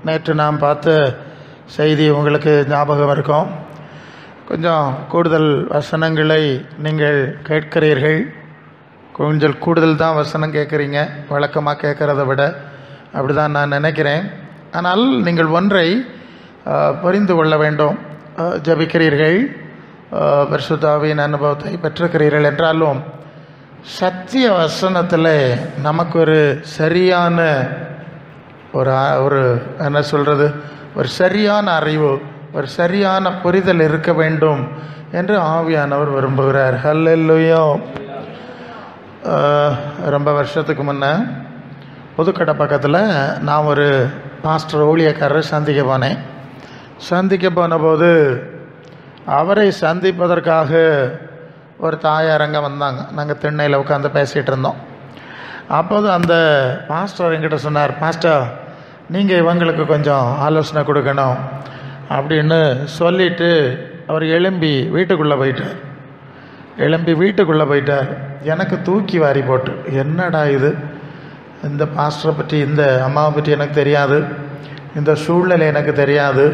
நேற்று நாம் பார்த்த செய்தி உங்களுக்கு ஞாபகம் இருக்கும். கொஞ்சம் கூடுதல் வசனங்களை நீங்கள் கேட்கிறீர்கள். கொஞ்சம் கூடுதல் தான் வசனம் கேட்குறீங்க, வழக்கமாக கேட்குறத விட. அப்படி தான் நான் நினைக்கிறேன். ஆனால் நீங்கள் ஒன்றை புரிந்து கொள்ள வேண்டும். ஜபிக்கிறீர்கள், பரிசுத்த ஆவியின் அனுபவத்தை பெற்றிருக்கிறீர்கள் என்றாலும் சத்திய வசனத்தில் நமக்கு ஒரு சரியான ஒரு என்ன சொல்கிறது, ஒரு சரியான அறிவு, ஒரு சரியான புரிதல் இருக்க வேண்டும் என்று ஆவியானவர் விரும்புகிறார். ஹல்லேலூயா. ரொம்ப வருஷத்துக்கு முன்னே புதுக்கடை பக்கத்தில் நான் ஒரு பாஸ்டர் ஊழியக்காரரை சந்திக்க போனபோது அவரை சந்திப்பதற்காக ஒரு தாயார் அங்கே வந்தாங்க. நாங்கள் திண்ணையில் உட்காந்து பேசிகிட்டு இருந்தோம். அப்போது அந்த பாஸ்டர் என்கிட்ட சொன்னார், பாஸ்டர் நீங்கள் இவங்களுக்கு கொஞ்சம் ஆலோசனை கொடுக்கணும் அப்படின்னு சொல்லிவிட்டு அவர் எழும்பி வீட்டுக்குள்ளே போயிட்டார். எனக்கு தூக்கி வாரி போட்டு, என்னடா இது, இந்த பாஸ்டரை பற்றி, இந்த அம்மாவை பற்றி எனக்கு தெரியாது, இந்த சூழ்நிலை எனக்கு தெரியாது,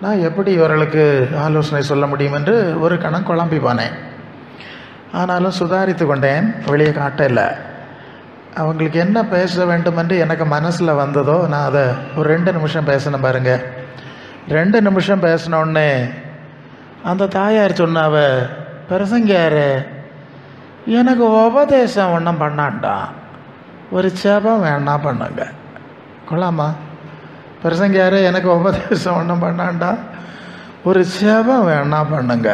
நான் எப்படி இவர்களுக்கு ஆலோசனை சொல்ல முடியும் என்று ஒரு கணம் குழம்பி போனேன். ஆனாலும் சுதாரித்து கொண்டேன், வெளியே காட்டலை. அவங்களுக்கு என்ன பேச வேண்டும் என்று எனக்கு மனசில் வந்ததோ நான் அதை ஒரு 2 நிமிஷம் பேசினேன். பாருங்கள், 2 நிமிஷம் பேசினோடனே அந்த தாயார் சொன்னாவ, பிரசங்கியார் எனக்கு உபதேசம் ஒன்றும் பண்ணான்டா, ஒரு ஜெபம் வேணா பண்ணுங்க. கொள்ளாமா? பிரசங்கியார் எனக்கு உபதேசம் ஒன்றும் பண்ணான்டா, ஒரு ஜெபம் வேணா பண்ணுங்க.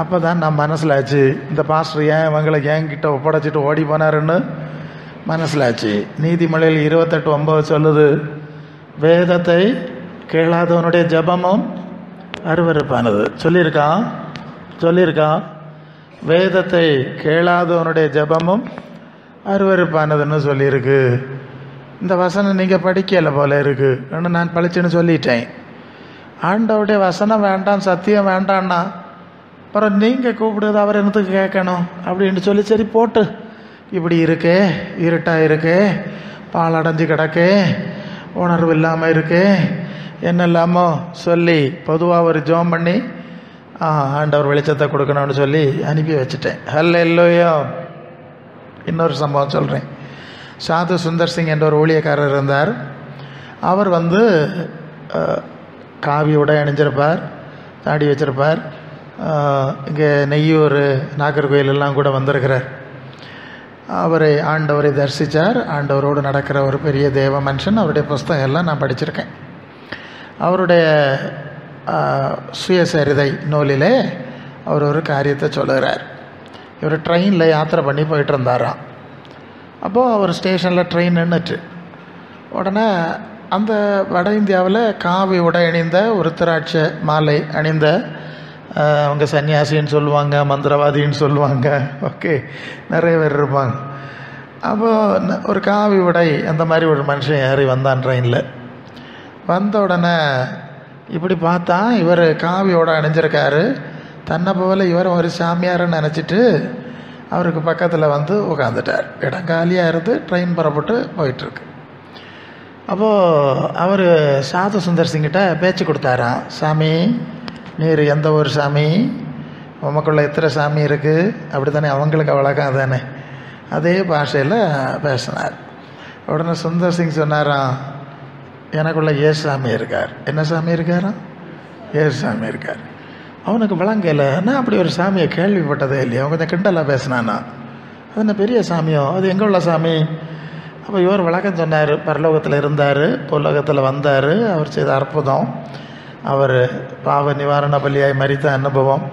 அப்போ தான் நான் மனசிலாச்சு, இந்த பாஸ்டர் ஏன் இவங்களை என்கிட்ட ஒப்படைச்சிட்டு ஓடி போனாருன்னு மனசிலாச்சு. நீதிமொழியில் 28:9 சொல்லுது, வேதத்தை கேளாதவனுடைய ஜெபமும் அருவருப்பானது. சொல்லியிருக்கான். வேதத்தை கேளாதவனுடைய ஜெபமும் அருவருப்பானதுன்னு சொல்லியிருக்கு. இந்த வசனம் நீங்கள் படிக்கலை போல இருக்குது, நான் பழிச்சுன்னு சொல்லிட்டேன். ஆண்டவருடைய வசனம் வேண்டாம், சத்தியம் வேண்டான்னா அப்புறம் நீங்கள் கூப்பிடுறது அவர் என்னத்துக்கு கேட்கணும் அப்படின்னு சொல்லி, சரி போட்டு, இப்படி இருக்கே, இருட்டாக இருக்கே, பால் அடைஞ்சு கிடக்கே, உணர்வு இல்லாமல் இருக்கே, என்னெல்லாமோ சொல்லி பொதுவாக ஒரு ஜெபம் பண்ணி ஆண்டவர் வெளிச்சத்தை கொடுக்கணும்னு சொல்லி அனுப்பி வச்சுட்டேன். ஹல்லேலூயா. இன்னொரு சம்பவம் சொல்கிறேன். சாது சுந்தர் சிங் என்ற ஒரு ஊழியக்காரர் இருந்தார். அவர் காவி உடை அணிஞ்சிருப்பார், தாடி வச்சிருப்பார். இங்கே நெய்யூர் நாகர்கோயிலெல்லாம் கூட வந்திருக்கிறார். ஆண்டவரை தரிசித்தார். ஆண்டவரோடு நடக்கிற ஒரு பெரிய தேவ மனுஷன். அவருடைய புஸ்தகம் எல்லாம் நான் படிச்சிருக்கேன். அவருடைய சுயசரிதை நூலிலே அவர் ஒரு காரியத்தை சொல்லுகிறார். இவர் ட்ரெயினில் யாத்திரை பண்ணி போயிட்டு இருந்தாராம். அப்போது அவர் ஸ்டேஷனில் ட்ரெயின் நின்றுட்டு, உடனே அந்த வட இந்தியாவில் காவி உடை அணிந்த ஒரு திராட்சை மாலை அணிந்த, அவங்க சன்னியாசின்னு சொல்லுவாங்க, மந்திரவாதின்னு சொல்லுவாங்க, ஓகே, நிறைய பேர் இருப்பாங்க. அப்போது ஒரு காவி உடை அந்த மாதிரி ஒரு மனுஷன் ஏறி வந்தான் ட்ரெயினில். வந்த உடனே இப்படி பார்த்தா இவர் காவி உடை அணிஞ்சிருக்காரு. தன்னை போல் இவர் ஒரு சாமியார்னு நினச்சிட்டு அவருக்கு பக்கத்தில் உட்காந்துட்டார். இடம் காலியாக இருந்து ட்ரெயின் புறப்பட்டு போயிட்டுருக்கு. அப்போது அவர் சாது சுந்தர் சிங்கிட்ட பேச்சு கொடுத்தாராம், சாமி நீர் எந்த ஒரு சாமி, உமக்குள்ள எத்தனை சாமி இருக்குது, அப்படி தானே, அவங்களுக்கு வழக்கம் தானே. அதே பாஷையில் பேசினார். உடனே சுந்தர் சிங் சொன்னாராம், எனக்குள்ள ஏசாமி இருக்கார். என்ன சாமி இருக்காராம்? ஏசாமி இருக்கார். அவனுக்கு விளங்கலை. நான் அப்படி ஒரு சாமியை கேள்விப்பட்டதே இல்லையா. அவன் கொஞ்சம் கிண்டலாக பேசினானா, அது என்ன பெரிய சாமியோ, அது எங்கே உள்ள சாமி? அப்போ இவர் விளக்கம் சொன்னார். பரலோகத்தில் இருந்தார், பூலோகத்தில் வந்தார், அவர் செய்த அற்புதம், அவர் பாவ நிவாரண பலியாய் மரித்த அனுபவம்,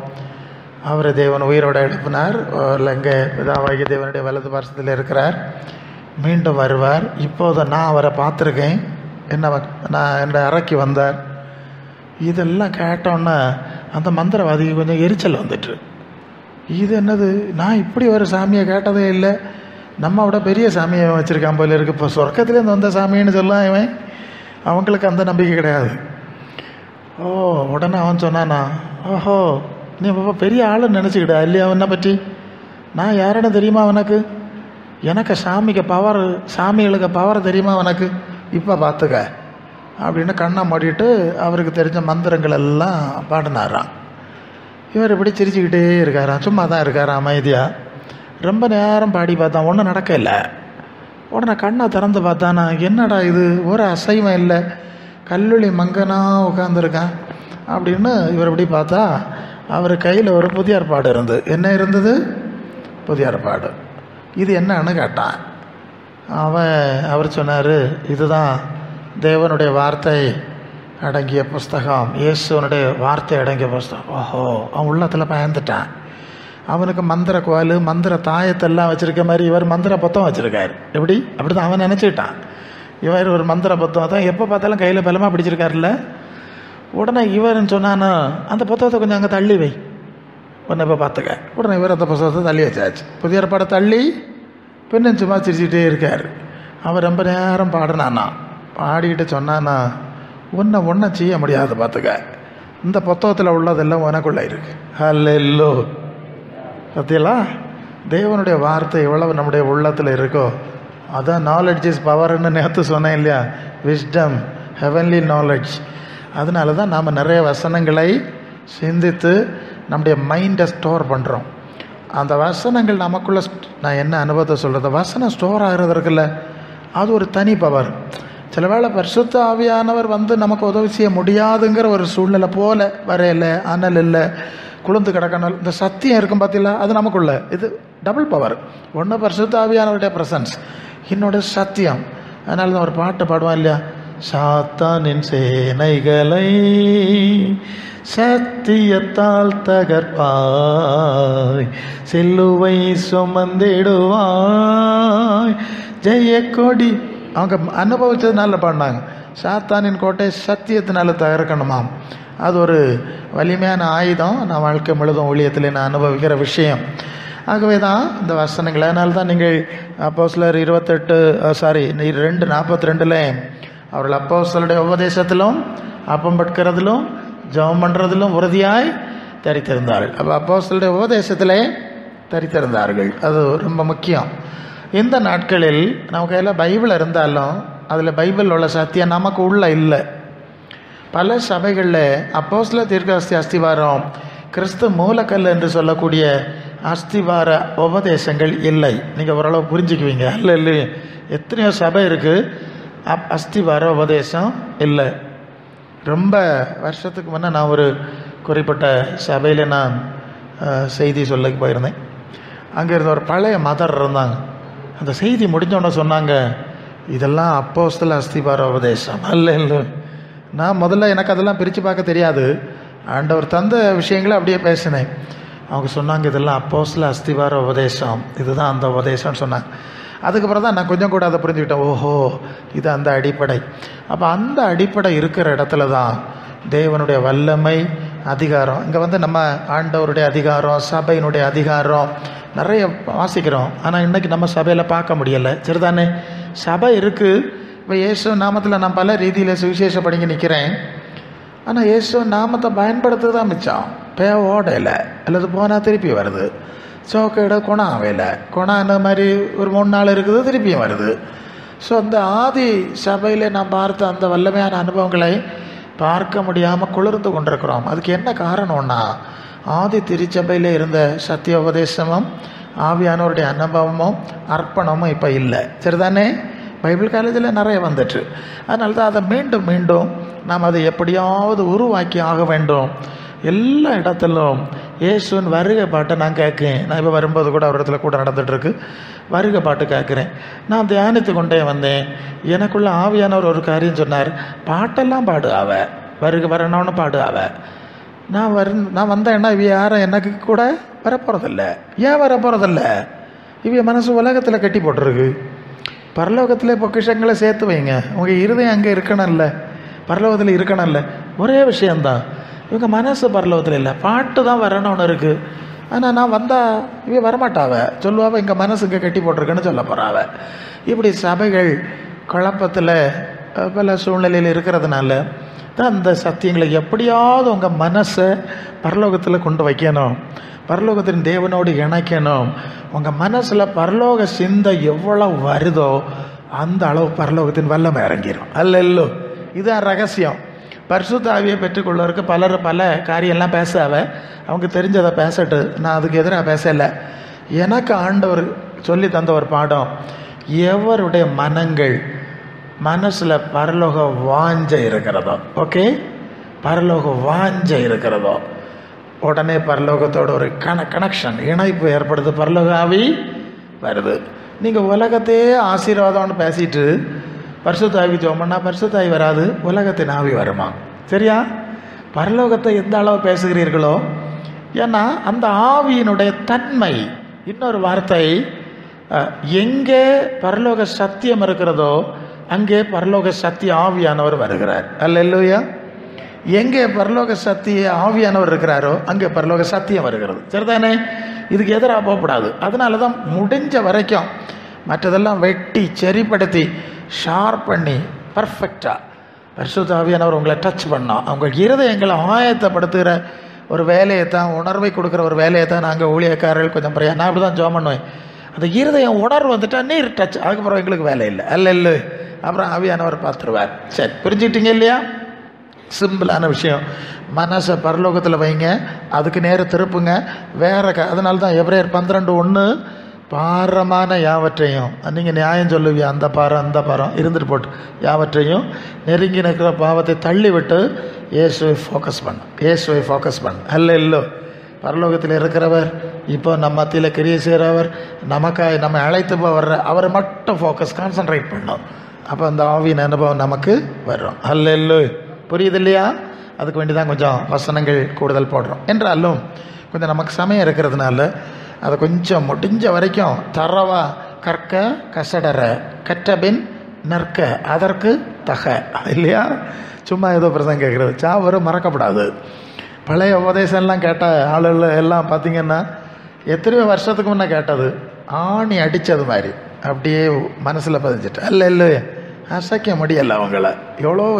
அவரை தேவன் உயிரோடு எழுப்பினார், எங்கே பிதாவாகிய தேவனுடைய வலது பார்சத்தில் இருக்கிறார், மீண்டும் வருவார், இப்போது நான் அவரை பார்த்துருக்கேன், என்னை அறைக்கு வந்தார். இதெல்லாம் கேட்டோன்னா அந்த மந்திரவாதிக்கு கொஞ்சம் எரிச்சல் வந்துட்டு, இது என்னது, நான் இப்படி ஒரு சாமியை கேட்டதே இல்லை, நம்ம விட பெரிய சாமியை வச்சுருக்கான் போல இருக்குது, இப்போ சொர்க்கத்துலேருந்து வந்த சாமின்னு சொல்லலாம் இவன். அவங்களுக்கு அந்த நம்பிக்கை கிடையாது. உடனே அவன் சொன்னானா, ஓஹோ நீ பெரிய ஆளுன்னு நினச்சிக்கிட்டா இல்லையா அவனை பற்றி, நான் யாருன்னு தெரியுமா அவனுக்கு, எனக்கு சாமிக்கு பவர், சாமிகளுக்கு பவர் தெரியுமா உனக்கு? இப்போ பார்த்துக்க அப்படின்னு கண்ணை மூடிட்டு அவருக்கு தெரிஞ்ச மந்திரங்கள் எல்லாம் பாடினாராம். இவர் இப்படி சிரிச்சுக்கிட்டே இருக்காராம், சும்மா தான் இருக்காராம் அமைதியாக. ரொம்ப நேரம் பாடி பார்த்தான், ஒன்றும் நடக்கலை. உடனே கண்ணை திறந்து பார்த்தானா, என்னடா இது, ஒரு அசைவம் இல்லை, கல்லூரி மங்கனாக உட்காந்துருக்கான் அப்படின்னு இவர் இப்படி பார்த்தா அவர் கையில் ஒரு புதிய ஏற்பாடு இருந்தது. என்ன இருந்தது? புதிய ஏற்பாடு. இது என்னன்னு கேட்டான். அவர் சொன்னார், இதுதான் தேவனுடைய வார்த்தை அடங்கிய புஸ்தகம், இயேசுவனுடைய வார்த்தை அடங்கிய புஸ்தகம். ஓஹோ, அவன் உள்ளத்தில் பயந்துட்டான். அவனுக்கு மந்திர கோல் மந்திர தாயத்தெல்லாம் வச்சுருக்க மாதிரி இவர் மந்திர புத்தகம் வச்சுருக்காரு. எப்படி? அப்படி தான் அவன் நினச்சிக்கிட்டான். இவர் ஒரு மந்திர புத்தகம் தான் எப்போ பார்த்தாலும் கையில் பலமாக பிடிச்சிருக்காருல்ல. உடனே இவர்னு சொன்னான்னா, அந்த புத்தகத்தை கொஞ்சம் அங்கே தள்ளி வை, உடனே இப்போ பார்த்துக்க. உடனே இவர் அந்த புத்தகத்தை தள்ளி வச்சாச்சு. புதிய ஏற்பாடை தள்ளி பின்னும் சும்மா சிரிச்சுக்கிட்டே இருக்கார். அவன் ரொம்ப நேரம் பாடினானா, பாடிக்கிட்டு சொன்னானா, ஒன்றும் செய்ய முடியாது பார்த்துக்க, இந்த புத்தகத்தில் உள்ளதெல்லாம் உனக்குள்ளே இருக்கு. ஹல்லேலூயா. பத்தியலா, தேவனுடைய வார்த்தை எவ்வளவு நம்முடைய உள்ளத்தில் இருக்கோ அதான் நாலெட்ஜ் இஸ் பவர்ன்னு நேற்று சொன்னேன் இல்லையா, விஸ்டம், ஹெவன்லி நாலெட்ஜ். அதனால தான் நாம் நிறைய வசனங்களை சிந்தித்து நம்முடைய மைண்டை ஸ்டோர் பண்ணுறோம். அந்த வசனங்கள் நமக்குள்ள நான் என்ன அனுபவத்தை சொல்கிறது, வசனம் ஸ்டோர் ஆகிறதுக்குல்ல, அது ஒரு தனி பவர். சில வேளை பரிசுத்த ஆவியானவர் வந்து நமக்கு உதவி செய்ய முடியாதுங்கிற ஒரு சூழ்நிலை போல வரையில, அனல் இல்லை, குளிர்ந்து கிடக்கணும், இந்த சத்தியம் இருக்கும் பார்த்தீங்களா, அது நமக்குள்ள. இது டபுள் பவர். ஒன்று பரிசுத்த ஆவியானவருடைய ப்ரெசன்ஸ், இன்னொரு சத்தியம். அதனால தான் ஒரு பாட்டு பாடுவான் இல்லையா, சாத்தானின் சேனைகளை சத்தியத்தால் தகர்ப்பாய், சிலுவை சுமந்திடுவாய் ஜெய கொடி. அவங்க அனுபவிச்சதுனால பாடினாங்க, சாத்தானின் கோட்டை சத்தியத்தினால தகர்க்கணுமாம். அது ஒரு வலிமையான ஆயுதம். நான் வாழ்க்கை முழுதும் ஊழியத்தில் நான் அனுபவிக்கிற விஷயம். ஆகவே தான் இந்த வசனங்கள். அதனால தான் நீங்கள் அப்போஸ்தலர் 2:42 அவர்கள் அப்போஸ்தலருடைய உபதேசத்திலும் அப்பம் பட்கிறதிலும் ஜெபம் பண்ணுறதிலும் உறுதியாய் தரித்திருந்தார்கள். அப்போ அப்போஸ்தலருடைய உபதேசத்திலே தரித்திருந்தார்கள். அது ரொம்ப முக்கியம். இந்த நாட்களில் நம்ம கையில் பைபிள் இருந்தாலும் அதில் பைபிள் உள்ள சத்தியம் நமக்கு உள்ள இல்லை. பல சபைகளில் அப்போஸ்தல தீர்க்கதரிசி அஸ்திவாரம், கிறிஸ்து மூலக்கல் என்று சொல்லக்கூடிய அஸ்திவார உபதேசங்கள் இல்லை. நீங்கள் ஓரளவு புரிஞ்சுக்குவீங்க. இல்லை எத்தனையோ சபை இருக்குது, அஸ்திவார உபதேசம் இல்லை. ரொம்ப வருஷத்துக்கு முன்னே நான் ஒரு குறிப்பிட்ட சபையில் நான் செய்தி சொல்ல போயிருந்தேன். அங்கே இருந்த ஒரு பழைய மதர் இருந்தாங்க. அந்த செய்தி முடிஞ்சோடனே சொன்னாங்க, இதெல்லாம் அப்போஸ்தல அஸ்திவார உபதேசம் அல்ல. நான் முதல்ல எனக்கு அதெல்லாம் பிரித்து பார்க்க தெரியாது. ஆண்டவர் தந்த விஷயங்களை அப்படியே பேசினேன். அவங்க சொன்னாங்க, இதெல்லாம் அப்போஸ்தல அஸ்திவார உபதேசம், இதுதான் அந்த உபதேசம்னு சொன்னாங்க. அதுக்கப்புறம் தான் நான் கொஞ்சம் கூட அதை புரிஞ்சுக்கிட்டேன். ஓஹோ, இது அந்த அடிப்படை. அப்போ அந்த அடிப்படை இருக்கிற இடத்துல தான் தேவனுடைய வல்லமை, அதிகாரம். இங்கே வந்து நம்ம ஆண்டவருடைய அதிகாரம், சபையினுடைய அதிகாரம் நிறைய வாசிக்கிறோம். ஆனால் இன்றைக்கி நம்ம சபையில் பார்க்க முடியலை. சரிதானே? சபை இருக்குது. இப்போ இயேசு நாமத்தில் நான் பல ரீதியில் சுவிசேஷம் படிக்க நிற்கிறேன். ஆனால் இயேசு நாமத்தை பயன்படுத்து தான் மிச்சம். ஓடையில் அல்லது போனால் திருப்பி வருது, சோக்கையிட குணம் வேலை, குணான மாதிரி ஒரு 3 நாள் இருக்குது, திருப்பியும் வருது. ஸோ அந்த ஆதி சபையில் நான் பார்த்த அந்த வல்லமையான அனுபவங்களை பார்க்க முடியாமல் குளிர்ந்து கொண்டிருக்கிறோம். அதுக்கு என்ன காரணம்னா, ஆதி திருச்சபையில் இருந்த சத்திய உபதேசமும் ஆவியானவருடைய அனுபவமும் அர்ப்பணமும் இப்போ இல்லை. சரிதானே? பைபிள் காலேஜில் நிறைய வந்துட்டு. அதனால தான் அதை மீண்டும் மீண்டும் நாம் அதை எப்படியாவது உருவாக்கி ஆக வேண்டும். எல்லா இடத்திலும் இயேசுவின் வருகை பாட்டை நான் கேட்குறேன். நான் இப்போ வரும்போது கூட ஒரு இடத்துல கூட நடந்துகிட்ருக்கு, வருகை பாட்டு கேட்குறேன். நான் தியானித்து கொண்டே வந்தேன். எனக்குள்ள ஆவியானவர் ஒரு காரியம் சொன்னார், பாட்டெல்லாம் பாடு அவ, வருகை வரணும்னு பாடு அவ. நான் வந்தேன்னா இவ யாரும் எனக்கு கூட வரப்போகிறதில்ல. ஏன் வரப்போகிறதில்ல? இவ மனசு உலகத்தில் கட்டி போட்டிருக்கு. பரலோகத்தில் பொக்கிஷங்களை சேர்த்து வைங்க. உங்கள் இருதயம் அங்கே இருக்கணும்ல, பரலோகத்தில் இருக்கணும்ல. ஒரே விஷயந்தான், இவங்க மனசு பரலோகத்தில் இல்லை, பாட்டு தான் வரணும்னு இருக்குது. ஆனால் நான் வந்தால் இவ வரமாட்டாவ, சொல்லுவாவ இங்கே மனசு இங்கே கட்டி போட்டிருக்குன்னு சொல்ல போகிறாவ. இப்படி சபைகள் குழப்பத்தில் பல சூழ்நிலையில் இருக்கிறதுனால தான் அந்த சத்தியங்களை எப்படியாவது உங்கள் மனசை பரலோகத்தில் கொண்டு வைக்கணும், பரலோகத்தின் தேவனோடு இணைக்கணும். உங்கள் மனசில் பரலோக சிந்தை எவ்வளோ வருதோ அந்த அளவு பரலோகத்தின் வல்லமை இறங்கிடும். அல்ல, இதுதான் ரகசியம். பரிசுத்த ஆவியை பெற்றுக்கொள்வதற்கு பலர் பல காரியம்லாம் பேசாவ, அவங்க தெரிஞ்சதை பேசட்டு, நான் அதுக்கு எதிராக பேசலை. எனக்கு ஆண்டவர் சொல்லி தந்த ஒரு பாடம், எவருடைய மனசில் பரலோக வாஞ்சை இருக்கிறதோ, ஓகே, பரலோக வாஞ்சை இருக்கிறதோ, உடனே பரலோகத்தோட ஒரு கனெக்ஷன், இணைப்பு ஏற்படுது, பரலோக ஆவி வருது. நீங்கள் உலகத்தையே ஆசீர்வாதம்னு பேசிட்டு பரிசுத்த ஆவி ஜோமன்னா பரிசுத்த ஆவி வராது, உலகத்தின் ஆவி வருமா? சரியா? பரலோகத்தை எந்த அளவு பேசுகிறீர்களோ, ஏன்னா அந்த ஆவியினுடைய தன்மை. இன்னொரு வார்த்தை, எங்கே பரலோக சத்தியம் இருக்கிறதோ அங்கே பரலோக சத்திய ஆவியானவர் வருகிறார். அல்லேலூயா. எங்கே பரலோக சத்திய ஆவியானவர் இருக்கிறாரோ அங்கே பரலோக சத்தியம் வருகிறது. சரிதானே? இதுக்கு எதிராக போகக்கூடாது. அதனால தான் முடிஞ்ச வரைக்கும் மற்றதெல்லாம் வெட்டி செறிப்படுத்தி ஷார்ப் பண்ணி பர்ஃபெக்டாக பரிசுத்த ஆவியானவர் உங்களை டச் பண்ணோம். அவங்க இருதயங்களை ஆயத்தப்படுத்துகிற ஒரு வேலையை தான், உணர்வை கொடுக்குற ஒரு வேலையை தான் நாங்கள் ஊழியக்காரர்கள் கொஞ்சம் நான் அப்படி தான் ஜோம் பண்ணுவேன். அந்த இருதயம் உணர்வு வந்துட்டா நீர் டச், அதுக்கப்புறம் எங்களுக்கு வேலை இல்லை. அல்ல, அப்புறம் ஆவியானவர் பார்த்துருவார். சரி, புரிஞ்சுக்கிட்டீங்க இல்லையா? சிம்பிளான விஷயம். மனசை பரலோகத்தில் வைங்க, அதுக்கு நேரம் திருப்புங்க. அதனால தான் எபிரேயர் 12:1, பாரமான யாவற்றையும், நீங்கள் நியாயம் சொல்லுவியா, அந்த பாரம் இருந்துட்டு போட்டு, யாவற்றையும் நெருங்கி நிற்கிற பாவத்தை தள்ளிவிட்டு இயேசுவை ஃபோக்கஸ் பண்ணு. அல்ல, பரலோகத்தில் இருக்கிறவர், இப்போ நம்ம மத்தியில் கிரியை செய்கிறவர், நமக்காக நம்ம அழைத்து வர்ற அவரை மட்டும் கான்சன்ட்ரேட் பண்ணோம். அப்போ அந்த ஆவியின் அனுபவம் நமக்கு வரும். அல்ல, புரியுது இல்லையா? அதுக்கு வேண்டி தான் கொஞ்சம் வசனங்கள் கூடுதல் போடுறோம். என்றாலும் கொஞ்சம் நமக்கு சமயம் இருக்கிறதுனால அதை கொஞ்சம் முடிஞ்ச வரைக்கும் தரவா கற்க கசடற கற்றபின் நற்க அதற்கு தக, இல்லையா? சும்மா ஏதோ பிரசங்கம் கேட்குறது, சாவரும் மறக்கப்படாது. பழைய உபதேசம்லாம் கேட்ட ஆளுகள் எல்லாம் பார்த்திங்கன்னா எத்தனையோ வருஷத்துக்கு முன்னே கேட்டது ஆணி அடித்தது மாதிரி அப்படியே மனசில் பதிஞ்சிட்டு. அல்ல, அசைக்க முடியலை அவங்கள.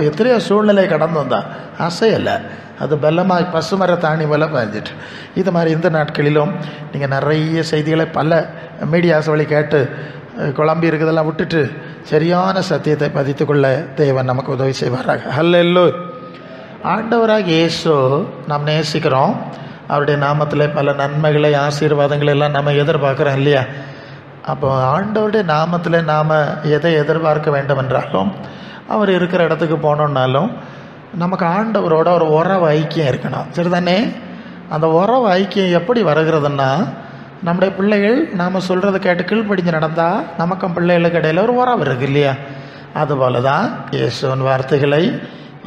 எத்தனையோ சூழ்நிலை கடந்து வந்தான், அசையலை. அது பலமாய் பசுமர தாணி போல பதிஞ்சிட்டு. இது மாதிரி இந்த நாட்களிலும் நீங்கள் நிறைய செய்திகளை பல மீடியாஸ் வழி கேட்டு குழம்பி இருக்குதெல்லாம் விட்டுட்டு சரியான சத்தியத்தை பதித்துக்கொள்ள தேவன் நமக்கு உதவி செய்வாராக. அல்ல, ஆண்டவராக இயேசு நாம் நேசிக்கிறோம். அவருடைய நாமத்தில் பல நன்மைகளை ஆசீர்வாதங்களை எல்லாம் நம்ம எதிர்பார்க்குறோம் இல்லையா? அப்போ ஆண்டவருடைய நாமத்தில் நாம் எதை எதிர்பார்க்க வேண்டும் என்றாலும், அவர் இருக்கிற இடத்துக்கு போனோம்னாலும் நமக்கு ஆண்டவரோட ஒரு உறவு ஐக்கியம் இருக்கணும். சரிதானே? அந்த உறவு ஐக்கியம் எப்படி வருகிறதுன்னா, நம்முடைய பிள்ளைகள் நாம் சொல்கிறத கேட்டு கீழ்ப்படிஞ்சு நடந்தால் நமக்கும் பிள்ளைகளுக்கு இடையில் ஒரு உறவு இருக்குது இல்லையா? அதுபோல தான் இயேசுவின் வார்த்தைகளை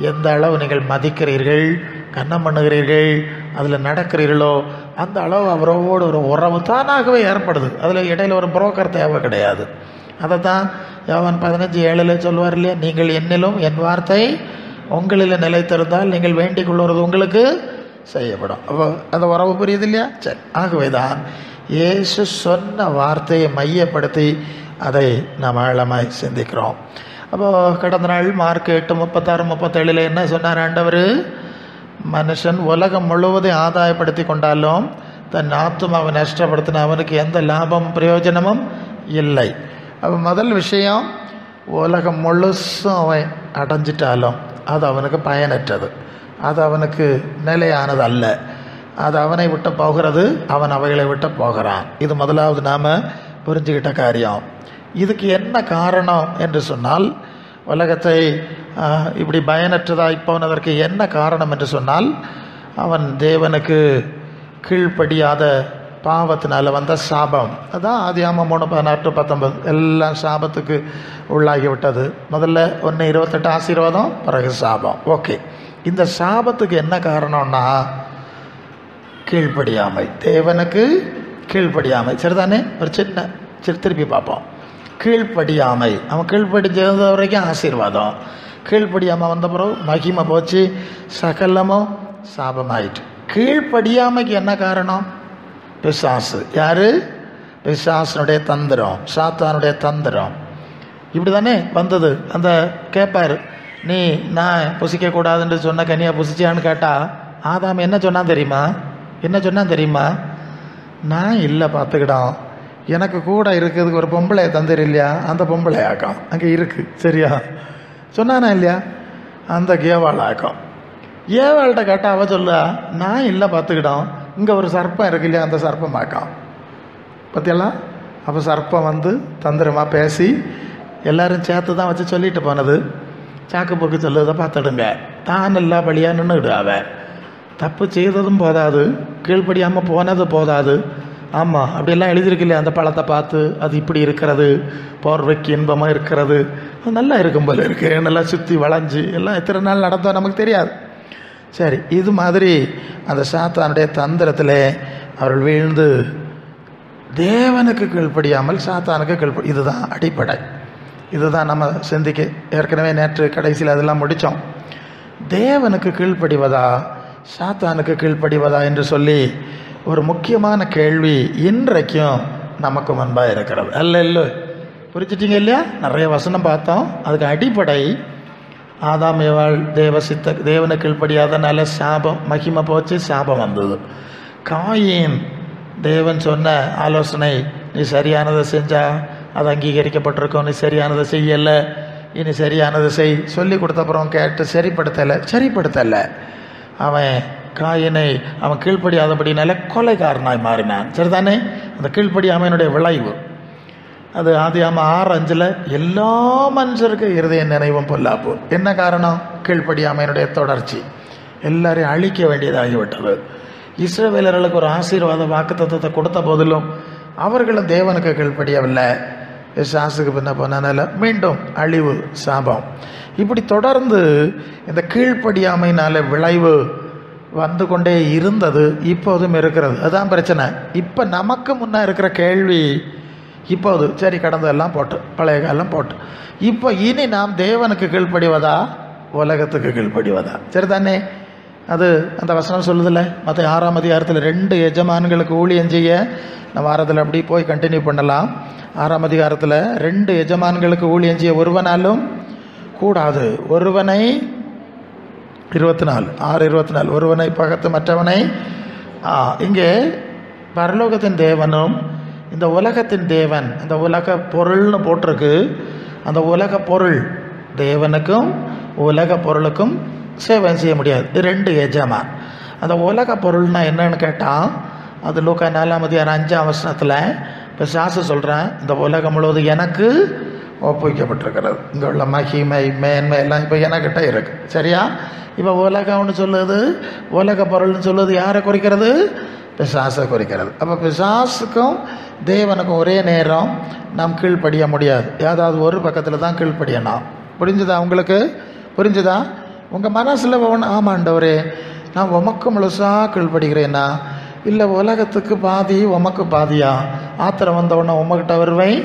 எந்த அளவு நீங்கள் மதிக்கிறீர்கள், கன்னம் பண்ணுகிறீர்கள், அதில் நடக்கிறீர்களோ அந்த அளவு அவரோடு ஒரு உறவு தானாகவே ஏற்படுது. அதில் இடையில் ஒரு புரோக்கர் தேவை கிடையாது. அதை தான் யோவான் 15:7 சொல்லுவார் இல்லையா? நீங்கள் என்னிலும் என் வார்த்தை உங்களில் நிலைத்திருந்தால் நீங்கள் வேண்டிக் கொள்வது உங்களுக்கு செய்யப்படும். அப்போ அந்த உறவு புரியுது இல்லையா? சரி, ஆகவே தான் இயேசு சொன்ன வார்த்தையை மையப்படுத்தி அதை நாம் ஆழமாய் சிந்திக்கிறோம். அப்போது கடந்த நாள் மார்க் 8:36-37 என்ன சொன்னார் ஆண்டவர்? மனுஷன் உலகம் முழுவதும் ஆதாயப்படுத்தி கொண்டாலும் தன் ஆத்துமாவை நஷ்டப்படுத்தின அவனுக்கு எந்த லாபமும் பிரயோஜனமும் இல்லை. அப்போ முதல் விஷயம், உலகம் முழுசும் அவன் அடைஞ்சிட்டாலும் அது அவனுக்கு பயனற்றது, அது அவனுக்கு நிலையானது அல்ல. அது அவனை விட்டு போகிறது, அவன் அவைகளை விட்டு போகிறான். இது முதலாவது நாம் புரிஞ்சுக்கிட்ட காரியம். இதுக்கு என்ன காரணம் என்று சொன்னால், உலகத்தை இப்படி பயனற்றதாய் போனதற்கு என்ன காரணம் என்று சொன்னால், அவன் தேவனுக்கு கீழ்ப்படியாத பாவத்தினால் வந்த சாபம். அதான் ஆதியாகமம் 3:16-19 எல்லாம் சாபத்துக்கு உள்ளாகிவிட்டது. முதல்ல 1:28 ஆசீர்வாதம், பிறகு சாபம். ஓகே, இந்த சாபத்துக்கு என்ன காரணம்னா கீழ்ப்படியாமை, தேவனுக்கு கீழ்ப்படியாமை. சரிதானே? ஒரு சின்ன திருப்பி பார்ப்போம். கீழ்ப்படியாமை, அவன் கீழ்ப்படிஞ்ச வரைக்கும் ஆசீர்வாதம், கீழ்ப்படியாமல் வந்த பிறகு மகிமை போச்சு, சகலமும் சாபமாயிட்டு. கீழ்ப்படியாமைக்கு என்ன காரணம்? பிசாசு. யார்? பிசாசனுடைய தந்திரம், சாத்தானுடைய தந்திரம். இப்படி தானே வந்தது. அந்த கேட்பார், நீ நான் புசிக்கக்கூடாதுன்னு சொன்ன கனியாக புசிச்சியான்னு கேட்டால் ஆதாம் என்ன சொன்னான் தெரியுமா? நான் இல்லை பார்த்துக்கிடான், எனக்கு கூட இருக்கிறதுக்கு ஒரு பொம்பளை தந்துரு இல்லையா, அந்த பொம்பளை ஆக்கம் அங்கே இருக்குது. சரியா சொன்னானா இல்லையா, அந்த ஏவாள் ஆக்கம். ஏவாள்கிட்ட கேட்டால் அவள் சொல்ல, நான் இல்லை பார்த்துக்கிட்டோம், இங்கே ஒரு சர்ப்பம் இருக்கு இல்லையா, அந்த சர்ப்பம் ஆக்கம். பற்றியெல்லாம் அப்போ சர்ப்பம் வந்து தந்திரமாக பேசி எல்லோரும் சேர்த்து தான் வச்சு சொல்லிட்டு போனது. சாக்கு போக்கு சொல்லுறதை பார்த்துடுங்க, தான் எல்லா பழியாக நின்றுடு. அவன் தப்பு செய்ததும் போதாது, கீழ்ப்படியாமல் போனது போதாது. ஆமாம், அப்படியெல்லாம் எழுதியிருக்கு இல்லையா, அந்த பழத்தை பார்த்து அது இப்படி இருக்கிறது, போர்வைக்கு இன்பமாக இருக்கிறது, அது நல்லா இருக்கும் போல இருக்கு, நல்லா சுற்றி வளைஞ்சு எல்லாம் எத்தனை நாள் நடந்தோம் நமக்கு தெரியாது. சரி, இது மாதிரி அந்த சாத்தானுடைய தந்திரத்தில் அவர்கள் வீழ்ந்து தேவனுக்கு கீழ்ப்படியாமல் சாத்தானுக்கு கீழ்ப்படி. இதுதான் அடிப்படை. இதுதான் நம்ம சிந்திக்க ஏற்கனவே நேற்று கடைசியில் அதெல்லாம் முடித்தோம். தேவனுக்கு கீழ்ப்படிவதா சாத்தானுக்கு கீழ்ப்படிவதா என்று சொல்லி ஒரு முக்கியமான கேள்வி இன்றைக்கும் நமக்கு முன்பாக இருக்கிறது. அல்ல புரிஞ்சிட்டிங்க இல்லையா? நிறைய வசனம் பார்த்தோம். அதுக்கு அடிப்படை ஆதாம் ஏவாள் தேவனுக்கு கீழ்ப்படியாதனால சாபம், மகிமை போச்சு, சாபம் வந்தது. காயின் தேவன் சொன்ன ஆலோசனை, நீ சரியானதை செஞ்சா அது அங்கீகரிக்கப்பட்டிருக்கும், நீ சரியானதை செய்யலை, இனி சரியானதை செய் சொல்லி கொடுத்தப்புறம் கேட்டு சரிப்படுத்தலை. அவன் காயினை அவன் கீழ்ப்படியாதபடினால கொலைகாரனாய் மாறினான். சரிதானே? அந்த கீழ்ப்படியாமையினுடைய விளைவு அது ஆதியாகமம் 6:5 எல்லா மனுஷருக்கு இருதய நினைவும் பொல்லாப்பு. என்ன காரணம்? கீழ்ப்படியாமையினுடைய தொடர்ச்சி. எல்லாரையும் அழிக்க வேண்டியதாகிவிட்டது. இஸ்ரவேலர்களுக்கு ஒரு ஆசீர்வாத வாக்குத்தத்தத்தை கொடுத்த போதிலும் அவர்களும் தேவனுக்கு கீழ்ப்படியவில்லை. சாசுக்கு பின்ன போனனால மீண்டும் அழிவு, சாபம். இப்படி தொடர்ந்து இந்த கீழ்ப்படியாமையினால விளைவு வந்து கொண்டே இருந்தது, இப்போதும் இருக்கிறது. அதுதான் பிரச்சனை. இப்போ நமக்கு முன்னே இருக்கிற கேள்வி, இப்போது சரி கடந்தெல்லாம் போட்டு, பழைய காலம் போட்டு, இப்போ இனி நாம் தேவனுக்கு கீழ்ப்படிவதா உலகத்துக்கு கீழ்ப்படிவதா? சரிதானே? அது அந்த வசனம் சொல்லுதில்ல, மற்ற 6ஆம் அதிகாரத்தில் 2 எஜமான்களுக்கு ஊழியம் செய்ய, நம்ம வாரத்தில் அப்படி போய் கண்டினியூ பண்ணலாம். 6ஆம் அதிகாரத்தில் 2 எஜமான்களுக்கு ஊழியம் செய்ய ஒருவனாலும் கூடாது. ஒருவனை 24 6:24 ஒருவனை பகத்து மற்றவனை. இங்கே பரலோகத்தின் தேவனும் இந்த உலகத்தின் தேவன், இந்த உலக பொருள்னு போட்டிருக்கு. அந்த உலக பொருள் தேவனுக்கும் உலக பொருளுக்கும் சேவை செய்ய முடியாது. 2 எஜமான். அந்த உலக பொருள்னா என்னன்னு கேட்டால், அது லூக்கா 4ஆம் அதிகாரம் 5ஆம் வசனத்தில் பிசாசு சொல்கிறேன், இந்த உலகம் முழுவதும் எனக்கு ஒப்புவிக்கப்பட்டிருக்கிறது. இங்கே உள்ள மகிமை மேன்மை எல்லாம் இப்போ எனக்கிட்ட இருக்குது. சரியா? இப்போ உலகம்னு சொல்லுது, உலக பொருள்னு சொல்லுது யாரை குறிக்கிறது? பிசாசை குறிக்கிறது. அப்போ பிசாசுக்கும் தேவனுக்கும் ஒரே நேரம் நாம் கீழ்ப்படிய முடியாது. ஏதாவது ஒரு பக்கத்தில் தான் கீழ்ப்படியணும். புரிஞ்சுதா உங்களுக்கு? புரிஞ்சுதா? உங்கள் மனசில் ஆமாண்டவரே நான் உமக்கு முழுசாக கீழ்ப்படுகிறேன்னா, இல்லை உலகத்துக்கு பாதி உமக்கு பாதியா? ஆத்திரம் வந்தவுடனே உமக்கிட்ட வருவேன்,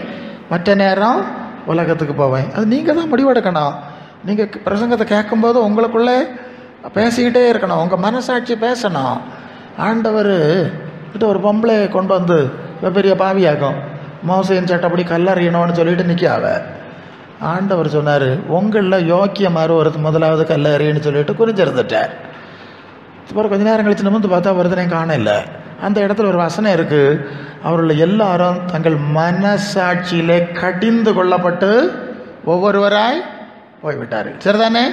மற்ற நேரம் உலகத்துக்கு போவேன். அது நீங்கள் தான் முடிவெடுக்கணும். நீங்கள் பிரசங்கத்தை கேட்கும்போது உங்களுக்குள்ளே பேசிக்கிட்டே இருக்கணும், உங்கள் மனசாட்சி பேசணும். ஆண்டவர் கிட்ட ஒரு பொம்பளை கொண்டு வந்து பெரிய பாவியாக்கும், மோசையின் சட்டப்படி கல்லறியணும்னு சொல்லிட்டு நிற்காவ. ஆண்டவர் சொன்னார், உங்களில் யோக்கியமாறு ஒரு முதலாவது கல்லறின்னு சொல்லிட்டு குறிஞ்சிருந்துட்டார். அப்புறம் கொஞ்ச நேரம் கழிச்சு நம்ம பார்த்தா வருதுனே காணல. அந்த இடத்துல ஒரு வசனம் இருக்குது, அவர்கள் எல்லாரும் தங்கள் மனசாட்சியிலே கடிந்து கொள்ளப்பட்டு ஒவ்வொருவராய் போய்விட்டார்கள். சரிதானே?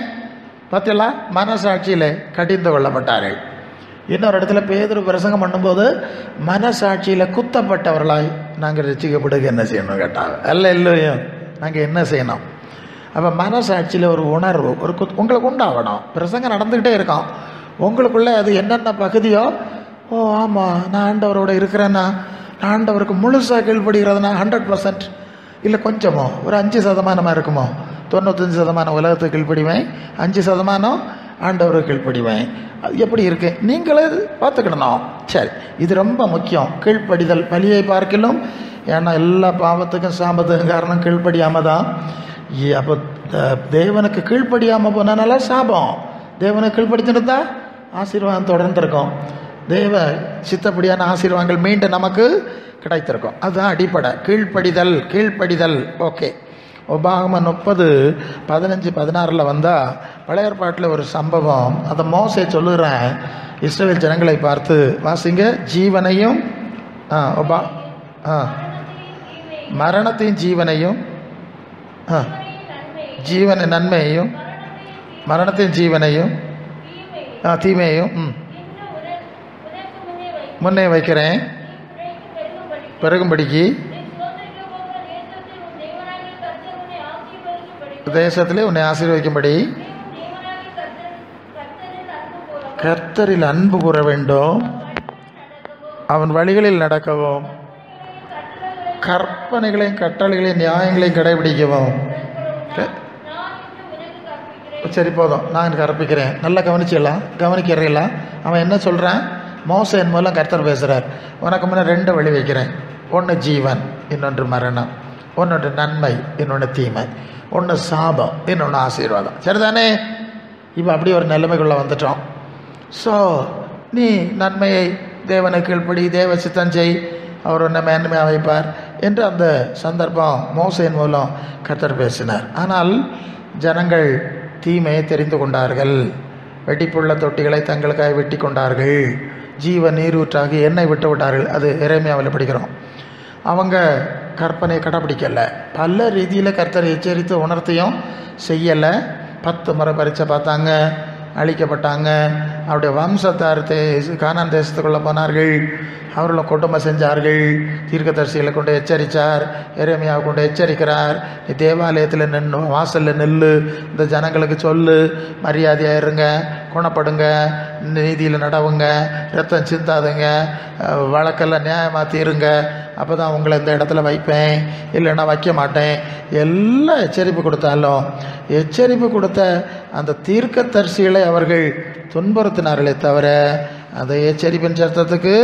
பார்த்தீங்களா? மனசாட்சியிலே கடிந்து கொள்ளப்பட்டார்கள். இன்னொரு இடத்துல பேதுரு பிரசங்கம் பண்ணும்போது மனசாட்சியில் குத்தப்பட்டவர்களாய் நாங்கள் ரசிக்கப்படுக என்ன செய்யணும் கேட்டாங்க. இல்லையோ நாங்கள் என்ன செய்யணும்? அப்போ மனசாட்சியில் ஒரு உணர்வு ஒரு உங்களுக்கு உண்டாகணும். பிரசங்கம் நடந்துக்கிட்டே இருக்கோம், உங்களுக்குள்ளே அது என்னென்ன பகுதியோ, ஓ ஆமாம் நான் ஆண்டவரோடு இருக்கிறேன்னா, நான் ஆண்டவருக்கு முழுசாக கீழ்ப்படுகிறதுனா 100%, இல்லை கொஞ்சமோ ஒரு 5% இருக்குமோ, 95% உலகத்துக்கு கீழ்ப்படிவேன், 5% ஆண்டவருக்கு கீழ்ப்படிவேன். அது எப்படி இருக்கு நீங்களே பார்த்துக்கிடணும். சரி, இது ரொம்ப முக்கியம். கீழ்ப்படிதல் பலியை பார்க்கலும். ஏன்னா எல்லா பாவத்துக்கும் சாபத்துக்கும் காரணம் கீழ்ப்படியாமல் தான். அப்போ தேவனுக்கு கீழ்ப்படியாமல் போனால சாபம், தேவனுக்கு கீழ்ப்படிச்சிருந்தா ஆசீர்வாதம் தொடர்ந்துருக்கும். தேவ சித்தப்படியான ஆசீர்வாதங்கள் மீண்டும் நமக்கு கிடைத்திருக்கும். அதுதான் அடிப்படை. கீழ்ப்படிதல். ஓகே. உபாகமம் 30:15-16 வந்தால் பழைய ஏற்பாட்டில் ஒரு சம்பவம், அதை மோசே சொல்லுகிறேன். இஸ்ரவேல் ஜனங்களை பார்த்து வாசிங்க. ஜீவனையும் மரணத்தையும் ஜீவனையும் ஜீவன நன்மையையும் மரணத்தையும் ஜீவனையும் தீமையையும் முன்னே வைக்கிறேன் பெருகும்படிக்கு தேசத்திலே உன்னை ஆசீர்வதிக்கும்படி கர்த்தரில் அன்பு கூற வேண்டும், அவன் வழிகளில் நடக்கவும், கற்பனைகளையும் கட்டளைகளையும் நியாயங்களையும் கடைபிடிக்கவும். சரி போதும், நான் கற்பிக்கிறேன். நல்லா கவனிக்கிறீங்களா? அவன் என்ன சொல்கிறான்? மோசேயின் மூலம் கர்த்தர் பேசுகிறார். உனக்கு முன்னே 2 வழி வைக்கிறேன். ஒன்று ஜீவன், இன்னொன்று மரணம். ஒன்று நன்மை, இன்னொன்று தீமை. ஒன்று சாபம், இன்னொன்று ஆசீர்வாதம். சரிதானே? இப்போ அப்படி ஒரு நிலைமைக்குள்ளே வந்துட்டோம். ஸோ நீ நன்மையை தேவனை கீழ்ப்படி, தேவ சித்தம் செய், அவர் உன்னை மேன்மையாக வைப்பார் என்று அந்த சந்தர்ப்பம் மோசேயின் மூலம் கர்த்தர் பேசினார். ஆனால் ஜனங்கள் தீமையை தெரிந்து கொண்டார்கள். வெட்டிப்புள்ள தொட்டிகளை தங்களுக்காக வெட்டி கொண்டார்கள். ஜீவ நீரூற்றாகி எண்ணெய் விட்டு விட்டார்கள். அது எரேமியாவில் படிக்கிறோம். அவங்க கற்பனையை கடைப்பிடிக்கலை. பல ரீதியில் கர்த்தரை எச்சரித்து உணர்த்தையும் செய்யலை. 10 முறை பரீட்சை பார்த்தாங்க, அழிக்கப்பட்டாங்க. அவருடைய வம்சத்தார் கானான் தேசத்துக்குள்ளே போனார்கள். அவர்களை கொடுமை செஞ்சார்கள். தீர்க்கதரிசிகளை கொண்டு எச்சரித்தார், எரேமியாவை கொண்டு எச்சரிக்கிறார். நீ தேவாலயத்தில் நின்று வாசலில் நில்லு, இந்த ஜனங்களுக்கு சொல்லு, மரியாதையாக இருங்க, குணப்படுங்க, நீதியில் நடவுங்க, ரத்தம் சிந்தாதுங்க, வழக்கெல்லாம் நியாயமாக தீருங்க, அப்போ தான் உங்களை இந்த இடத்துல வைப்பேன், இல்லைன்னா வைக்க மாட்டேன். எல்லாம் எச்சரிப்பு கொடுத்தாலும் எச்சரிப்பு கொடுத்த அந்த தீர்க்கதரிசிகளை அவர்கள் துன்புறுத்தினார்களே தவிர அந்த எச்சரிப்பின் சத்தத்துக்கு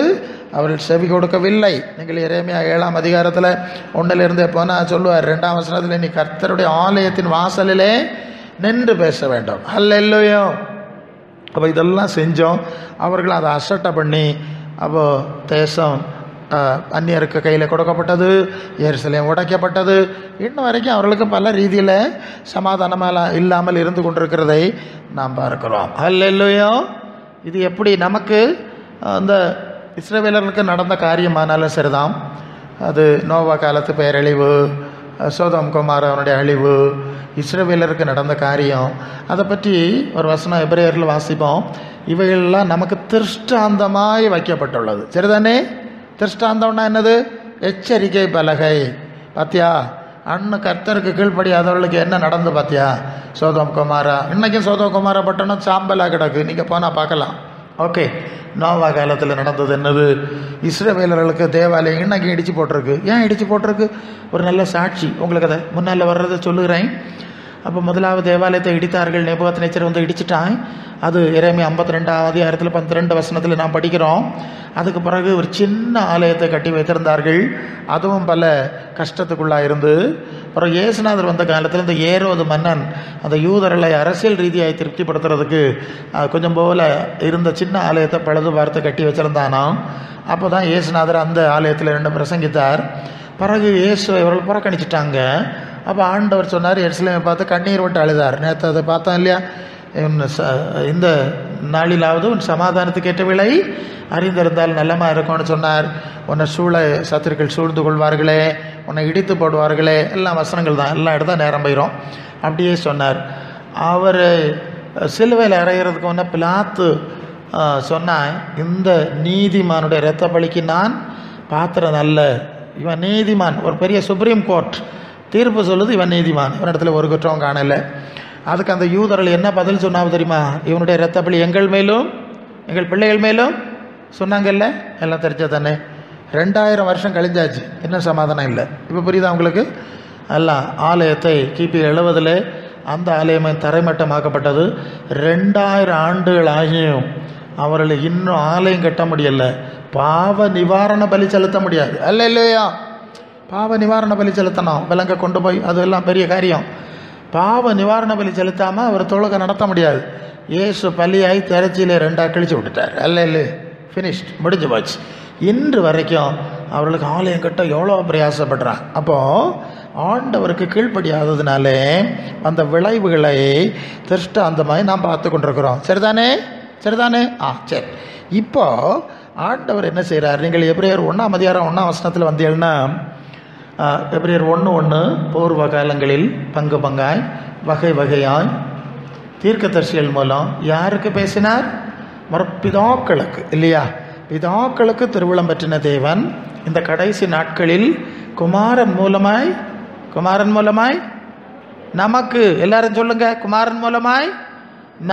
அவர்கள் செவி கொடுக்கவில்லை. நீங்கள் எரேமியா 7ஆம் அதிகாரத்தில் 1 போனால் சொல்லுவார், 2ஆம் வசனத்தில், நீ கர்த்தருடைய ஆலயத்தின் வாசலிலே நின்று பேச வேண்டும். அல்லேலூயா. அப்போ இதெல்லாம் செஞ்சோம். அவர்கள் அதை அசட்டை பண்ணி அப்போது தேசம் அந்நியருக்கு கையில் கொடுக்கப்பட்டது, எருசலேம் உடைக்கப்பட்டது. இன்னும் வரைக்கும் அவர்களுக்கு பல ரீதியில் சமாதானமாக இல்லாமல் இருந்து கொண்டிருக்கிறதை நாம் பார்க்கிறோம். அல்லேலூயா. இது எப்படி நமக்கு அந்த இஸ்ரவேலர்களுக்கு நடந்த காரியமானாலும் சரிதான். அது நோவா காலத்து பேரழிவு, சோதோம் குமார் அவனுடைய அழிவு, இஸ்ரவேலருக்கு நடந்த காரியம். அதை பற்றி ஒரு வசனம் எபிரேயரில் வாசிப்போம். இவைகளெல்லாம் நமக்கு திருஷ்டாந்தமாய் வைக்கப்பட்டுள்ளது. சரிதானே? திருஷ்டாந்தம்னா என்னது? எச்சரிக்கை பலகை. பாத்தியா, அண்ணன் கர்த்தருக்கு கீழ்ப்படியாதவர்களுக்கு என்ன நடந்து பார்த்தியா? சோதோம் குமாரா, இன்றைக்கும் சோதோம் குமாரா பட்டணம் சாம்பலாக கிடக்கு, நீங்கள் போனால் பார்க்கலாம். ஓகே, நோவா காலத்தில் நடந்தது என்னது? இஸ்ரவேலர்களுக்கு தேவாலயம் இன்னைக்கு இடித்து போட்டிருக்கு. ஏன் இடித்து போட்டிருக்கு? ஒரு நல்ல சாட்சி உங்களுக்கு அதை முன்னால் வர்றதை சொல்லுகிறேன். அப்போ முதலாவது தேவாலயத்தை இடித்தார்கள். நேபுகாத்நேச்சர் வந்து இடிச்சிட்டான். அது எரேமியா 52ஆம் அதிகாரத்தில் 12 வசனத்தில் நாம் படிக்கிறோம். அதுக்கு பிறகு ஒரு சின்ன ஆலயத்தை கட்டி வைத்திருந்தார்கள். அதுவும் பல கஷ்டத்துக்குள்ளாக இருந்து, அப்புறம் இயேசுநாதர் வந்த காலத்தில் இந்த ஏரோது மன்னன் அந்த யூதர்களை அரசியல் ரீதியாக திருப்திப்படுத்துறதுக்கு கொஞ்சம் போல் இருந்த சின்ன ஆலயத்தை பழுது பார்த்து கட்டி வச்சுருந்தானாம். அப்போ தான் இயேசுநாதர் அந்த ஆலயத்தில் 2 பிரசங்கித்தார். பிறகு இயேசுவை இவர்கள் புறக்கணிச்சிட்டாங்க. அப்போ ஆண்டவர் சொன்னார், எருசலேமை பார்த்து கண்ணீர் விட்டு அழுதார். நேற்று அதை பார்த்தோம் இல்லையா? இந்த நாளிலாவது உன் சமாதானத்துக்கு ஏற்ற விலை அறிந்திருந்தால் நல்லமா இருக்கும்னு சொன்னார். உன்னை சத்துருக்கள் சூழ்ந்து கொள்வார்களே, உன்னை இடித்து போடுவார்களே, எல்லாம் வசனங்கள் தான். எல்லாம் எடுத்தால் நேரம் போயிடும். அப்படியே சொன்னார். அவர் சிலுவையில் அறையிறதுக்கு முன்னே பிலாத்து சொன்னான், இந்த நீதிமானுடைய இரத்த பலிக்கு நான் பாத்திரம் அல்ல. இவன் நீதிமான். ஒரு பெரிய சுப்ரீம் கோர்ட் தீர்ப்பு சொல்லுது, இவன் நீதிமான், இவனிடத்தில் ஒரு குற்றம் காணலை. அதுக்கு அந்த யூதர்கள் என்ன பதில் சொன்னாவது தெரியுமா? இவனுடைய இரத்த பலி எங்கள் மேலும் எங்கள் பிள்ளைகள் மேலும் சொன்னாங்கல்ல. எல்லாம் தெரிஞ்சது தானே. 2000 வருஷம் கழிஞ்சாச்சு, இன்னும் சமாதானம் இல்லை. இப்போ புரியுதா உங்களுக்கு? எல்லாம் ஆலயத்தை கிபி 70 அந்த ஆலயமே தரைமட்டமாக்கப்பட்டது. 2000 ஆண்டுகள் ஆகியும் அவர்களை இன்னும் ஆலயம் கட்ட முடியலை. பாவ நிவாரண பலி செலுத்த முடியாது. அல்ல இல்லையா? பாவ நிவாரண பலி செலுத்தணும், விலங்கை கொண்டு போய், அதெல்லாம் பெரிய காரியம். பாவ நிவாரண பலி செலுத்தாமல் அவர் தொழுகை நடத்த முடியாது. இயேசு பலியாகி திரைச்சியிலே 2 கிழிச்சு விட்டுட்டார். அல்ல இல்லை, ஃபினிஷ்ட், முடிஞ்சு போச்சு. இன்று வரைக்கும் அவர்களுக்கு ஆலயம் கட்ட எவ்வளோ பிரயாசப்படுறாங்க. அப்போது ஆண்டவருக்கு கீழ்ப்படியாததுனாலே அந்த விளைவுகளை திருஷ்டாந்தமாய் நாம் பார்த்து கொண்டிருக்கிறோம். சரிதானே? சரிதானே? சரி. இப்போது ஆண்டவர் என்ன செய்கிறார்? நீங்கள் எபிரேயர் 1ஆம் அதிகாரம் 1ஆம் வசனத்தில் வந்தீங்கன்னா, எபிரேயர் 1:1 பூர்வ காலங்களில் பங்கு பங்காய் வகை வகையாய் தீர்க்கதரிசிகள் மூலம் யாருக்கு பேசினார்? பிதாக்களுக்கு இல்லையா? பிதாக்களுக்கு திருவுளம் பற்றின தேவன் இந்த கடைசி நாட்களில் குமாரன் மூலமாய் நமக்கு, எல்லாரும் சொல்லுங்க, குமாரன் மூலமாய்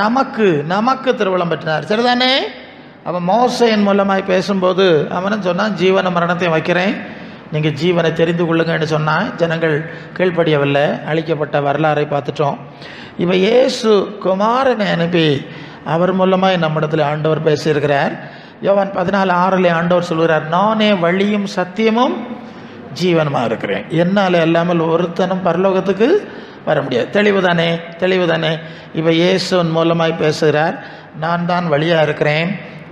நமக்கு திருவுளம் பற்றினார். சரிதானே? அவன் மோசையின் மூலமாய் பேசும்போது அவனும் சொன்னான், ஜீவன மரணத்தையும் வைக்கிறேன், நீங்கள் ஜீவனை தெரிந்து கொள்ளுங்கன்னு சொன்னான். ஜனங்கள் கீழ்ப்படியவில்லை, அழிக்கப்பட்ட வரலாறை பார்த்துட்டோம். இப்போ இயேசு குமாரனை அனுப்பி அவர் மூலமாய் நம்மிடத்தில் ஆண்டவர் பேசியிருக்கிறார். யோவான் 14:6 ஆண்டவர் சொல்கிறார், நானே வழியும் சத்தியமும் ஜீவனமாக இருக்கிறேன், என்னால் இல்லாமல் ஒருத்தனும் பரலோகத்துக்கு வர முடியாது. தெளிவுதானே? இப்போ இயேசுவின் மூலமாய் பேசுகிறார், நான் தான் வழியாக இருக்கிறேன்,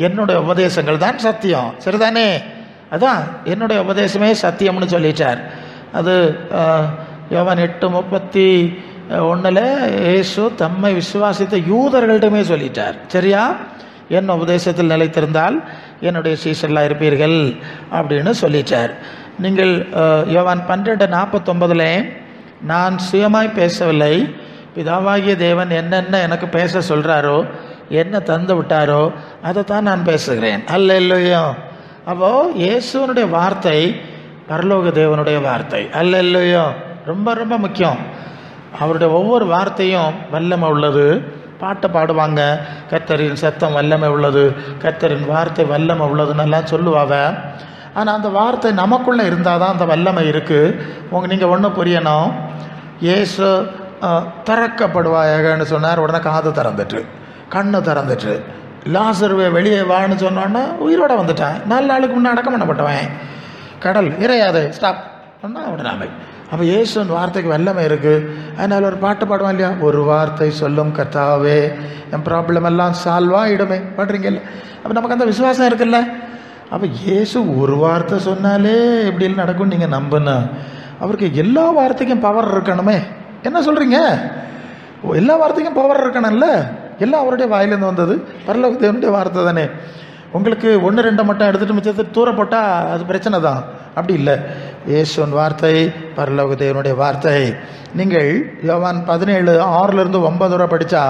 என்னுடைய உபதேசங்கள் தான் சத்தியம். சரிதானே? அதான் என்னுடைய உபதேசமே சத்தியம்னு சொல்லிட்டார். அது யோவான் 8:31 இயேசு தம்மை விசுவாசித்த யூதர்கள்ட்டுமே சொல்லிட்டார். சரியா? என் உபதேசத்தில் நிலைத்திருந்தால் என்னுடைய சீஷர்களாக இருப்பீர்கள் அப்படின்னு சொல்லிட்டார். நீங்கள் யோவான் 12:49 நான் சுயமாய் பேசவில்லை, பிதாவாகிய தேவன் என்னென்ன எனக்கு பேச சொல்கிறாரோ, என்ன தந்து விட்டாரோ அதை தான் நான் பேசுகிறேன். அல்லேலூயா. அப்போது இயேசுவனுடைய வார்த்தை பரலோக தேவனுடைய வார்த்தை. அல்லேலூயா. ரொம்ப ரொம்ப முக்கியம். அவருடைய ஒவ்வொரு வார்த்தையும் வல்லமை உள்ளது. பாட்டை பாடுவாங்க, கர்த்தரின் சத்தம் வல்லமை உள்ளது, கர்த்தரின் வார்த்தை வல்லமை உள்ளதுன்னெல்லாம் சொல்லுவாங்க. ஆனால் அந்த வார்த்தை நமக்குள்ளே இருந்தால் தான் அந்த வல்லமை இருக்குது. நீங்கள் ஒன்று புரியணும், இயேசு திறக்கப்படுவாயகன்னு சொன்னார், உடனே காது திறந்துட்டு கண்ணு திறந்துட்டு லாசருவே வெளியே வான்னு சொன்னோன்னா உயிரோட வந்துட்டான். 4 நாளுக்கு முன்னே அடக்கம் பண்ணப்பட்டவன். கடல் இறையாது ஸ்டாப் சொன்னால் உடனே. அப்போ இயேசுவின் வார்த்தைக்கு வல்லமை இருக்குது. அதனால் ஒரு பாட்டு பாடுவான் இல்லையா, ஒரு வார்த்தை சொல்லும் கர்த்தாவே என் ப்ராப்ளம் எல்லாம் சால்வ் ஆகிடுமே பாடுறீங்கல்ல. அப்போ நமக்கு அந்த விசுவாசம் இருக்குல்ல. அப்போ இயேசு ஒரு வார்த்தை சொன்னாலே எப்படி நடக்கும் நீங்கள் நம்புனா, அவருக்கு எல்லா வார்த்தைக்கும் பவர் இருக்கணுமே. என்ன சொல்கிறீங்க? எல்லா வார்த்தைக்கும் பவர் இருக்கணும்ல. எல்லாம் அவருடைய வாயிலேருந்து வந்தது, பரலோக தேவனுடைய வார்த்தை தானே. உங்களுக்கு 1-2 மட்டும் எடுத்துகிட்டு மிச்சத்தை தூரப்பட்டால் அது பிரச்சனை தான். அப்படி இல்லை, இயேசுவின் வார்த்தை பரலோக தேவனுடைய வார்த்தை. நீங்கள் யோவான் 17:6-9 படித்தா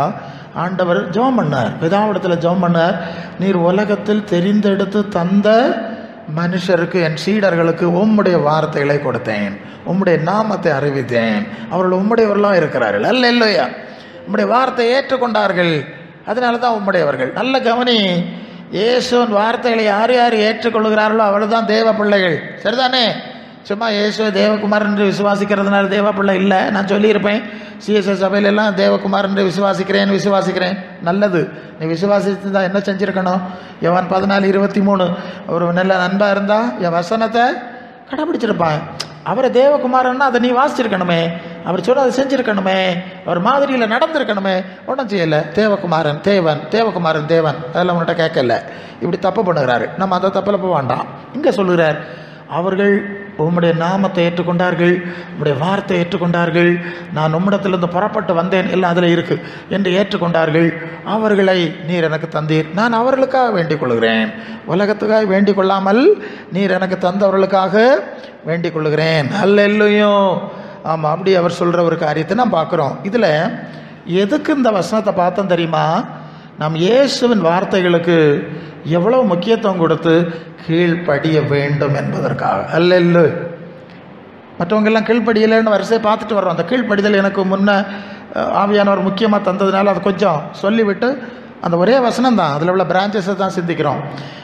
ஆண்டவர் ஜெபம் பண்ணார், பிதாவிடத்தில் ஜெபம் பண்ணார், நீர் உலகத்தில் தெரிந்தெடுத்து தந்த மனுஷருக்கு, என் சீடர்களுக்கு உம்முடைய வார்த்தைகளை கொடுத்தேன், உம்முடைய நாமத்தை அறிவித்தேன், அவர்கள் உம்முடையவர்களாக இருக்கிறார்கள். அல்லேலூயா. உம்முடைய வார்த்தையை ஏற்றுக்கொண்டார்கள், அதனால தான் உம்முடையவர்கள். நல்ல கவனி, இயேசுவின் வார்த்தைகளை யார் யார் ஏற்றுக்கொள்கிறார்களோ அவள் தான் தேவ பிள்ளைகள். சரிதானே? சும்மா இயேசு தேவகுமார் என்று விசுவாசிக்கிறதுனால தேவ பிள்ளை இல்லை. நான் சொல்லியிருப்பேன், சிஎஸ்எஸ் சபையிலெல்லாம் தேவகுமார் என்று விசுவாசிக்கிறேன். நல்லது, நீ விசுவாசித்து தான் என்ன செஞ்சுருக்கணும்? யோவான் 14:23 ஒரு நல்ல நண்பாக இருந்தால் என் வசனத்தை கடைப்பிடிச்சிருப்பான். அவரை தேவகுமாரன்னா அதை நீ வாசிச்சிருக்கணுமே, அவர் சொல்ல அதை செஞ்சுருக்கணுமே, அவர் மாதிரியில் நடந்திருக்கணுமே. ஒன்றும் செய்யலை. தேவகுமாரன் தேவன் அதெல்லாம் உன்கிட்ட கேட்கல. இப்படி தப்பு பண்ணுகிறாரு. நம்ம அந்த தப்பில் போக வேண்டாம். இங்கே சொல்லுகிறார், அவர்கள் உம்முடைய நாமத்தை ஏற்றுக்கொண்டார்கள், உம்முடைய வார்த்தை ஏற்றுக்கொண்டார்கள், நான் உம்மிடத்திலிருந்து புறப்பட்டு வந்தேன், எல்லாம் அதில் இருக்குது என்று ஏற்றுக்கொண்டார்கள். அவர்களை நீர் எனக்கு தந்தீர், நான் அவர்களுக்காக வேண்டிக் கொள்கிறேன். உலகத்துக்காக வேண்டிக் கொள்ளாமல் நீர் எனக்கு தந்தவர்களுக்காக வேண்டிக் கொள்கிறேன். அல்லேலூயா. ஆமாம், அப்படி அவர் சொல்கிற ஒரு காரியத்தை நாம் பார்க்குறோம். இதில் எதுக்கு இந்த வசனத்தை பார்த்தோம் தெரியுமா? நாம் இயேசுவின் வார்த்தைகளுக்கு எவ்வளோ முக்கியத்துவம் கொடுத்து கீழ்ப்படிய வேண்டும் என்பதற்காக. அல்ல, மற்றவங்கெல்லாம் கீழ்ப்படியலைன்னு வரிசையை பார்த்துட்டு வர்றோம். அந்த கீழ்ப்படிதல் எனக்கு முன்னே ஆவியானவர் முக்கியமாக தந்ததுனால அதை கொஞ்சம் சொல்லிவிட்டு அந்த ஒரே வசனம் தான், அதில் உள்ள பிரான்ச்சஸை தான் சிந்திக்கிறோம்.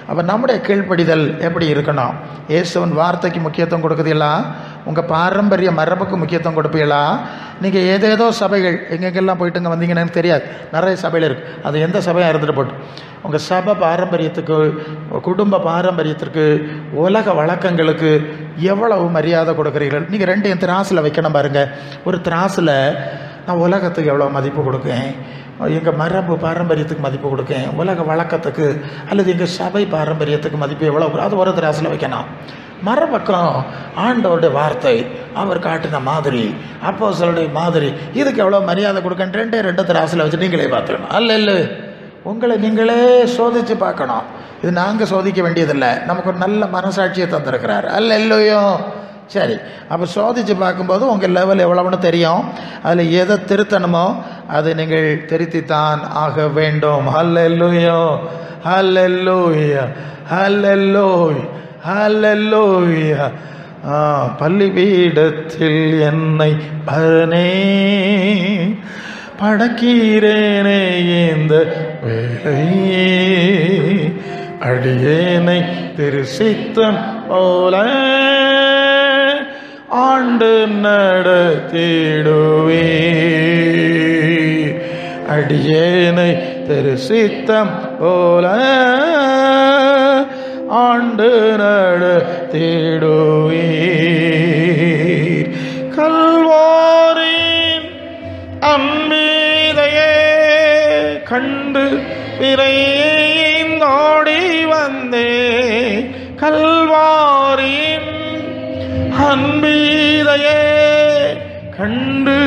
அப்போ நம்முடைய கீழ்ப்படிதல் எப்படி இருக்கணும்? இயேசுவின் வார்த்தைக்கு முக்கியத்துவம் கொடுக்குறீங்களா? உங்கள் பாரம்பரிய மரபுக்கு முக்கியத்துவம் கொடுப்பீங்களா? நீங்கள் ஏதேதோ சபைகள் எங்கெங்கெல்லாம் போயிட்டு இங்கே வந்தீங்கன்னு தெரியாது, நிறைய சபையில் இருக்குது. அது எந்த சபையாக இருந்துட்டு போட்டு, உங்கள் சபை பாரம்பரியத்துக்கு, குடும்ப பாரம்பரியத்திற்கு, உலக வழக்கங்களுக்கு எவ்வளவு மரியாதை கொடுக்குறீர்கள்? நீங்கள் ரெண்டையும் திராசில் வைக்கணும் பாருங்கள். ஒரு திராசில் நான் உலகத்துக்கு எவ்வளோ மதிப்பு கொடுக்கேன், எங்கள் மரபு பாரம்பரியத்துக்கு மதிப்பு கொடுக்கேன், உலக வழக்கத்துக்கு அல்லது எங்கள் சபை பாரம்பரியத்துக்கு மதிப்பு எவ்வளோ, அது ஒரு திராசில் வைக்கணும். மறுபக்கம் ஆண்டவருடைய வார்த்தை, அவர் காட்டின மாதிரி, அப்போஸ்தலருடைய மாதிரி, இதுக்கு எவ்வளோ மரியாதை கொடுக்கன்னு ரெண்டு திராசில் வச்சு நீங்களே பார்த்துக்கணும். அல்ல, உங்களை நீங்களே சோதித்து பார்க்கணும். இது நாங்கள் சோதிக்க வேண்டியதில்லை, நமக்கு ஒரு நல்ல மனசாட்சியை தந்திருக்கிறார். அல்லையோ, சரி, அப்போ சோதித்து பார்க்கும்போது உங்கள் லெவல் எவ்வளவுன்னு தெரியும். அதில் எதை திருத்தணுமோ அதை நீங்கள் திருத்தித்தான் ஆக வேண்டும். ஹல்லேலூயா, ஹல்லேலூயா, ஹல்லேலூயா, ஹல்லேலூயா. பள்ளிபீடத்தில் என்னை பரனே படக்கீரேனே இந்த வேலை அடியேனை திருசித்தம் போல ஆண்டு நடத்திடுவே. அடியேனை திருசித்தம் போல ஆண்டு நடத்திடுவீர். கல்வாரின் அன்பீதையே கண்டு விரைந்தோடி வந்தே. கல்வாரின் அன்பீதையே கண்டு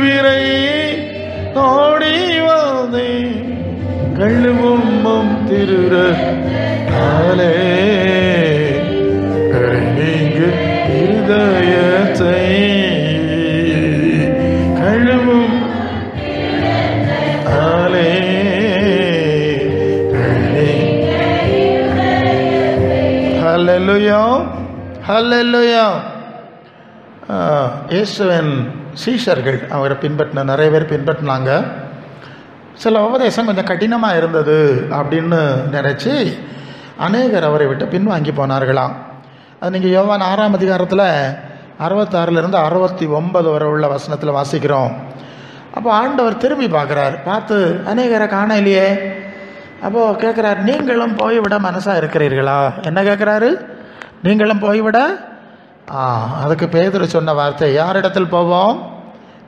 விரைந்தோடி வந்தே. கழுவும் திருரே நீங்கு இருதயத்தை கழுவும் ஹல்லேலூயா, ஹல்லேலூயா. இயேசுவின் சீஷர்கள் அவரை பின்பற்றின நிறைய பேர் பின்பற்றினாங்க. சில உபதேசம் கொஞ்சம் கடினமாக இருந்தது அப்படின்னு நினச்சி அநேகர் அவரை விட்டு பின்வாங்கி போனார்களாம். அது நீங்கள் யோவான் 6ஆம் அதிகாரத்தில் 66 69 வரை உள்ள வசனத்தில் வாசிக்கிறோம். அப்போ ஆண்டவர் திரும்பி பார்க்குறார். பார்த்து அநேகரை காண இல்லையே. அப்போது கேட்குறார், நீங்களும் போய்விட மனசாக இருக்கிறீர்களா? என்ன கேட்குறாரு? நீங்களும் போய்விட. அதுக்கு பேதுரு சொன்ன வார்த்தை, யாரிடத்தில் போவோம்?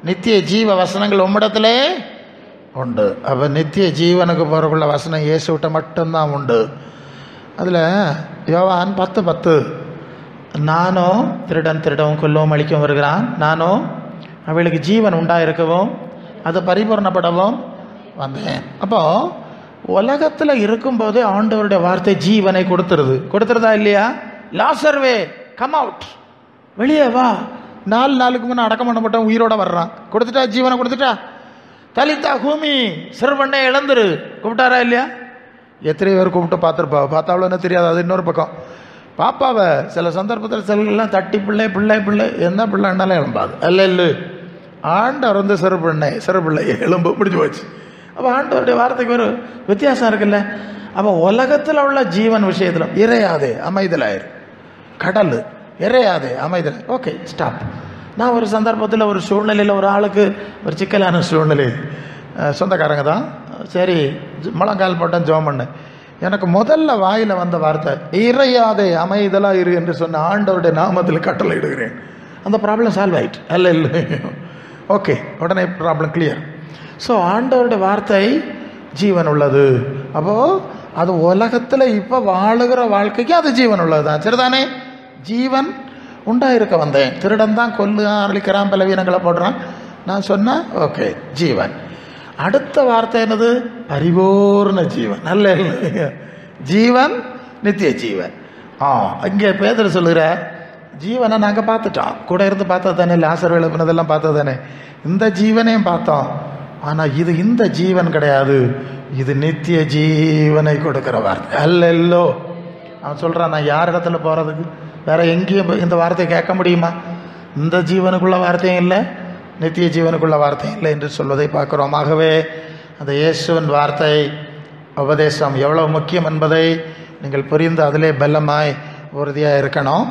நித்திய ஜீவ வசனங்கள் உம்மிடத்திலே உண்டு. அப்போ நித்திய ஜீவனுக்கு போகிறக்குள்ள வசனம் இயேசுவிட்ட மட்டும்தான் உண்டு. அதில் யோவான் 10:10, நானோ திருடவும் கொல்லவும் அழிக்கவும் வருகிறான், நானோ அவளுக்கு ஜீவன் உண்டாயிருக்கவும் அது பரிபூர்ணப்படவும் வந்தேன். அப்போது உலகத்தில் இருக்கும்போதே ஆண்டவருடைய வார்த்தை ஜீவனை கொடுத்துருதா இல்லையா? லாசர்வே கம் அவுட், வெளியே வா. 4 நாளுக்கு முன்னே அடக்கம் பண்ணப்பட்டவன் உயிரோட வர்றான். கொடுத்துட்டா, ஜீவனை கொடுத்துட்டா. தலித்தா பூமி சிறுவண்ணை இழந்துரு கூப்பிட்டாரா இல்லையா? எத்தனை பேர் கூப்பிட்டு பார்த்தாவளோன்னு தெரியாது. அது இன்னொரு பக்கம். பாப்பாவை சில சந்தர்ப்பத்தில் சிலெல்லாம் தட்டி பிள்ளை என்ன பிள்ளைன்னாலும் எழும்பாது. இல்லை ஆண்டவர் வந்து சிறுபிள்ளை எலும்பு பிடிச்சி போச்சு. அப்போ ஆண்டவருடைய வார்த்தைக்கு ஒரு வித்தியாசம் இருக்குல்ல. அப்போ உலகத்தில் உள்ள ஜீவன் விஷயத்தில் இறையாதே அமைதலாயிரு. கடல் இறையாதே அமைதல். Okay, stop. நான் ஒரு சந்தர்ப்பத்தில் ஒரு சூழ்நிலையில் ஒரு ஆளுக்கு ஒரு சிக்கலான சூழ்நிலை, சொந்தக்காரங்க தான், சரி முழங்கால் போட்டேன், ஜோம் பண்ணேன். எனக்கு முதல்ல வாயில் வந்த வார்த்தை, இறையாதே அமைதலாக இரு என்று சொன்ன ஆண்டவருடைய நாமத்தில் கட்டளை இடுகிறேன். அந்த ப்ராப்ளம் சால்வ் ஆயிட்டு. இல்லை ஓகே, உடனே ப்ராப்ளம் கிளியர். ஸோ ஆண்டவருடைய வார்த்தை ஜீவன் உள்ளது. அப்போது அது உலகத்தில் இப்போ வாழுகிற வாழ்க்கைக்கு அது ஜீவன் உள்ளது தான். சரிதானே? ஜீவன் உண்டாயிருக்க வந்தேன். திருடன் தான் கொல்லுறான், அழிக்கிறான், பலவீனங்களை போடுறான். நான் சொன்னேன் ஓகே, ஜீவன். அடுத்த வார்த்தை என்னது? பரிபூர்ண ஜீவன். நல்ல ஜீவன், நித்திய ஜீவன். இங்கே பேதர் சொல்லுகிற ஜீவனை நாங்கள் பார்த்துட்டோம், கூட இருந்து பார்த்தது தானே, லாசர் எழுப்பினதெல்லாம் பார்த்தது தானே, இந்த ஜீவனையும் பார்த்தோம். ஆனால் இது இந்த ஜீவன் கிடையாது, இது நித்திய ஜீவனை கொடுக்குற வார்த்தை. அல்லோ அவன் சொல்கிறான், நான் யார் இடத்துல போகிறதுக்கு? வேற எங்கேயும் இந்த வார்த்தையை கேட்க முடியுமா? இந்த ஜீவனுக்குள்ள வார்த்தையும் இல்லை, நித்திய ஜீவனுக்குள்ள வார்த்தையும் இல்லை என்று சொல்வதை பார்க்குறோம். ஆகவே அந்த இயேசுவின் வார்த்தை உபதேசம் எவ்வளோ முக்கியம் என்பதை நீங்கள் புரிந்து அதிலே பலமாய் உறுதியாக இருக்கணும்.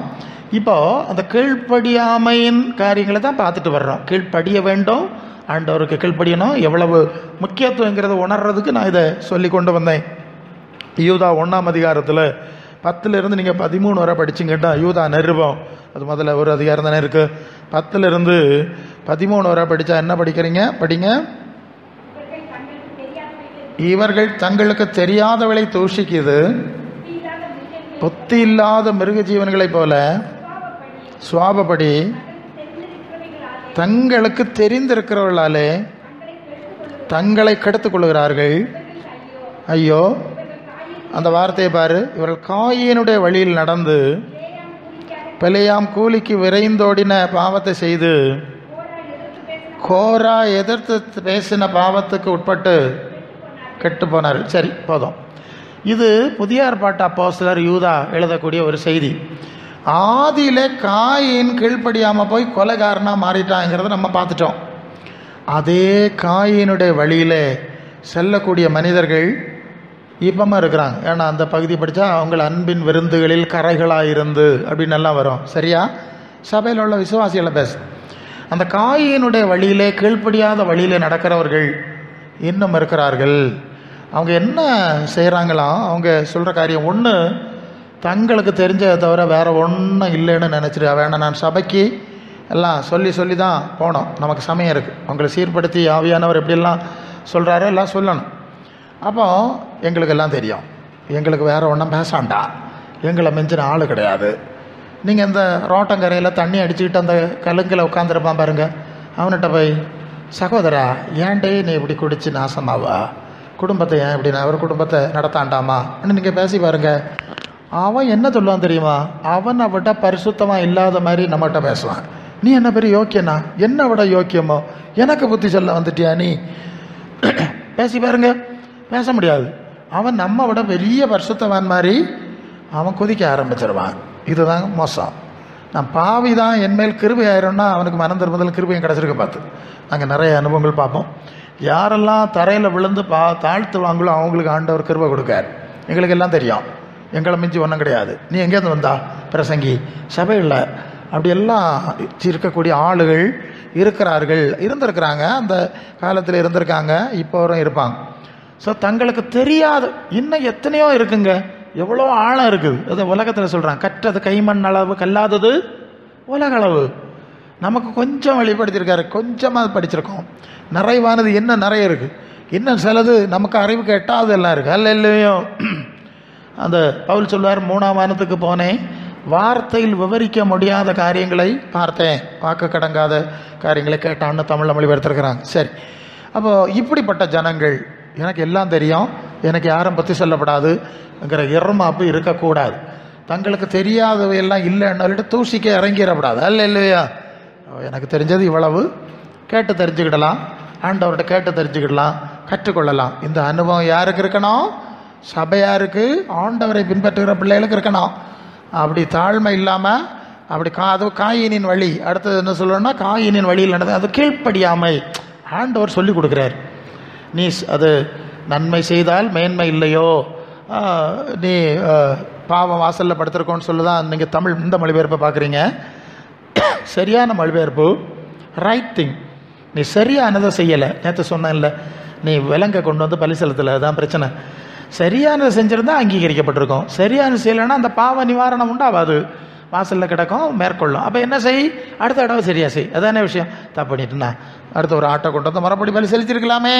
இப்போது அந்த கீழ்ப்படியாமையின் காரியங்களை தான் பார்த்துட்டு வர்றோம். கீழ்ப்படிய வேண்டும், ஆண்டவருக்கு கீழ்ப்படியணும், எவ்வளவு முக்கியத்துவங்கிறத உணர்றதுக்கு நான் இதை சொல்லி கொண்டு வந்தேன். யூதா 1ஆம் அதிகாரத்தில் 10 நீங்கள் 13 வரை படிச்சுக்கிட்டா யூதா நிருபம், அது முதல்ல ஒரு அதிகாரம் தானே இருக்குது. 10 13 வரை படித்தா என்ன படிக்கிறீங்க? படிங்க. இவர்கள் தங்களுக்கு தெரியாதவளை தூஷிக்குது, புத்தி இல்லாத மிருக ஜீவன்களைப் போல சுவாபப்படி தங்களுக்கு தெரிந்திருக்கிறவர்களாலே தங்களை கெடுத்துக் கொள்கிறார்கள். ஐயோ, அந்த வார்த்தையை பாரு. இவர்கள் காயினுடைய வழியில் நடந்து பிழையாம் கூலிக்கு விரைந்தோடின பாவத்தை செய்து கோரா எதிர்த்து பேசின பாவத்துக்கு உட்பட்டு கெட்டு போனார். சரி, போதும். இது புதிய ஏற்பாட்டு அப்போஸ்தலர் யூதா எழுதக்கூடிய ஒரு செய்தி. ஆதியிலே காயின் கீழ்ப்படியாமல் போய் கொலைகாரனாக மாறிட்டாங்கிறத நம்ம பார்த்துட்டோம். அதே காயினுடைய வழியிலே செல்லக்கூடிய மனிதர்கள் இப்பமா இருக்கிறாங்க. ஏன்னா அந்த பகுதி படித்தா அவங்கள அன்பின் விருந்துகளில் கரைகளாக இருந்து அப்படின்னு எல்லாம் வரும். சரியா? சபையில் உள்ள விசுவாசிகளை பேச அந்த காயினுடைய வழியிலே கீழ்ப்படியாத வழியிலே நடக்கிறவர்கள் இன்னும் இருக்கிறார்கள். அவங்க என்ன செய்கிறாங்களாம்? அவங்க சொல்கிற காரியம் ஒன்று, தங்களுக்கு தெரிஞ்சதை தவிர வேறு ஒன்றும் இல்லைன்னு நினச்சிட்டு வேணாம், நான் சபைக்கு எல்லாம் சொல்லி தான் போனோம், நமக்கு சமயம் இருக்குது, அவங்களை சீர்படுத்தி ஆவியானவர் எப்படியெல்லாம் சொல்கிறாரோ எல்லாம் சொல்லணும். அப்போ எங்களுக்கு எல்லாம் தெரியும், எங்களுக்கு வேறு ஒன்றும் பேசாண்டா, எங்களை மிஞ்சின ஆள் கிடையாது. நீங்கள் இந்த ரோட்டங்கரையில் தண்ணி அடிச்சுக்கிட்டு அந்த கலுங்கில் உட்காந்துருப்பான் பாருங்கள், அவன்கிட்ட போய் சகோதரா ஏன்டே நீ இப்படி குடிச்சு நாசமாவா, குடும்பத்தை ஏன் இப்படி அவர் குடும்பத்தை நடத்தாண்டாமா நீங்கள் பேசி பாருங்கள். அவன் என்ன சொல்லுவான் தெரியுமா? அவனை விட பரிசுத்தமாக இல்லாத மாதிரி நம்மகிட்ட பேசுவான். நீ என்ன பெரிய யோக்கியனா, என்னை விட யோக்கியமோ, எனக்கு புத்தி சொல்ல வந்துட்டியா நீ? பேசி பாருங்க, பேச முடியாது. அவன் நம்ம விட பெரிய பரிசுத்தவான் மாதிரி அவன் குதிக்க ஆரம்பிச்சிருவான். இதுதான் மோசம். நான் பாவி தான் என்மேல் கிருபை ஆயிரும்னா அவனுக்கு மனம் திரும்புதல் கிருபையும் கிடச்சிருக்க பார்த்து நாங்கள் நிறைய அனுபவங்கள் பார்ப்போம். யாரெல்லாம் தரையில் விழுந்து தாழ்த்துவாங்களோ அவங்களுக்கு ஆண்டவர் கிருபை கொடுக்கார். எங்களுக்கு எல்லாம் தெரியும், எங்களை மிஞ்சி ஒன்றும் கிடையாது. நீ எங்கேருந்து வந்தா பிரசங்கி, சபையில் அப்படியெல்லாம் இருக்கக்கூடிய ஆளுகள் இருந்திருக்கிறாங்க, அந்த காலத்தில் இருந்திருக்காங்க, இப்போ வரும் இருப்பாங்க. ஸோ தங்களுக்கு தெரியாது இன்னும் எத்தனையோ இருக்குங்க, எவ்வளோ ஆழம் இருக்குது. அது உலகத்தில் சொல்கிறாங்க, கற்றது கைமண் அளவு கல்லாதது உலக அளவு. நமக்கு கொஞ்சம் வெளிப்படுத்தியிருக்காரு, கொஞ்சமாக படிச்சிருக்கோம். நிறைவானது என்ன நிறைய இருக்குது, இன்னும் சிலது நமக்கு அறிவுக்கு எட்டாவது எல்லாம் இருக்குது. அல்ல இல்லையோ? அந்த பவுல் சொல்வார், 3ஆம் வானத்துக்கு போனேன், வார்த்தையில் விவரிக்க முடியாத காரியங்களை பார்த்தேன், வாக்கு கடங்காத காரியங்களை கேட்டான்னு தமிழில் மொழிபெயர்த்திருக்கிறாங்க. சரி, அப்போது இப்படிப்பட்ட ஜனங்கள், எனக்கு எல்லாம் தெரியும், எனக்கு யாரும் பற்றி சொல்லப்படாதுங்கிற எருமாப்பு இருக்கக்கூடாது. தங்களுக்கு தெரியாதவையெல்லாம் இல்லைன்னு தூசிக்க இறங்கிடப்படாது. அல்ல இல்லையா? எனக்கு தெரிஞ்சது இவ்வளவு, கேட்டு தெரிஞ்சுக்கிடலாம், ஆண்டவர்கிட்ட கேட்டு தெரிஞ்சுக்கிடலாம், கற்றுக்கொள்ளலாம். இந்த அனுபவம் யாருக்கு இருக்கணும்? சபையாருக்கு, ஆண்டவரை பின்பற்றுகிற பிள்ளைகளுக்கு இருக்கணும். அப்படி தாழ்மை இல்லாமல் அப்படி அது காயினின் வழி. அடுத்தது என்ன சொல்லணும்னா, காயினின் வழியில் நடந்தது அது கீழ்ப்படியாமை. ஆண்டவர் சொல்லி கொடுக்குறார், நீ அது நன்மை செய்தால் மேன்மை இல்லையோ, நீ பாவம் வாசலில் படுத்திருக்கோன்னு சொல்லுதான் நீங்கள் தமிழ் இந்த மொழிபெயர்ப்பை பார்க்குறீங்க. சரியான மொழிபெயர்ப்பு, ரைட் திங். நீ சரியானதை செய்யலை. நேற்று சொன்னேன்ல, நீ விலங்கை கொண்டு வந்து பலி செலுத்தலை, அதுதான் பிரச்சனை. சரியானதை செஞ்சுருந்தா அங்கீகரிக்கப்பட்டிருக்கும், சரியானது செய்யலைன்னா அந்த பாவ நிவாரணம் உண்டாகாது, வாசலில் கிடக்கும், மேற்கொள்ளும். அப்போ என்ன செய், அடுத்த தடவை சரியா செய். அதானே விஷயம். தப்பு பண்ணிட்டுனா அடுத்த ஒரு ஆட்டை கொண்டு வந்து மறுபடி பலி செலுத்திருக்கலாமே,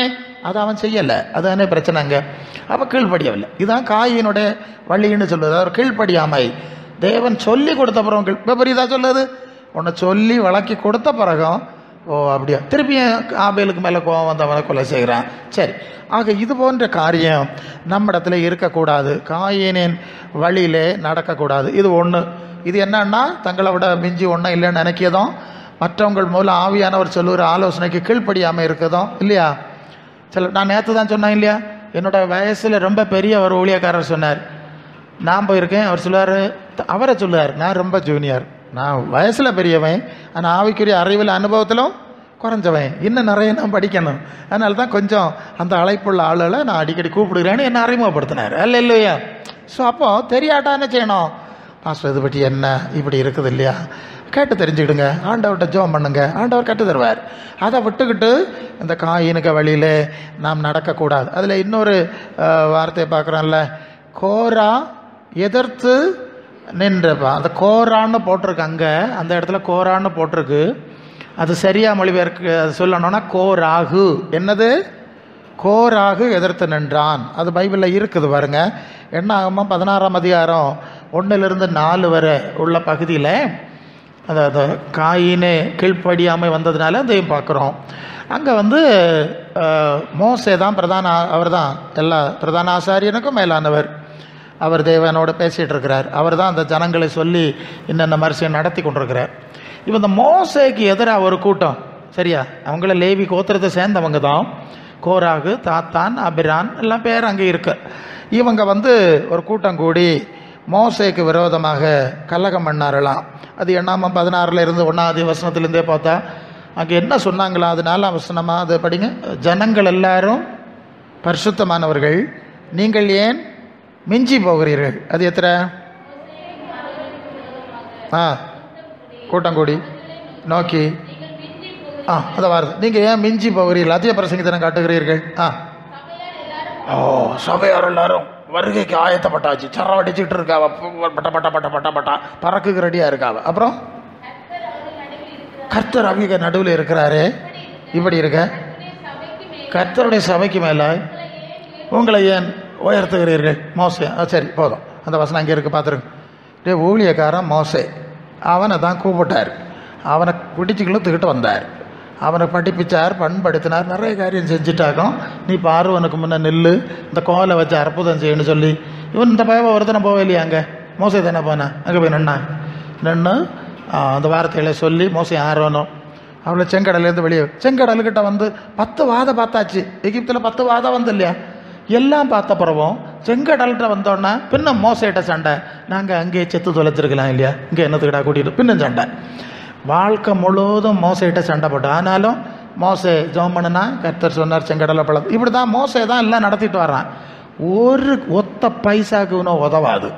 அதை அவன் செய்யலை, அதுதானே பிரச்சனை அங்கே. அப்போ கீழ்ப்படியவில்லை. இதுதான் காயினுடைய வழின்னு சொல்லுது. அவர் கீழ்ப்படியாமை. தேவன் சொல்லி கொடுத்த பிறகு விபரீதா சொல்லுது, உன்னை சொல்லி வழக்கி கொடுத்த பிறகும் ஓ அப்படியா திருப்பியும் ஆபேலுக்கு மேலே கோவம் வந்தவனை கொலை செய்கிறான். சரி, ஆக இது போன்ற காரியம் நம்ம இடத்துல இருக்கக்கூடாது, காயினின் வழியிலே நடக்கக்கூடாது. இது ஒன்று. இது என்னன்னா, தங்களை விட மிஞ்சி ஒன்றும் இல்லைன்னு நினைக்கிறதும், மற்றவங்கள் மூலம் ஆவியானவர் சொல்லுகிற ஆலோசனைக்கு கீழ்ப்படியாமல் இருக்கிறதும் இல்லையா? நான் நேற்று தான் சொன்னேன் இல்லையா, என்னோட வயசில் ரொம்ப பெரிய ஒரு ஊழியக்காரர் சொன்னார், நான் போயிருக்கேன். அவர் சொல்லுவார், அவரை சொல்லுவார், நான் ரொம்ப ஜூனியர், நான் வயசில் பெரியவன், ஆனால் ஆவிக்குரிய அறிவில் அனுபவத்திலும் குறைஞ்சவன், இன்னும் நிறைய நான் படிக்கணும், அதனால தான் கொஞ்சம் அந்த அழைப்புள்ள ஆளுகளை நான் அடிக்கடி கூப்பிடுகிறேன்னு என்னை அறிமுகப்படுத்தினார். அல்ல இல்லையா? ஸோ அப்போது தெரியாட்டா என்ன செய்யணும்? பாஸ்டர் இது பற்றி என்ன இப்படி இருக்குது இல்லையா, கேட்டு தெரிஞ்சுக்கிடுங்க, ஆண்டவர்கிட்ட ஜெபம் பண்ணுங்க, ஆண்டவர் கட்டு தருவார். அதை விட்டுக்கிட்டு இந்த காயினுக்கு வழியில் நாம் நடக்கக்கூடாது. அதில் இன்னொரு வார்த்தையை பார்க்குறோம்ல, கோரா எதிர்த்து நின்றப்பா, அந்த கோரான்னு போட்டிருக்கு, அங்கே அந்த இடத்துல கோரான்னு போட்டிருக்கு. அது சரியாக மொழிபெயர்க்கு அது சொல்லணும்னா கோராகு. என்னது? கோராகு எதிர்த்து நின்றான். அது பைபிளில் இருக்குது பாருங்க. என்ன ஆகுமா, 16ஆம் அதிகாரம் 1-4 வரை உள்ள பகுதியில் அதாவது காயினே கீழ்ப்படியாமல் வந்ததுனால அதையும் பார்க்குறோம். அங்கே மோசே தான் அவர் தான் எல்லா பிரதான ஆசாரியனுக்கும் மேலானவர். அவர் தேவனோட பேசிகிட்டு இருக்கிறார். அவர் தான் அந்த ஜனங்களை சொல்லி இன்னென்ன மரிசியம் நடத்தி கொண்டிருக்கிறார். இப்போ இந்த மோசேக்கு எதிராக ஒரு கூட்டம், சரியா, அவங்கள லேவி கோத்திரத்தை சேர்ந்தவங்க தான். கோராகு, தாத்தான், அபிரான் எல்லாம் பேர் அங்கே இருக்கு. இவங்க ஒரு கூட்டம் கூடி மோசேக்கு விரோதமாக கலகம் பண்ணாரலாம். அது எண்ணாமம் 16 இருந்து 1வது வசனத்திலேருந்தே பார்த்தா அங்கே என்ன சொன்னாங்களா, அது 4ஆம் வசனமாக அது படிங்க. ஜனங்கள் எல்லாரும் பரிசுத்தமானவர்கள், நீங்கள் ஏன் மிஞ்சி போகிறீர்கள்? அது எத்தனை கூட்டம் கூடி நோக்கி அதை வருது. நீங்கள் ஏன் மிஞ்சி போகிறீர்கள்? அதிக பிரசங்கித்தனம் காட்டுகிறீர்கள். சபையார் எல்லாரும் வருகைக்கு ஆயத்தப்பட்டாச்சு, சரம் அடிச்சுட்டு இருக்காவ, பட்ட பட்ட பட்ட பட்ட பட்டா பறக்குக்கு ரெடியாக இருக்காவ. அப்புறம் கர்த்தர் அவங்க நடுவில் இருக்கிறாரே, இப்படி இருக்க கர்த்தருடைய சபைக்கு மேலே உங்களை ஏன் உயர்த்துகிறீர்கள்? மோசே, சரி போதும், அந்த வசனம் அங்கே இருக்குது பார்த்துருங்க. ஊழியக்காரன் மோசே, அவனை தான் கூப்பிட்டார், அவனை பிடிச்சிக்கிட்டு வந்தார், அவனை படிப்பிச்சார், பண்படுத்தினார், நிறைய காரியம் செஞ்சுட்டாக்கும். நீ பார்வனுக்கு முன்னே நில்லு, இந்த கோலை வச்சு அற்புதம் செய்யணும்னு சொல்லி இவன் இந்த பயவை ஒருத்தனை போவே இல்லையா? அங்கே மோசை தானே போனேன், அங்கே போய் நின்று அந்த வார்த்தைகளை சொல்லி மோசை ஆர்வனும் அவளை செங்கடலேருந்து வெளியே, செங்கடலுக்கிட்ட 10 வாதை பார்த்தாச்சு. எகிப்தில் 10 வாதை இல்லையா? எல்லாம் பார்த்த பிறவும் செங்கடல்கிட்ட வந்தோன்னா பின்ன மோசையிட்ட சண்டை. நாங்கள் அங்கேயே செத்து தொலைச்சிருக்கலாம் இல்லையா, இங்கே என்னத்துக்கிட்டா கூட்டிகிட்டு பின்னும் சண்டை. வாழ்க்கை முழுவதும் மோசையிட்ட சண்டை போட்டோம். ஆனாலும் மோசே ஜெபம் பண்ணுனா கர்த்தர் சொன்னார் செங்கடலை பழம். இப்படி தான் மோசே தான் எல்லாம் நடத்திட்டு வர்றான். ஒரு ஒத்த பைசாவுக்கு இன்னும் உதவாது.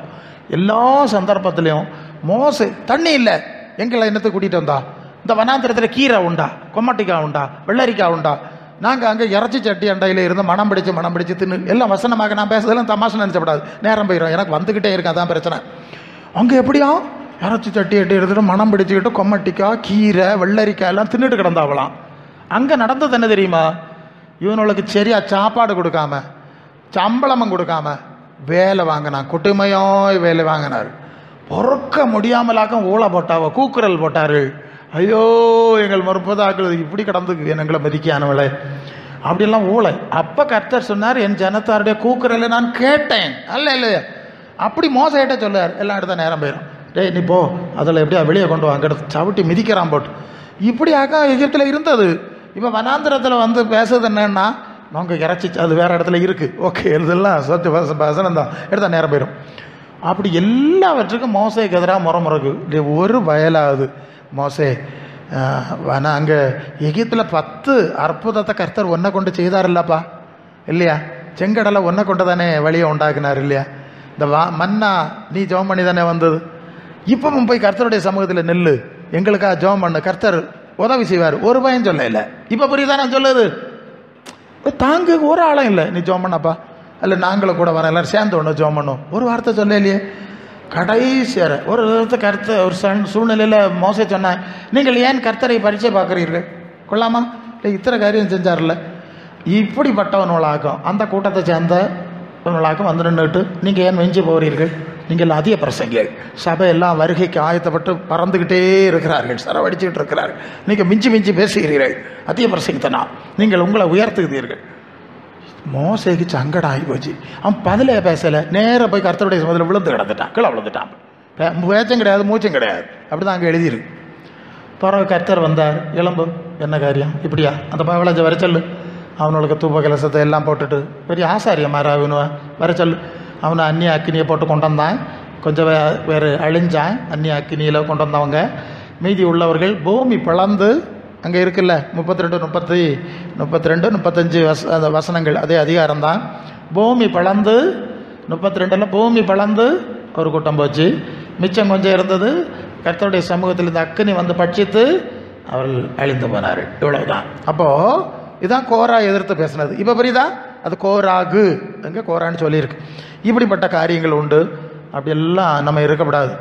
எல்லா சந்தர்ப்பத்திலையும் மோசே தண்ணி இல்லை, எங்களை என்னத்தை கூட்டிகிட்டு வந்தா, இந்த வனாந்திரத்தில் கீரை உண்டா, கொம்மட்டிக்காய் உண்டா, வெள்ளரிக்காய் உண்டா, நாங்கள் அங்கே இறச்சி சட்டி அண்டையில் இருந்து மனம் பிடிச்சு தின்னு எல்லாம் வசனமாக. நான் பேசுறதெல்லாம் தமாஷை நினச்சப்படாது, நேரம் போயிடும், எனக்கு வந்துக்கிட்டே இருக்கு, அதான் பிரச்சனை. அங்கே எப்படியா இறச்சி சட்டி எட்டி எடுத்துட்டு மனம் பிடிச்சிக்கிட்டு கொம்மட்டிக்காய், கீரை, வெள்ளரிக்காய் எல்லாம் தின்னுட்டு கிடந்தாவலாம். அங்கே நடந்தது என்ன தெரியுமா? இவனுக்கு சரியா சாப்பாடு கொடுக்காம, சம்பளமும் கொடுக்காம வேலை வாங்கினான், குட்டுமையோய் வேலை வாங்கினார். பொறுக்க முடியாமலாக்கம் ஊழ போட்டாவோ, கூக்குரல் போட்டாரு, ஐயோ எங்கள் மறுப்பதாக்கள் இப்படி கிடந்துக்கு எங்களை மதிக்கானவளை, அப்படியெல்லாம் ஊழ. அப்போ கர்த்தர் சொன்னார், என் ஜனத்தாருடைய கூக்குரலை நான் கேட்டேன். அல்ல இல்லையா? அப்படி மோசையிட்ட சொல்லார். எல்லாம் எடுத்த நேரம் போயிடும். டேய் நீ போ, அதில் எப்படியா வெளியே கொண்டு வாங்க, சவிட்டி மிதிக்கிறான் போட்டு. இப்படியாக்கா எகிப்தில் இருந்தது. இப்போ வனாந்திரத்தில் பேசுறது என்னன்னா, நாங்கள் இறச்சி அது வேறு இடத்துல இருக்குது, ஓகே இதெல்லாம் சத்து வசனம் தான், எடுத்த நேரம் போயிடும். அப்படி எல்லாவற்றுக்கும் மோசைக்கு எதிராக முறைக்கு ஒரு வயலாகுது. மோசே அங்கே எகிப்தில் 10 அற்புதத்தை கர்த்தர் ஒன்றை கொண்டு செய்தார் இல்லப்பா, இல்லையா? செங்கடலை ஒன்றை கொண்டு தானே வழியை உண்டாக்குனார் இல்லையா? இந்த மன்னா நீ ஜெபம் பண்ணி தானே வந்தது. இப்பவும் போய் கர்த்தருடைய சமூகத்தில் நெல்லு, எங்களுக்காக ஜெபம் பண்ணு, கர்த்தர் உதவி செய்வார். ஒரு பயம் சொல்ல இல்லை. இப்போ புரியுதா நான் சொல்லுது? தாங்க ஒரு ஆளும் இல்லை, நீ ஜெபம் பண்ணப்பா, அல்ல நாங்களும் கூட வர எல்லாரும் சேர்ந்து ஒன்று ஜெபம் பண்ணோம், ஒரு வார்த்தை சொல்ல இல்லையே. கடைசியார ஒரு கருத்து ஒரு சூழ்நிலையில் மோச சொன்னேன், நீங்கள் ஏன் கர்த்தரை பரீட்சை பார்க்குறீர்கள்? கொள்ளாமா இல்லை, இத்தனை காரியம் செஞ்சார்ல. இப்படிப்பட்டவனவளாக்கும் அந்த கூட்டத்தை சேர்ந்தவனவளாக்கும் நின்றுட்டு நீங்கள் ஏன் வெஞ்சி போகிறீர்கள்? நீங்கள் அதிக பிரசங்கிகள், சபையெல்லாம் வருகைக்கு ஆயத்தப்பட்டு பறந்துக்கிட்டே இருக்கிறார்கள், சரவடிச்சுக்கிட்டு இருக்கிறார்கள். நீங்கள் மிஞ்சி பேசுகிறீர்கள், அதிக பிரசங்கித்தனா நீங்கள் உங்களை உயர்த்துகிறீர்கள். மோசைக்கு சங்கடம் ஆகி போச்சு. அவன் பதிலே பேசலை, நேராக போய் கர்த்தருடைய சமூகத்தில் விழுந்து கிடந்துட்டான், கீழே விழுந்துட்டான். பேச்சும் கிடையாது, மூச்சும் கிடையாது. அப்படி தான் அங்கே எழுதியிருக்கு. பிறகு கர்த்தர் வந்தார், எலும்பு என்ன காரியம் இப்படியா, அந்த பவளஞ்ச வரைச்சல், அவனுக்கு தூப கலசத்தை எல்லாம் போட்டுட்டு பெரிய ஆசாரியமாரா அவனு வரைச்சல், அவனை அந்நிய அக்கினியை போட்டு கொண்டு வந்தான். கொஞ்சம் வேறு அழிஞ்சான், அந்நிய அக்கினியில் கொண்டு வந்தவங்க. மீதி உள்ளவர்கள் பூமி பிளந்து, அங்கே இருக்குல்ல 32, 35 அந்த வசனங்கள், அதே அதிகாரம்தான். பூமி பிளந்து 32 பூமி பிளந்து ஒரு கூட்டம் போச்சு, மிச்சம் கொஞ்சம் இருந்தது. கர்த்தருடைய சமூகத்தில் இந்த அக்கினி பட்சித்து அவர்கள் அழிந்து போனார்கள். இவ்வளவுதான். அப்போது இதுதான் கோரா எதிர்த்து பேசினது. இப்போ புரியுதா? அது கோராகு, அங்கே கோரான்னு சொல்லியிருக்கு. இப்படிப்பட்ட காரியங்கள் உண்டு. அப்படியெல்லாம் நம்ம இருக்கக்கூடாது.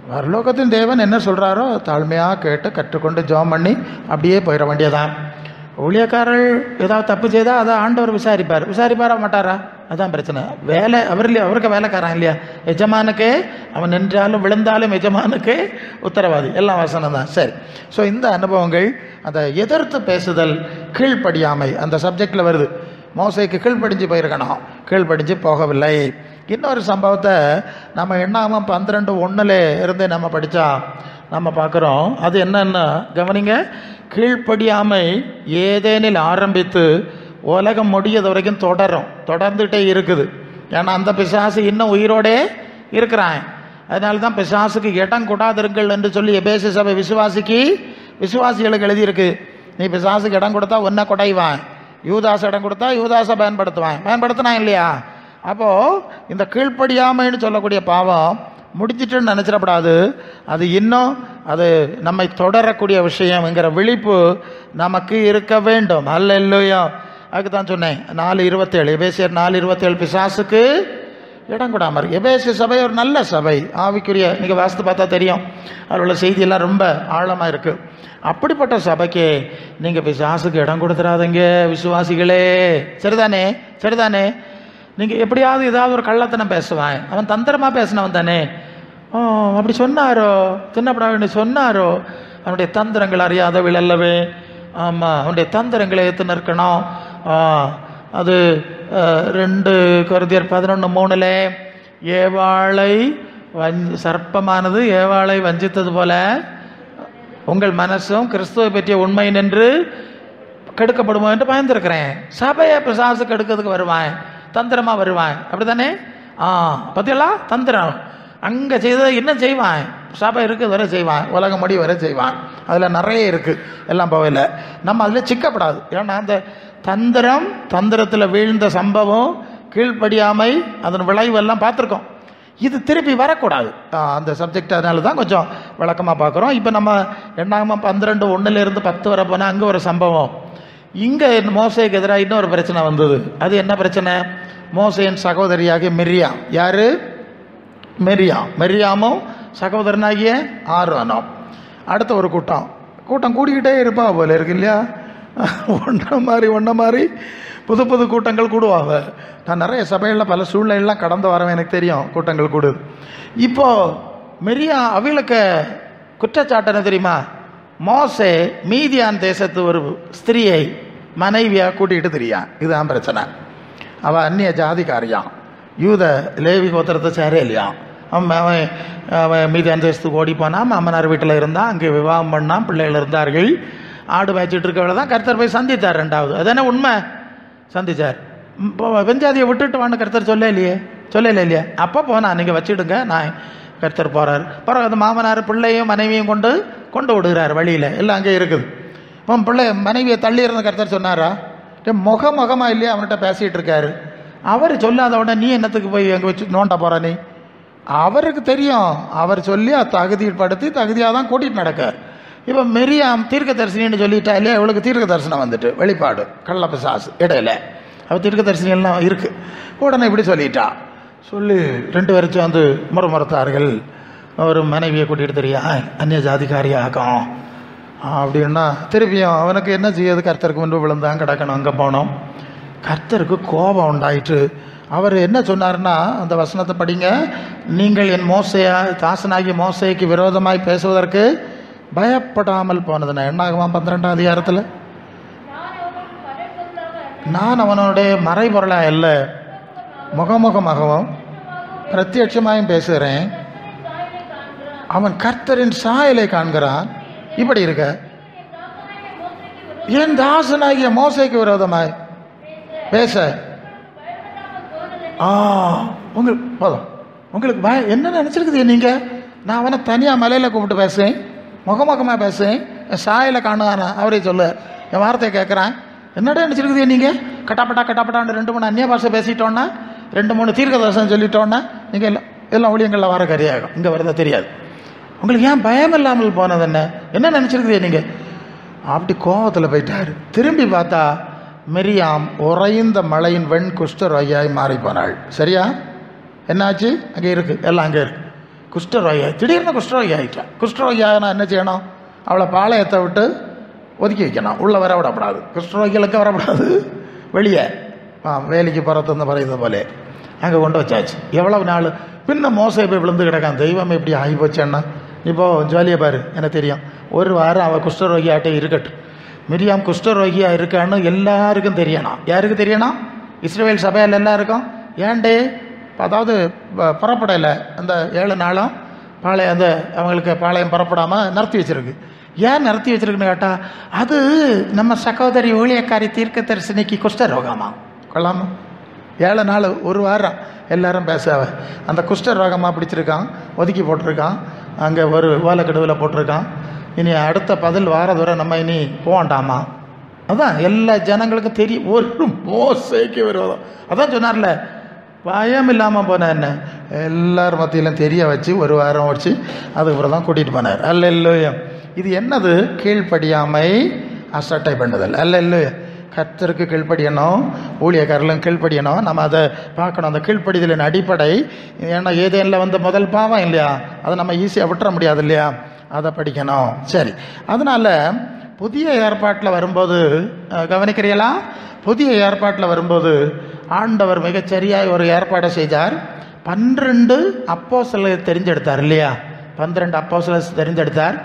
பரலோகத்தின் தேவன் என்ன சொல்கிறாரோ தாழ்மையாக கேட்டு கற்றுக்கொண்டு ஜெபம் பண்ணி அப்படியே போயிட வேண்டியதான். ஊழியக்காரர்கள் ஏதாவது தப்பு செய்தால் அதை ஆண்டவர் விசாரிப்பாரா மாட்டாரா? அதுதான் பிரச்சனை. வேலை அவருக்கு வேலைக்காரன் இல்லையா? எஜமானுக்கே அவன் நின்றாலும் விழுந்தாலும் எஜமானுக்கே உத்தரவாதி. எல்லாம் வசனம் தான். சரி. ஸோ இந்த அனுபவங்கள், அந்த எதிர்த்து பேசுதல், கீழ்ப்படியாமை அந்த சப்ஜெக்டில் வருது. மோசைக்கு கீழ்ப்படிஞ்சு போயிருக்கணும், கீழ்ப்படிஞ்சு போகவில்லை. இன்னொரு சம்பவத்தை நம்ம எண்ணாமல் 12:1 இருந்து நம்ம படித்தா நம்ம பார்க்குறோம். அது என்னன்னா கவனிங்க, கீழ்ப்படியாமை ஏதேனில் ஆரம்பித்து உலகம் முடியது வரைக்கும் தொடர்ந்துகிட்டே இருக்குது. ஏன்னா அந்த பிசாசு இன்னும் உயிரோடே இருக்கிறான். அதனால தான் பிசாசுக்கு இடம் கொடாதிருங்கள் என்று சொல்லி எபேசு சபை விசுவாசிகளுக்கு எழுதியிருக்கு. நீ பிசாசுக்கு இடம் கொடுத்தா ஒன்றை கொடைவான், யூதாஸ் இடம் கொடுத்தா யூதாஸை பயன்படுத்தினான் இல்லையா? அப்போது இந்த கீழ்ப்படியாமைன்னு சொல்லக்கூடிய பாவம் முடிஞ்சிட்டுன்னு நினச்சிடப்படாது. அது இன்னும் அது நம்மை தொடரக்கூடிய விஷயம்ங்கிற விழிப்பு நமக்கு இருக்க வேண்டும். அல்லேலூயா. அதுக்கு தான் சொன்னேன் 4:27 எபேசியர் 4:27 பிசாசுக்கு இடம் கொடாமல் இருக்கு. எபேசிய சபை ஒரு நல்ல சபை, ஆவிக்குரிய, நீங்கள் வாசித்து பார்த்தா தெரியும், அதில் உள்ள செய்தியெல்லாம் ரொம்ப ஆழமாக இருக்குது. அப்படிப்பட்ட சபைக்கு நீங்கள் பிசாசுக்கு இடம் கொடுத்துடாதீங்க விசுவாசிகளே. சரிதானே. நீங்கள் எப்படியாவது ஏதாவது ஒரு கள்ளத்தனம் பேசுவான், அவன் தந்திரமாக பேசினவன் தானே. அப்படி சொன்னாரோ, தின்னப்படாது சொன்னாரோ, அவனுடைய தந்திரங்கள் அறியாதவள் அல்லவே. ஆமாம், அவனுடைய தந்திரங்களை ஏற்று நிற்கணும். அது 2 கொரிந்தியர் 11:3 ஏவாளை சர்ப்பமானது ஏவாளை வஞ்சித்தது போல உங்கள் மனசும் கிறிஸ்துவை பற்றிய உண்மை நின்று கெடுக்கப்படுமோ என்று பயந்துருக்கிறேன். சபையை பிசாசு கெடுக்கிறதுக்கு வருவான், தந்திரமாக வருவான். அப்படி தானே? பற்றியெல்லாம் தந்திரம் அங்கே செய்ததை இன்னும் செய்வான். சபை இருக்குது வரை செய்வான், உலகம் முடி வரை செய்வான். அதில் நிறைய இருக்குது, எல்லாம் போகல. நம்ம அதில் சிக்கப்படாது. ஏன்னா அந்த தந்திரத்தில் வீழ்ந்த சம்பவம், கீழ்ப்படியாமை, அதன் விளைவெல்லாம் பார்த்துருக்கோம். இது திருப்பி வரக்கூடாது அந்த சப்ஜெக்ட். அதனால தான் கொஞ்சம் விளக்கமாக பார்க்குறோம். இப்போ நம்ம எண்ணாகமம் 12:1 10 வரை போனால் அங்கே ஒரு சம்பவம். இங்கே மோசேக்கு எதிராக இன்னொரு பிரச்சனை வந்தது. அது என்ன பிரச்சனை? மோசேயின் சகோதரியாகிய மிரியாம். யார்? மெரியாமும் சகோதரனாகிய ஆரோனும். அடுத்த ஒரு கூட்டம் கூடிக்கிட்டே இருப்பா போல இருக்கு இல்லையா? ஒன்றை மாதிரி புது கூட்டங்கள் கூடுவாங்க. நான் நிறைய சபைகளில் பல சூழ்நிலையெல்லாம் கடந்து வரவேன், எனக்கு தெரியும் கூட்டங்கள் கூடுது. இப்போது மெரியா அவளுக்கு குற்றச்சாட்டு தெரியுமா? மோசே மீதியான் தேசத்து ஒரு ஸ்திரியை மனைவியாக கூட்டிகிட்டு தெரியான். இதுதான் பிரச்சனை. அவள் அந்நிய ஜாதிக்காரியான், யூத லேவி கோத்திரத்தை சேரே இல்லையா? அவன் மீதியான் தேசத்துக்கு ஓடி போனான், மாமனார் வீட்டில் இருந்தான், அங்கே விவாகம் பண்ணான், பிள்ளைகள் இருந்தார்கள். ஆடு மேய்ச்சிட்டு இருக்கவளை தான் கர்த்தர் போய் சந்தித்தார். 2வது அதானே உண்மை, சந்தித்தார். இப்போ வெஞ்சாதியை விட்டுட்டு வான்னு கர்த்தர் சொல்லலை இல்லையா? அப்போ போனால் நீங்கள் வச்சுடுங்க, நான் கர்த்தர் போகிறார். பிறகு அந்த மாமனார் பிள்ளையும் மனைவியும் கொண்டு விடுகிறார் வழியில், எல்லாம் அங்கே இருக்குது. இப்போ பிள்ளை மனைவியை தள்ளி இருந்த கர்த்தர் சொன்னாரா? முகமாக இல்லையா அவன்கிட்ட பேசிகிட்டு இருக்காரு. அவர் சொல்லாத உடனே நீ என்னத்துக்கு போய் அங்கே வச்சு நோண்ட போகிற நீ? அவருக்கு தெரியும், அவர் சொல்லி தகுதிப்படுத்தி தகுதியாக தான் கூட்டிகிட்டு நடக்கார். இப்போ மெரியாம் தீர்க்க தரிசனின்னு சொல்லிட்டா இல்லையா? இவளுக்கு தீர்க்க தரிசனம் வந்துட்டு வெளிப்பாடு கள்ள பிசாசு இடையில அவள் தீர்க்க தரிசனம் இருக்குது. உடனே இப்படி சொல்லி 2 பேரும் வந்து முறமுறத்தார்கள். ஒரு மனைவியை கூட்டிகிட்டு தெரியா அந்நிய ஜாதிக்காரியாகும் அப்படின்னா திருப்பியும் அவனுக்கு என்ன செய்யாது? கர்த்தருக்கு முன்பு விழுந்தான் கிடக்கணும். அங்கே போனோம். கர்த்தருக்கு கோபம் உண்டாயிட்டு அவர் என்ன சொன்னார்னா, அந்த வசனத்தை படிங்க. நீங்கள் என் தாசனாகிய மோசேக்கு விரோதமாய் பேசுவதற்கு பயப்படாமல் போனதுன்னா என்னாகுமா? 12ஆம் அதிகாரத்தில் நான் அவனுடைய மறைபொருளாக அல்ல, முகமுகமாகவும் பிரத்யட்சமாயும் பேசுகிறேன். அவன் கர்த்தரின் சாயலை காண்கிறான். இப்படி இருக்க என் தாசனாகிய மோசேக்கு விரோதமாய் பேச உங்களுக்கு என்ன நினச்சிருக்குது நீங்கள்? நான் அவனை தனியாக மலையில் கூப்பிட்டு பேசுவேன், முகமுகமாக பேசுவேன், என் சாயலை காணுவானா அவரே சொல்ல. என் வார்த்தையை கேட்குறான். என்னடா நினச்சிருக்குது நீங்கள்? கட்டாப்பட்டான்னு 2-3 அந்நிய பாஷை பேசிட்டோன்னா, 2-3 தீர்க்க தரிசனம் சொல்லிட்டோன்னா நீங்கள் எல்லாம் ஊழியங்களில் வர கரியாகும். இங்கே வரதா தெரியாது. உங்களுக்கு ஏன் பயம் இல்லாமல் போனது என்ன நினச்சிருக்குது நீங்கள்? அப்படி கோபத்தில் போயிட்டார். திரும்பி பார்த்தா மெரியாம் உறைந்த மழையின் வெண் குஷ்டரோகியாய் மாறி போனாள். சரியா? என்னாச்சு? அங்கே இருக்குது, எல்லாம் அங்கே இருக்குது. குஷ்டரோகியாய் திடீர்னு குஷ்டரோகி ஆகிட்டான். குஷ்டரோகியானா என்ன செய்யணும்? அவளை பாளையத்தை விட்டு ஒதுக்கி வைக்கணும், உள்ளே வர விடப்படாது. குஷ்டரோகிகளுக்கு வரப்படாது, வெளியே வேலைக்கு புறத்துன்னு பறையது போலே அங்கே கொண்டு வச்சாச்சு. எவ்வளவு நாள் பின்ன மோசை போய் விழுந்து கிடக்கான். தெய்வம் எப்படி ஆகி போச்சேன்னா இப்போது ஜாலியாக பாரு, எனக்கு தெரியும். 1 வாரம் அவள் குஷ்டரோகியாட்டே இருக்கட்டும். மிரியாம் குஷ்டரோகியாக இருக்கான்னு எல்லாருக்கும் தெரியணும். யாருக்கு தெரியணும்? இஸ்ரவேல் சபையில் எல்லாருக்கும். ஏண்டே அதாவது புறப்படையில் அந்த 7 நாளும் பாளையம் அந்த அவங்களுக்கு பாளையம் புறப்படாமல் நிறுத்தி வச்சுருக்கு. ஏன் நிறுத்தி வச்சுருக்குன்னு கேட்டால், அது நம்ம சகோதரி ஊழியக்காரி தீர்க்கதரிசனிக்கு குஷ்டரோகமா கொள்ளாமல் 7 நாள் 1 வாரம் எல்லாரும் பேசாவ அந்த குஷ்டரோகமாக பிடிச்சிருக்கான், ஒதுக்கி போட்டிருக்கான், அங்கே ஒரு ஓலைக்கடுவில் போட்டிருக்கான். இனி அடுத்த பதில் வார தூரம் நம்ம இனி போகண்டாமா. அதான் எல்லா ஜனங்களுக்கும் தெரியும், ஒரு மோசைக்கு வருவதும். அதான் சொன்னார்ல, பயம் இல்லாமல் போன என்ன எல்லார் மத்தியிலும் தெரிய வச்சு 1 வாரம் வச்சு அதுக்கப்புறம் தான் கூட்டிகிட்டு போனார். அல்லேலூயா. இது என்னது? கீழ்ப்படியாமை அசட்டை பண்ணுதல். அல்லேலூயா. கர்த்தருக்கு கீழ்ப்படியணும், ஊழியக்காரர்களும் கீழ்ப்படியணும். நம்ம அதை பார்க்கணும், அந்த கீழ்ப்படிதலின் அடிப்படை. ஏன்னா ஏதேனில் வந்த முதல் பாவம் இல்லையா, அதை நம்ம ஈஸியாக விட்டுற முடியாது இல்லையா, அதை படிக்கணும். சரி, அதனால் புதிய ஏற்பாட்டில் வரும்போது கவனிக்கிறீங்களா? புதிய ஏற்பாட்டில் வரும்போது ஆண்டவர் மிகச்சரியாக ஒரு ஏற்பாடை செய்தார். 12 அப்போஸ்தலரை தெரிஞ்செடுத்தார் இல்லையா, 12 அப்போஸ்தலரை தெரிஞ்செடுத்தார்.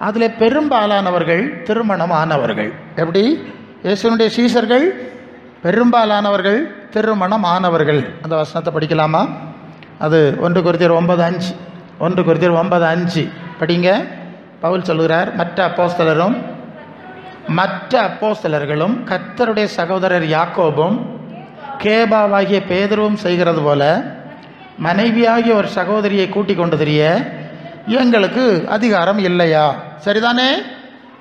அதில் பெரும்பாலானவர்கள் திருமணம் ஆனவர்கள். எப்படி? இயேசுனுடைய சீஷர்கள் பெரும்பாலானவர்கள் திருமணம் ஆனவர்கள். அந்த வசனத்தை படிக்கலாமா? அது 1 கொரிந்தியர் 9:5. 1 கொரிந்தியர் 9:5 படிங்க. பவுல் சொல்கிறார், மற்ற அப்போஸ்தலர்களும் கர்த்தருடைய சகோதரர் யாக்கோபும் கேபாவாகிய பேதுருவும் செய்கிறது போல மனைவியாகிய ஒரு சகோதரியை கூட்டிக் கொண்டு தெரிய எங்களுக்கு அதிகாரம் இல்லையா? சரிதானே?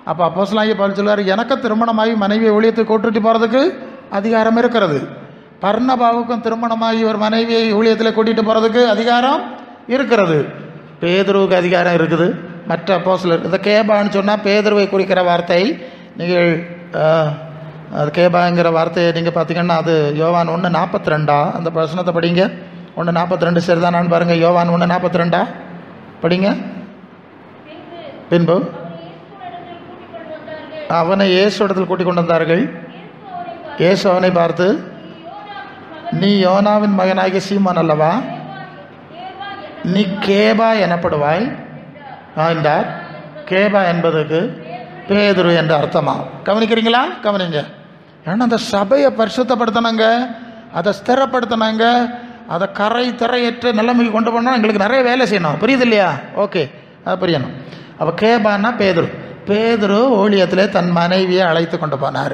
அப்போ அப்போஸ்தலனாகிய பவுல் சொல்வார், எனக்கு திருமணமாகி மனைவியை ஊழியத்தை கூட்டிட்டு போகிறதுக்கு அதிகாரம் இருக்கிறது. பர்னபாவுக்கும் திருமணமாகி ஒரு மனைவியை ஊழியத்தில் கூட்டிகிட்டு போகிறதுக்கு அதிகாரம் இருக்கிறது. பேதுருவுக்கு அதிகாரம் இருக்குது. மற்ற அப்போஸ்தலர் இந்த கேபான்னு சொன்னால் பேதுருவை குறிக்கிற வார்த்தை. நீங்கள் அது கேபாங்கிற வார்த்தையை நீங்கள் பார்த்தீங்கன்னா அது யோவான் 1:42 அந்த வசனத்தை படிங்க. 1:42 சரிதானான்னு பாருங்கள். யோவான் 1:42 படிங்க. பின்பு அவனை இயேசு இடத்தில் கூட்டிக் கொண்டு வந்தார்கள். இயேசு அவனை பார்த்து, நீ யோனாவின் மகனாகிய சீமோன் அல்லவா, நீ கேபா எனப்படுவாய் என்றார். கேபா என்பதுக்கு பேதுரு என்ற அர்த்தமா. கவனிக்கிறீங்களா? கவனிங்க. ஏன்னா அந்த சபையை பரிசுத்தப்படுத்தினாங்க, அதை ஸ்திரப்படுத்தினாங்க, அதை கரை திரையற்ற நிலைமைக்கு கொண்டு போனால் எங்களுக்கு நிறைய வேலை செய்யணும். புரியுது இல்லையா? ஓகே, அது புரியணும். அப்போ கேபான்னா பேதுரு. பேதுரு ஊழியத்தில் தன் மனைவியை அழைத்து கொண்டு போனார்,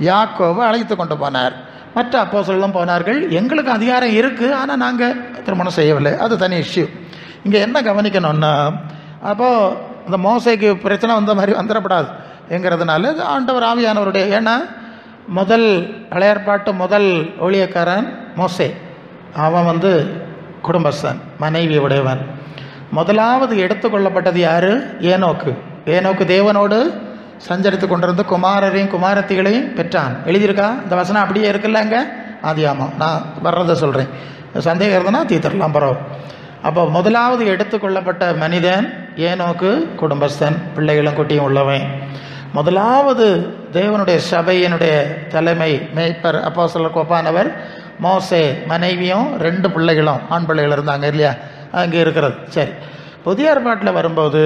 யாக்கோபு அழைத்து கொண்டு போனார், மற்ற அப்போஸ்தலர்களும் போனார்கள். எங்களுக்கு அதிகாரம் இருக்குது, ஆனால் நாங்கள் திருமணம் செய்யவில்லை. அது தனி இஷ்யூ. இங்கே என்ன கவனிக்கணும்னா, அப்போது இந்த மோசைக்கு பிரச்சனை வந்த மாதிரி வந்துடப்படாது என்கிறதுனால ஆண்டவர் ஆவியானவருடைய, ஏன்னா முதல் பழையற்பாட்டு முதல் ஊழியக்காரன் மோசே, அவன் குடும்பஸ்தன், மனைவி உடையவன். முதலாவது எடுத்துக்கொள்ளப்பட்டது யார்? ஏனோக்கு. ஏனோக்கு தேவனோடு சஞ்சரித்து கொண்டிருந்து குமாரரையும் குமாரத்திகளையும் பெற்றான். எழுதியிருக்கா இந்த வசனம்? அப்படியே இருக்குல்ல அங்கே ஆதியாமம். நான் வர்றதை சொல்கிறேன், சந்தேகம் இருந்ததுன்னா தீர்த்தரலாம் பரவ. அப்போ முதலாவது எடுத்துக்கொள்ளப்பட்ட மனிதன் ஏனோக்கு, குடும்பஸ்தன், பிள்ளைகளும் குட்டியும் உள்ளவன். முதலாவது தேவனுடைய சபையினுடைய தலைமை மேய்ப்பர் அப்போஸ்தலருக்கு ஒப்பானவர் மோசே, மனைவியும் 2 பிள்ளைகளும் ஆண் பிள்ளைகள் இருந்தாங்க இல்லையா, அங்கே இருக்கிறது. சரி, புதிய ஏற்பாட்டில் வரும்போது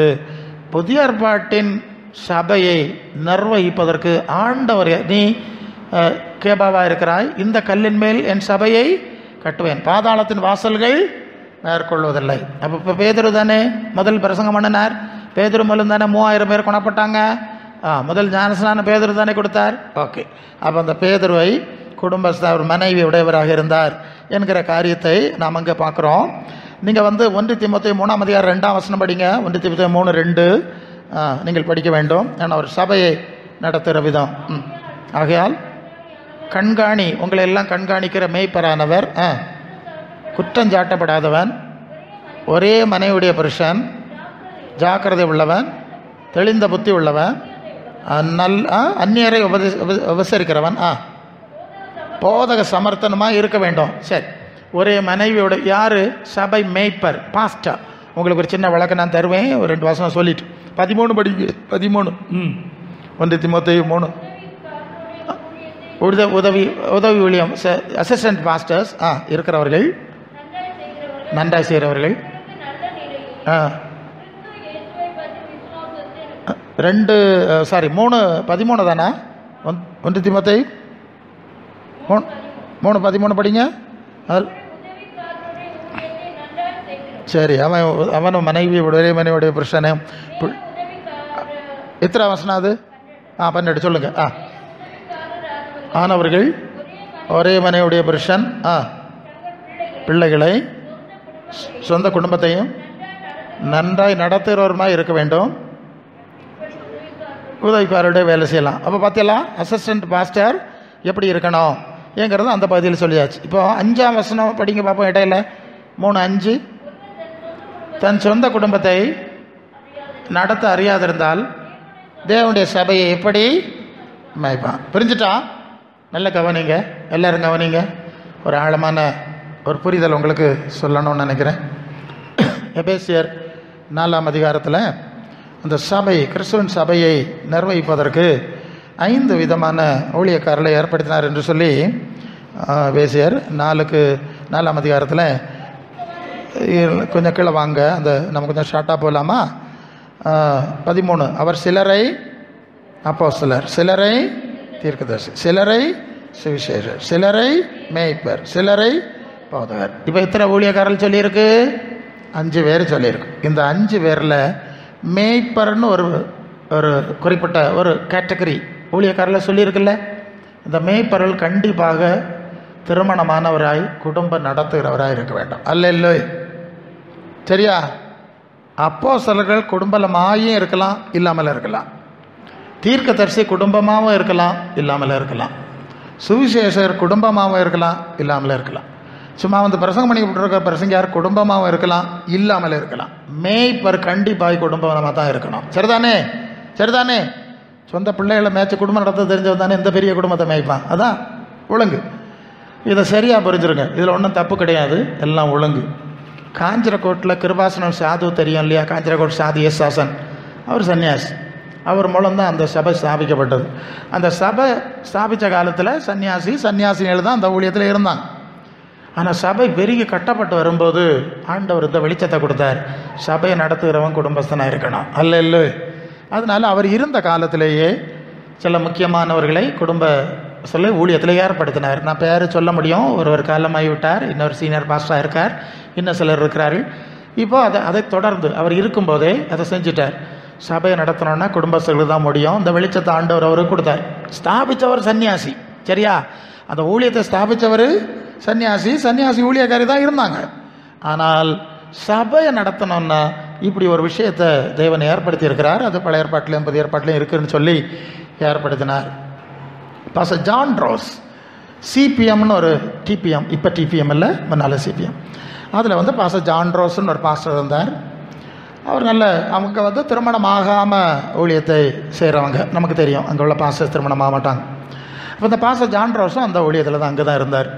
புதிய ஏற்பாட்டின் சபையை நிர்வகிப்பதற்கு ஆண்டவர், நீ கேபாவாக இருக்கிறாய், இந்த கல்லின் மேல் என் சபையை கட்டுவேன், பாதாளத்தின் வாசல்கள் மேற்கொள்வதில்லை. அப்போ இப்போ பேதுரு தானே முதல் பிரசங்கம் பண்ணினார். பேதுரு மூலம் தானே 3000 பேர் கொணப்பட்டாங்க. முதல் ஞானஸ்நானம் பேதுரு தானே கொடுத்தார். ஓகே, அப்போ அந்த பேதுருவை குடும்பஸ்தர் மனைவி உடையவராக இருந்தார் என்கிற காரியத்தை நாம் அங்கே பார்க்குறோம். நீங்கள் 1 தீமோத்தேயு 3:2 படிங்க. 1 தீமோத்தேயு 3:2 நீங்கள் படிக்க வேண்டும். ஏன்னா ஒரு சபையை நடத்துகிற விதம். ஆகையால் கண்காணி, உங்களை எல்லாம் கண்காணிக்கிற மேய்ப்பரானவர், குற்றஞ்சாட்டப்படாதவன், ஒரே மனைவியுடைய புருஷன், ஜாக்கிரதை உள்ளவன், தெளிந்த புத்தி உள்ளவன், அந்நியரை உபசரிக்கிறவன், போதக சமர்த்தனமாக இருக்க வேண்டும். சரி, ஒரே மனைவியோட யார்? சபை மேய்ப்பர், பாஸ்டர். உங்களுக்கு ஒரு சின்ன விளக்கம் நான் தருவேன், ஒரு 2 வசனம் சொல்லிட்டு 13 படிக்க. 13 1 தீமோத்தேயு 3 உதவி ஊழியம் அசிஸ்டன்ட் பாஸ்டர்ஸ் இருக்கிறவர்கள், நன்றாய் செய்கிறவர்கள். 3:13 தானே? 1 தீமோத்தேயு 3:13 படிங்க. சரி, அவனும் மனைவி ஒரே மனைவியுடைய புருஷனும் எத்தனை வசனம் அது? 12 சொல்லுங்க. ஆனவர்கள் ஒரே மனைவியுடைய புருஷன் பிள்ளைகளை சொந்த குடும்பத்தையும் நன்றாய் நடத்துகிறவருமாய் இருக்க வேண்டும். உதவிக்காரருடைய வேலை செய்யலாம். அப்போ பார்த்தீங்களா அசிஸ்டன்ட் பாஸ்டர் எப்படி இருக்கணும் ஏங்கிறது அந்த பகுதியில் சொல்லியாச்சு. இப்போ 5ஆம் வசனம் படிங்க பார்ப்போம். இடையில 3:5 தன் சொந்த குடும்பத்தை நடத்த அறியாதிருந்தால் தேவனுடைய சபையை எப்படி மேய்ப்பான்? புரிஞ்சுட்டா? நல்ல கவனிங்க, எல்லோரும் கவனிங்க. ஒரு ஆழமான ஒரு புரிதல் உங்களுக்கு சொல்லணும்னு நினைக்கிறேன். எபேசியர் 4ஆம் அதிகாரத்தில் அந்த சபை, கிறிஸ்துவின் சபையை நிர்வகிப்பதற்கு 5 விதமான ஊழியக்காரர்களை ஏற்படுத்தினார் என்று சொல்லி எபேசியர் 4ஆம் அதிகாரத்தில் கொஞ்சம் கீழே வாங்க, அந்த நம்ம கொஞ்சம் ஷார்ட்டாக போகலாமா? 13 அவர் சிலரை அப்போஸ்தலர், சிலரை தீர்க்கதரிசி, சிலரை சுவிசேஷர், சிலரை மேய்ப்பர், சிலரை போதகர். இப்போ எத்தனை ஊழியக்காரர்கள் சொல்லியிருக்கு? 5 பேர் சொல்லியிருக்கு. இந்த 5 பேரில் மேய்ப்பர்னு ஒரு குறிப்பிட்ட ஒரு கேட்டகரி ஊழியக்காரர்கள் சொல்லியிருக்குல்ல. இந்த மேய்ப்பர்கள் கண்டிப்பாக திருமணமானவராய் குடும்பம் நடத்துகிறவராய் இருக்க வேண்டும். அல்லேலூயா. சரியா? அப்போஸ்தலர்கள் குடும்பமாயும் இருக்கலாம், இல்லாமல் இருக்கலாம். தீர்க்கதரிசி குடும்பமாகவும் இருக்கலாம், இல்லாமல் இருக்கலாம். சுவிசேஷர் குடும்பமாகவும் இருக்கலாம், இல்லாமல் இருக்கலாம். சும்மா பிரசங்கம் பண்ணி விட்டுருக்க பிரசங்கியார் குடும்பமாகவும் இருக்கலாம், இல்லாமல் இருக்கலாம். மேய்ப்பர் கண்டிப்பாக குடும்பமாக தான் இருக்கணும். சரிதானே? சரிதானே? சொந்த பிள்ளைகளை மேய்ச்சி குடும்பம் நடத்த தெரிஞ்சவன் தானே இந்த பெரிய குடும்பத்தை மேய்ப்பான். அதான் ஒழுங்கு. இதை சரியாக புரிஞ்சுருங்க. இதில் ஒன்றும் தப்பு கிடையாது, எல்லாம் ஒழுங்கு. காஞ்சிரக்கோட்டில் கிருபாசனம் சாது தெரியும் இல்லையா? காஞ்சிரக்கோட் சாது சாசன், அவர் சன்னியாசி. அவர் மூலம்தான் அந்த சபை ஸ்தாபிக்கப்பட்டது. அந்த சபை ஸ்தாபித்த காலத்தில் சன்னியாசிகள் தான் அந்த ஊழியத்தில் இருந்தாங்க. ஆனால் சபை பெருகி கட்டப்பட்டு வரும்போது ஆண்டவர் இந்த வெளிச்சத்தை கொடுத்தார். சபையை நடத்துகிறவன் குடும்பஸ்தனாக இருக்கணும். அல்ல. அதனால அவர் இருந்த காலத்திலேயே சில முக்கியமானவர்களை குடும்ப சொல்லி ஊழியத்தில் ஏற்படுத்தினார். நான் பேர் சொல்ல முடியும். ஒருவர் காலமாகி விட்டார், இன்னொரு சீனியர் பாஸ்டராக இருக்கார், இன்னும் சிலர் இருக்கிறார்கள். இப்போ அதை தொடர்ந்து அவர் இருக்கும்போதே அதை செஞ்சுட்டார். சபையை நடத்தணும்னா குடும்பஸ்தர்களுக்கு தான் முடியும். இந்த வெளிச்சத்தை ஆண்டவர் அவருக்கு கொடுத்தார். ஸ்தாபித்தவர் சன்னியாசி. சரியா? அந்த ஊழியத்தை ஸ்தாபித்தவர் சன்னியாசி ஊழியக்காரி தான் இருந்தாங்க. ஆனால் சபையை நடத்தணும்னா இப்படி ஒரு விஷயத்தை தேவன் ஏற்படுத்தி இருக்கிறார். அது பழைய ஏற்பாட்டிலையும் புதிய ஏற்பாட்டிலையும் இருக்குதுன்னு சொல்லி ஏற்படுத்தினார். பாஸ்டர் ஜான் ரோஸ் சிபிஎம்னு ஒரு டிபிஎம், இப்போ டிபிஎம் இல்லை, முன்னால் சிபிஎம். அதில் பாஸ்டர் ஜான் ரோஸ்ன்னு ஒரு பாஸ்டர் இருந்தார். அவர் அவங்க திருமணம் ஆகாமல் ஊழியத்தை செய்கிறவங்க, நமக்கு தெரியும். அங்கே உள்ள பாஸ்டர் திருமணம் ஆக மாட்டாங்க. அப்போ இந்த பாஸ்டர் ஜான் ரோஸும் அந்த ஊழியத்தில் தான் அங்கே தான் இருந்தார்.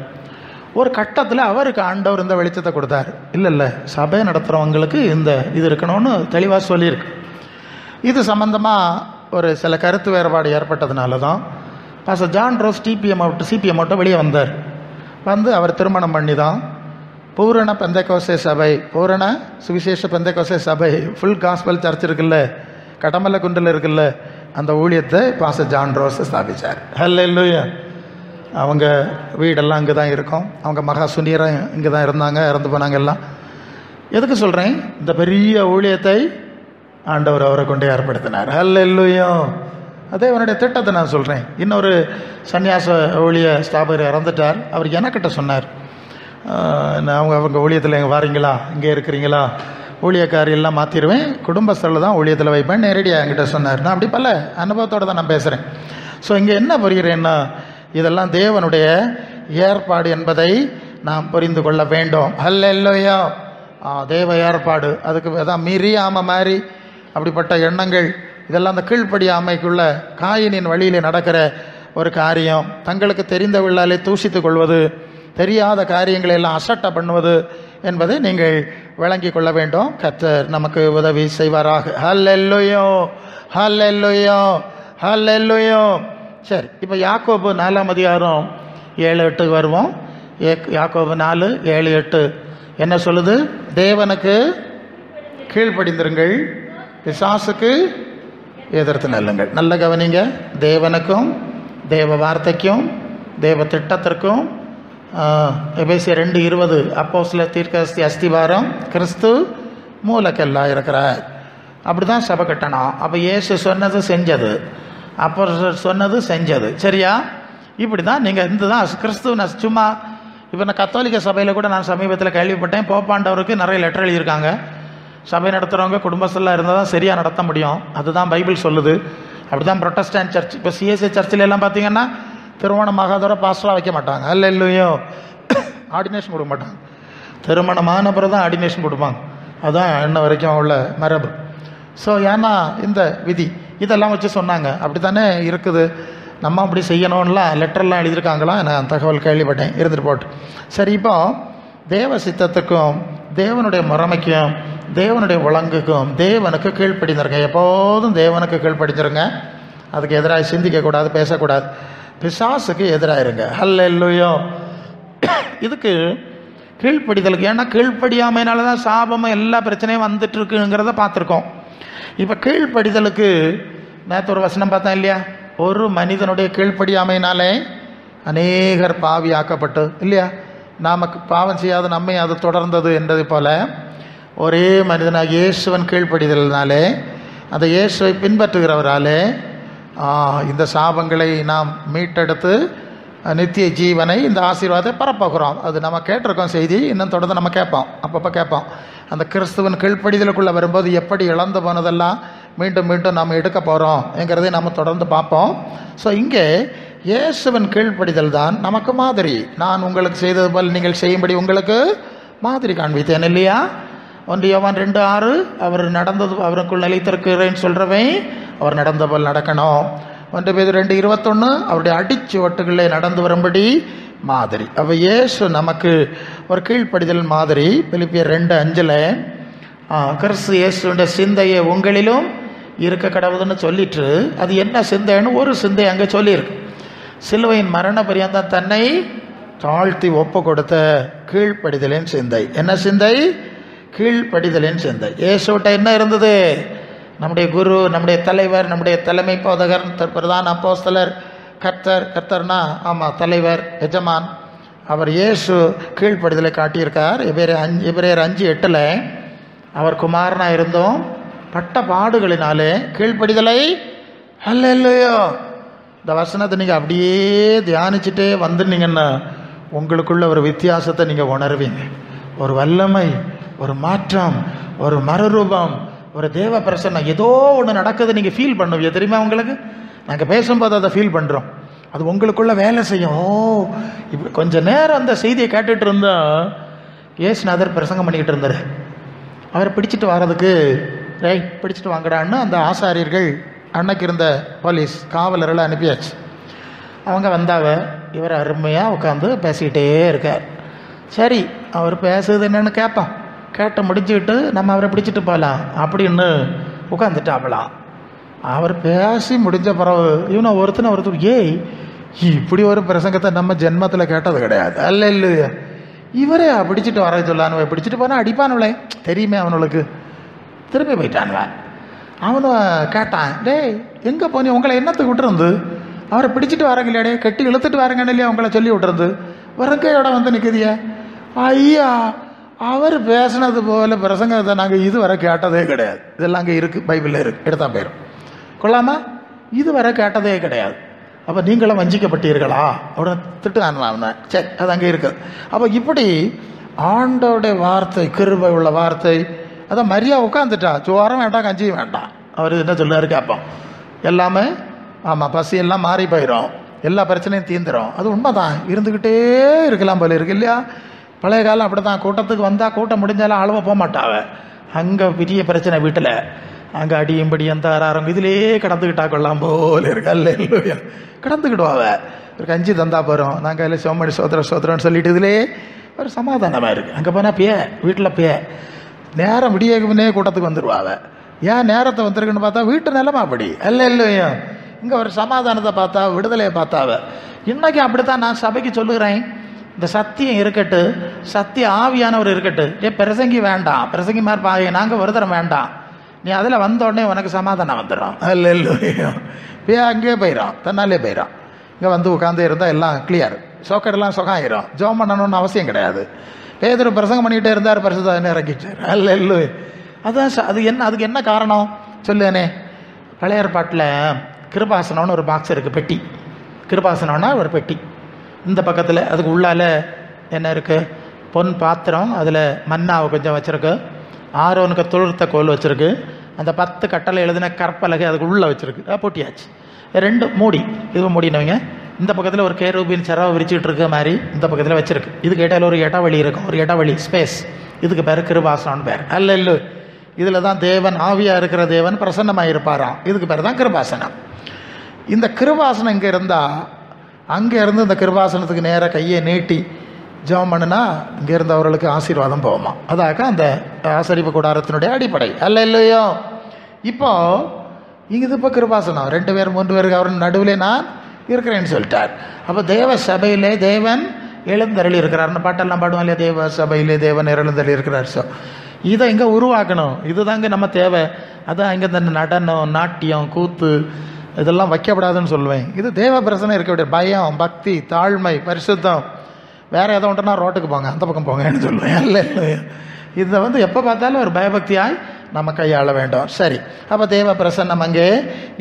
ஒரு கட்டத்தில் அவருக்கு ஆண்டவர் இந்த வெளிச்சத்தை கொடுத்தார். இல்லை சபையை நடத்துகிறவங்களுக்கு இது இருக்கணும்னு தெளிவாக சொல்லியிருக்கு. இது சம்பந்தமாக ஒரு சில கருத்து வேறுபாடு ஏற்பட்டதுனால தான் பாஸ்டர் ஜான் ரோஸ் சிபிஎம் விட்டு வெளியே வந்தார். அவர் திருமணம் பண்ணி தான் பூரண பெந்தேகோஸ்தே சபை, பூரண சுவிசேஷ பெந்தேகோஸ்தே சபை, ஃபுல் காஸ்பல் சர்ச் இருக்குல்ல, கடமலை குண்டில் இருக்குல்ல, அந்த ஊழியத்தை பாஸ்டர் ஜான் ரோஸ் ஸ்தாபித்தார். ஹல்லேலூயா. அவங்க வீடெல்லாம் இங்கே தான் இருக்கும். அவங்க மகா சுனியரும் இங்கே தான் இருந்தாங்க, இறந்து போனாங்க எல்லாம். எதுக்கு சொல்கிறேன்? இந்த பெரிய ஊழியத்தை ஆண்டவர் அவரை கொண்டு ஏற்படுத்தினார். ஹல்லேலூயா. அதே அவனுடைய திட்டத்தை நான் சொல்கிறேன். இன்னொரு சன்னியாச ஊழிய ஸ்தாபகர் இறந்துட்டார். அவர் எனக்கிட்ட சொன்னார், அவங்க ஊழியத்தில் எங்கே வாரீங்களா, இங்கே இருக்கிறீங்களா, ஊழியக்காரியெல்லாம் மாற்றிடுவேன், குடும்பஸ்தலில் தான் ஊழியத்தில் வைப்பேன், நேரடியாக என்கிட்ட சொன்னார். நான் அப்படி பல அனுபவத்தோடு தான் நான் பேசுகிறேன். ஸோ இங்கே என்ன புரிகிறேன்னா, இதெல்லாம் தேவனுடைய ஏற்பாடு என்பதை நாம் புரிந்து கொள்ள வேண்டும். ஹல்லேலூயா. தேவ ஏற்பாடு. அதுக்கு அதான் மீறியாம மாதிரி அப்படிப்பட்ட எண்ணங்கள், இதெல்லாம் அந்த கீழ்ப்படியாமைக்குள்ள காயினின் வழியிலே நடக்கிற ஒரு காரியம். தங்களுக்கு தெரிந்த விழாலே தூஷித்துக் கொள்வது, தெரியாத காரியங்களை எல்லாம் அசட்டை பண்ணுவது என்பதை நீங்கள் விளங்கி கொள்ள வேண்டும். கர்த்தர் நமக்கு உதவி செய்வாராக. ஹல்லேலூயா, ஹல்லேலூயா, ஹல்லேலூயா. சரி, இப்போ யாக்கோபு 4ஆம் அதிகாரம் 7-8 வருவோம். யாக்கோபு 4:7-8 என்ன சொல்லுது? தேவனுக்கு கீழ்ப்படிந்திருங்கள், பிசாசுக்கு எதிர்த்து நெல்லுங்கள். நல்ல கவனிங்க. தேவனுக்கும் தேவ வார்த்தைக்கும் தேவ திட்டத்திற்கும் எபேசியர் 2:20 அப்போஸ்தலர் தீர்க்கதரிசி அஸ்திவாரம் கிறிஸ்து மூலக்கல்லா இருக்கிறார். அப்படி தான் சபை கட்டணும். அப்போ இயேசு சொன்னது செஞ்சது, அப்போ சொன்னது செஞ்சது, சரியா? இப்படி தான் நீங்கள் இந்த தான் கிறிஸ்துவ சும்மா. இப்போ நான் கத்தோலிக்க சபையில் கூட நான் சமீபத்தில் கேள்விப்பட்டேன், போப்பாண்டவருக்கு நிறைய லெட்டர் எழுதியிருக்காங்க. சபை நடத்துகிறவங்க குடும்பஸ்தெல்லாம் இருந்தால் தான் சரியாக நடத்த முடியும், அதுதான் பைபிள் சொல்லுது. அப்படி தான் ப்ரொட்டஸ்டன்ட் சர்ச். இப்போ சிஎஸ்ஐ சர்ச்சில் எல்லாம் பார்த்தீங்கன்னா திருமணம் ஆகாதவரை பாஸ்டராக வைக்க மாட்டாங்க, அல்ல இல்லையோ ஆர்டினேஷன் கொடுக்க மாட்டாங்க. திருமணமான பிறகு தான் ஆர்டினேஷன் கொடுப்பாங்க. அதுதான் இன்ன வரைக்கும் உள்ள மரபு. ஸோ ஏன்னா இந்த விதி இதெல்லாம் வச்சு சொன்னாங்க. அப்படி தானே இருக்குது, நம்ம அப்படி செய்யணும்லாம் லெட்டர்லாம் எழுதியிருக்காங்களா, நான் தகவல் கேள்விப்பட்டேன். இருந்துட்டு போட்டு சரி. இப்போ தேவ சித்தத்துக்கும் தேவனுடைய முறைமைக்கும் தேவனுடைய ஒழுங்குக்கும் தேவனுக்கு கீழ்ப்படிந்திருங்க. எப்போதும் தேவனுக்கு கீழ்ப்படிஞ்சிருங்க. அதுக்கு எதிராக சிந்திக்கக்கூடாது, பேசக்கூடாது. பிசாசுக்கு எதிராக இருங்க. ஹல்லேலூயா. இதுக்கு கீழ்ப்படிதலுக்கு, ஏன்னா கீழ்ப்படியாமையினால தான் சாபமும் எல்லா பிரச்சனையும் வந்துட்டு இருக்குங்கிறத பார்த்துருக்கோம். இப்போ கீழ்ப்படிதலுக்கு நேற்று ஒரு வசனம் பார்த்தேன் இல்லையா, ஒரு மனிதனுடைய கீழ்ப்படியாமையினாலே அநேகர் பாவி ஆக்கப்பட்டு இல்லையா, நமக்கு பாவம் செய்யாத நம்மை அது தொடர்ந்தது என்றதை போல ஒரே மனிதனாக இயேசுவன் கீழ்ப்படிதலினாலே அந்த இயேசுவை பின்பற்றுகிறவராலே இந்த சாபங்களை நாம் மீட்டெடுத்து நித்திய ஜீவனை இந்த ஆசீர்வாதத்தை பரப்போகிறோம். அது நம்ம கேட்டிருக்கோம் செய்தி, இன்னும் தொடர்ந்து நம்ம கேட்போம், அப்பப்போ கேட்போம். அந்த கிறிஸ்துவன் கீழ்ப்படிதலுக்குள்ளே வரும்போது எப்படி இழந்து போனதெல்லாம் மீண்டும் மீண்டும் நாம் எடுக்க போகிறோம் என்கிறதை நம்ம தொடர்ந்து பார்ப்போம். ஸோ இங்கே இயேசுவன் கீழ்ப்படிதல் தான் நமக்கு மாதிரி. நான் உங்களுக்கு செய்தது போல் நீங்கள் செய்யும்படி உங்களுக்கு மாதிரி காண்பித்தேன் இல்லையா. 1 யோவான் 2:6 அவர் நடந்தது அவருக்குள் நிலைத்திருக்கிறேன்னு சொல்கிறவன் அவர் நடந்த போல் நடக்கணும். 1 பேதுரு 2:21 அவருடைய அடிச்சுவட்டுகளே நடந்து வரும்படி மாதிரி. அப்போ இயேசு நமக்கு ஒரு கீழ்ப்படிதல் மாதிரி. பிலிப்பியர் 2:5 கிறிஸ்து இயேசுடைய சிந்தையை உங்களிலும் இருக்க கடவுதுன்னு சொல்லிட்டு, அது என்ன சிந்தைன்னு ஒரு சிந்தை அங்கே சொல்லியிருக்கு. சிலுவையின் மரண பரியந்தம் தன்னை தாழ்த்தி ஒப்பு கொடுத்த கீழ்ப்படிதலின் சிந்தை. என்ன சிந்தை? கீழ்ப்படிதலின் சிந்தை. இயேசுட்ட என்ன இருந்தது? நம்முடைய குரு, நம்முடைய தலைவர், நம்முடைய தலைமை போதகர், பிரதான அப்போஸ்தலர், கர்த்தர்னா ஆமாம் தலைவர், எஜமான். அவர் இயேசு கீழ்ப்படிதலை காட்டியிருக்கார். எபிரேயர் 5:8 அவர் குமாரனாக இருந்தோம் பட்ட பாடுகளினாலே கீழ்ப்படிதலை. அல்லேலூயா. இந்த வசனத்தை நீங்கள் அப்படியே தியானிச்சுட்டே வந்துருந்தீங்கன்னா உங்களுக்குள்ள ஒரு வித்தியாசத்தை நீங்கள் உணர்வீங்க. ஒரு வல்லமை, ஒரு மாற்றம், ஒரு மறுரூபம், ஒரு தேவ பிரசன்னம், ஏதோ ஒன்று நடக்குது நீங்கள் ஃபீல் பண்ணுவீங்க தெரியுமா. உங்களுக்கு நாங்கள் பேசும்போது அதை ஃபீல் பண்ணுறோம், அது உங்களுக்குள்ள வேலை செய்யும். இப்படி கொஞ்சம் நேரம் அந்த செய்தியை கேட்டுட்டு இருந்தால் இயேசுநாதர் பிரசங்கம் பண்ணிக்கிட்டு இருந்தார். அவரை பிடிச்சிட்டு வர்றதுக்கு பிடிச்சிட்டு வாங்கடான்னு அந்த ஆசாரியர்கள் அன்னைக்கு இருந்த போலீஸ் காவலர்களை அனுப்பியாச்சு. அவங்க வந்தாவ, இவர் அருமையாக உட்காந்து பேசிக்கிட்டே இருக்கார். சரி, அவர் பேசுறது என்னென்னு கேட்போம், கேட்ட முடிச்சுக்கிட்டு நம்ம அவரை பிடிச்சிட்டு போகலாம் அப்படின்னு உட்காந்துட்டாப்பலாம். அவர் பேசி முடிஞ்ச பிறகு இவனை ஒருத்தர் ஏய் இப்படி ஒரு பிரசங்கத்தை நம்ம ஜென்மத்தில் கேட்டது கிடையாது, அல்ல இல்லையா, இவரே பிடிச்சிட்டு வர சொல்லானுவ, பிடிச்சிட்டு போனால் அடிப்பானுவளே தெரியுமே அவனுக்கு. திரும்பி போயிட்டானுவன். அவனு கேட்டான், டேய் எங்கே போனி, உங்களை என்னத்துக்கு விட்டுருந்து, அவரை பிடிச்சிட்டு வரங்களையாடே, கட்டி இழுத்துட்டு வரங்கன்னு இல்லையா உங்களை சொல்லி விட்டுருந்து, வரங்கையோட வந்து நிற்குதியா. ஐயா, அவர் பேசினது போல பிரசங்கத்தை நாங்கள் இதுவரை கேட்டதே கிடையாது. இதெல்லாம் அங்கே இருக்குது, பைபிளில் இருக்குது, எடுத்தா போயிடும் கொள்ளாமா, இதுவரை கேட்டதே கிடையாது. அப்போ நீங்களும் வஞ்சிக்கப்பட்டீர்களா அப்படின்னு திட்டுவான் அவனை. சரி, அது அங்கே இருக்குது. அப்போ இப்படி ஆண்டோடைய வார்த்தை, கிருபை உள்ள வார்த்தை, அதான் மரியா உட்காந்துட்டா, சோரம் வேண்டாம் கஞ்சியும் வேண்டாம். அவர் என்ன சொல்லுவார் கேட்போம். எல்லாமே ஆமாம், பசியெல்லாம் மாறி போயிடும், எல்லா பிரச்சனையும் தீந்துடும். அது உண்மை தான், இருந்துக்கிட்டே இருக்கலாம் போல இருக்கு இல்லையா. பழைய காலம் அப்படி தான், கூட்டத்துக்கு வந்தால் கூட்டம் முடிஞ்சாலும் அளவை போக மாட்டாவ. அங்கே பெரிய பிரச்சனை வீட்டில், அங்கே அடியும் படியும் தாராரம் இதிலே கடந்துக்கிட்டா கொள்ளலாம் போல இருக்கு. அல்ல இல்லையா, கடந்துக்கிடுவாவ. ஒரு கஞ்சி தந்தா போகிறோம், நாங்கள் அதில் சோமடி சோத்திரம்னு சொல்லிட்டு இதிலே ஒரு சமாதானமாக இருக்குது. அங்கே போனால் வீட்டில் நேரம் விடியகுனே கூட்டத்துக்கு வந்துடுவாவ. ஏன் நேரத்தை வந்துருக்குன்னு பார்த்தா வீட்டு நிலமா அப்படி அல்ல இல்லையா. இங்கே ஒரு சமாதானத்தை பார்த்தா, விடுதலையை பார்த்தாவ. இன்றைக்கி அப்படித்தான் நான் சபைக்கு சொல்லுகிறேன், இந்த சத்தியம் இருக்கட்டு, சத்திய ஆவியானவர் இருக்கட்டு. பிரசங்கி வேண்டாம், பிரசங்கி மாதிரி பாய நாங்கள் ஒருத்தரம் வேண்டாம், நீ அதில் வந்தோடனே உனக்கு சமாதானம் வந்துடும். அல்ல இல்லையா, அங்கேயே போயிடும், தன்னாலே போயிடும். இங்கே வந்து உட்காந்து இருந்தால் எல்லாம் கிளியர். சோக்கெல்லாம் சுகாயிரும். ஜோம் பண்ணணும்னு அவசியம் கிடையாது. பேதுரு பிரசங்கம் பண்ணிக்கிட்டே இருந்தார், பரிசுத்த இறக்கிட்டார். அல்ல அதான் அதுக்கு என்ன காரணம் சொல்லுனே. பழைய ஏற்பாட்டில் கிருபாசனம்னு ஒரு பாக்ஸ் இருக்குது, பெட்டி. கிருபாசனம்னா ஒரு பெட்டி. இந்த பக்கத்தில் அதுக்கு உள்ளால் என்ன இருக்குது, பொன் பாத்திரம், அதில் மன்னாவை கொஞ்சம் வச்சுருக்கு, ஆரோனுக்கு தொழுத்த கோல் வச்சுருக்கு, அந்த 10 கட்டளை எழுதின கற்பலகை அதுக்கு உள்ளே வச்சுருக்கு. போட்டியாச்சு. 2 மூடி, இது மூடினவங்க. இந்த பக்கத்தில் ஒரு கேரூபின் செரவை விரிச்சிட்டு இருக்க மாதிரி இந்த பக்கத்தில் வச்சுருக்கு. இதுக்கு இடையில ஒரு இடவழி இருக்கும், ஒரு இடவழி ஸ்பேஸ். இதுக்கு பேர் கிருபாசனம்னு பேர். அல்ல இதில் தான் தேவன், ஆவியாக இருக்கிற தேவன் பிரசன்னமாக இருப்பாராம். இதுக்கு பேர் தான் கிருபாசனம். இந்த கிருபாசனம் இங்கே இருந்தால் அங்கே இருந்து இந்த கிருபாசனத்துக்கு நேராக கையை நீட்டி ஜெபம் பண்ணுனா இங்கே இருந்தவர்களுக்கு ஆசீர்வாதம் போகுமா. அதாக அந்த ஆசரிப்பு கூடாரத்தினுடைய அடிப்படை. இல்லையோ இப்போ இங்கே இது இப்போ கிருபாசனம் 2 பேர் 3 பேருக்கு அவர் நடுவில் நான் இருக்கிறேன்னு சொல்லிட்டார். அப்போ தேவ சபையிலே தேவன் எழுந்தருளி இருக்கிறார்னு பாட்டெல்லாம் பாடுவோம் இல்லையா, தேவ சபையிலே தேவன் எழுந்தருளி இருக்கிறார். ஸோ இதை இங்கே உருவாக்கணும். இதுதாங்க நம்ம தேவை. அதான் இங்கே இந்த நடனம், நாட்டியம், கூத்து இதெல்லாம் வைக்கப்படாதுன்னு சொல்லுவேன். இது தேவ பிரசனை இருக்க வேண்டிய பயம், பக்தி, தாழ்மை, பரிசுத்தம். வேறு எதோ ஒன்றுனா ரோட்டுக்கு போங்க, அந்த பக்கம் போங்கன்னு சொல்லுவேன். இல்லை இதை எப்போ பார்த்தாலும் ஒரு பயபக்தியாய் நம்ம கையாள வேண்டும். சரி, அப்போ தேவ பிரசன்னம் அங்கே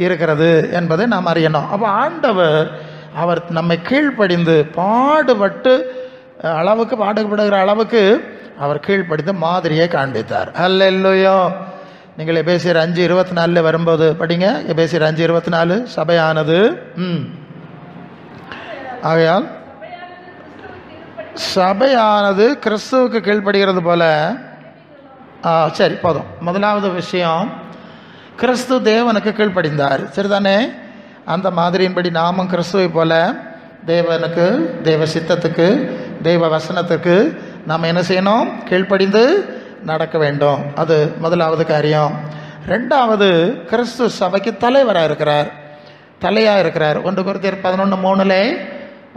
இருக்கிறது என்பதை நாம் அறியணும். அப்போ ஆண்டவர் அவர் நம்மை கீழ்ப்படிந்து பாடுபட்டு அளவுக்கு, பாடுபடுகிற அளவுக்கு அவர் கீழ்ப்படிந்து மாதிரியை காண்பித்தார். அல்லேலூயா. நீங்கள் எபேசியர் 5:24 வரும்போது படிங்க. எபேசியர் 5:24 சபையானது ஆகையால் சபையானது கிறிஸ்துவுக்கு கீழ்ப்படுகிறது போல. சரி, போதும். முதலாவது விஷயம், கிறிஸ்து தேவனுக்கு கீழ்ப்படிந்தார். சரிதானே? அந்த மாதிரியின்படி நாமும் கிறிஸ்துவை போல தேவனுக்கு, தேவ சித்தத்துக்கு, தேவ வசனத்துக்கு நாம் என்ன செய்யணும்? கீழ்ப்படிந்து நடக்க வேண்டும். அது முதலாவது காரியம். 2வது, கிறிஸ்து சபைக்கு தலைவராக இருக்கிறார், தலையாக இருக்கிறார். 1 கொரிந்தியர் 11:3